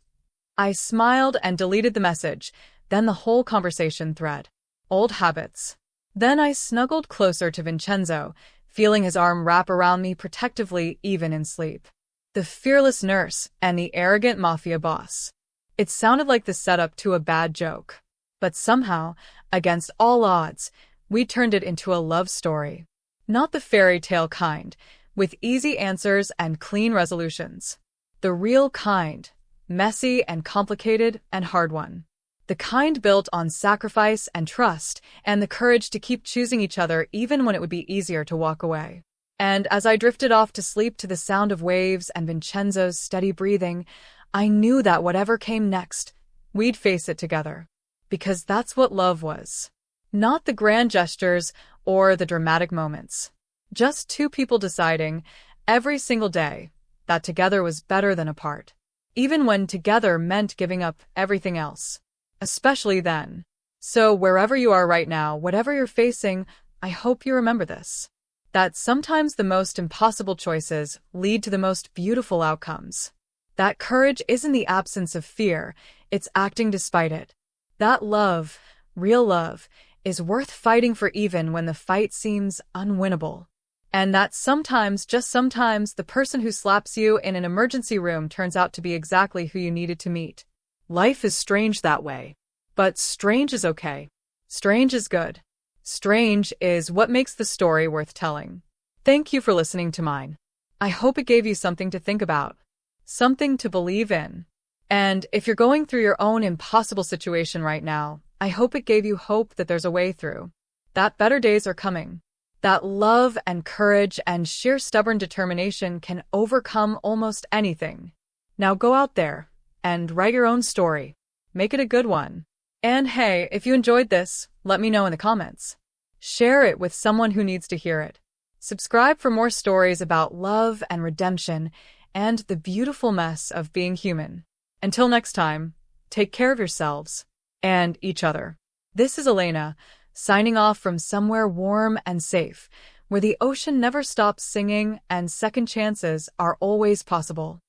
I smiled and deleted the message, then the whole conversation thread. Old habits. Then I snuggled closer to Vincenzo, feeling his arm wrap around me protectively even in sleep. The fearless nurse and the arrogant mafia boss. It sounded like the setup to a bad joke. But somehow, against all odds, we turned it into a love story. Not the fairy tale kind, with easy answers and clean resolutions. The real kind, messy and complicated and hard one. The kind built on sacrifice and trust and the courage to keep choosing each other even when it would be easier to walk away. And as I drifted off to sleep to the sound of waves and Vincenzo's steady breathing, I knew that whatever came next, we'd face it together. Because that's what love was. Not the grand gestures or the dramatic moments. Just two people deciding, every single day, that together was better than apart. Even when together meant giving up everything else. Especially then. So wherever you are right now, whatever you're facing, I hope you remember this. That sometimes the most impossible choices lead to the most beautiful outcomes. That courage isn't the absence of fear, it's acting despite it. That love, real love, is worth fighting for even when the fight seems unwinnable. And that sometimes, just sometimes, the person who slaps you in an emergency room turns out to be exactly who you needed to meet. Life is strange that way. But strange is okay. Strange is good. Strange is what makes the story worth telling. Thank you for listening to mine. I hope it gave you something to think about. Something to believe in. And if you're going through your own impossible situation right now, I hope it gave you hope that there's a way through. That better days are coming. That love and courage and sheer stubborn determination can overcome almost anything. Now go out there and write your own story. Make it a good one. And hey, if you enjoyed this, let me know in the comments. Share it with someone who needs to hear it. Subscribe for more stories about love and redemption and the beautiful mess of being human. Until next time, take care of yourselves and each other. This is Elena, signing off from somewhere warm and safe, where the ocean never stops singing and second chances are always possible.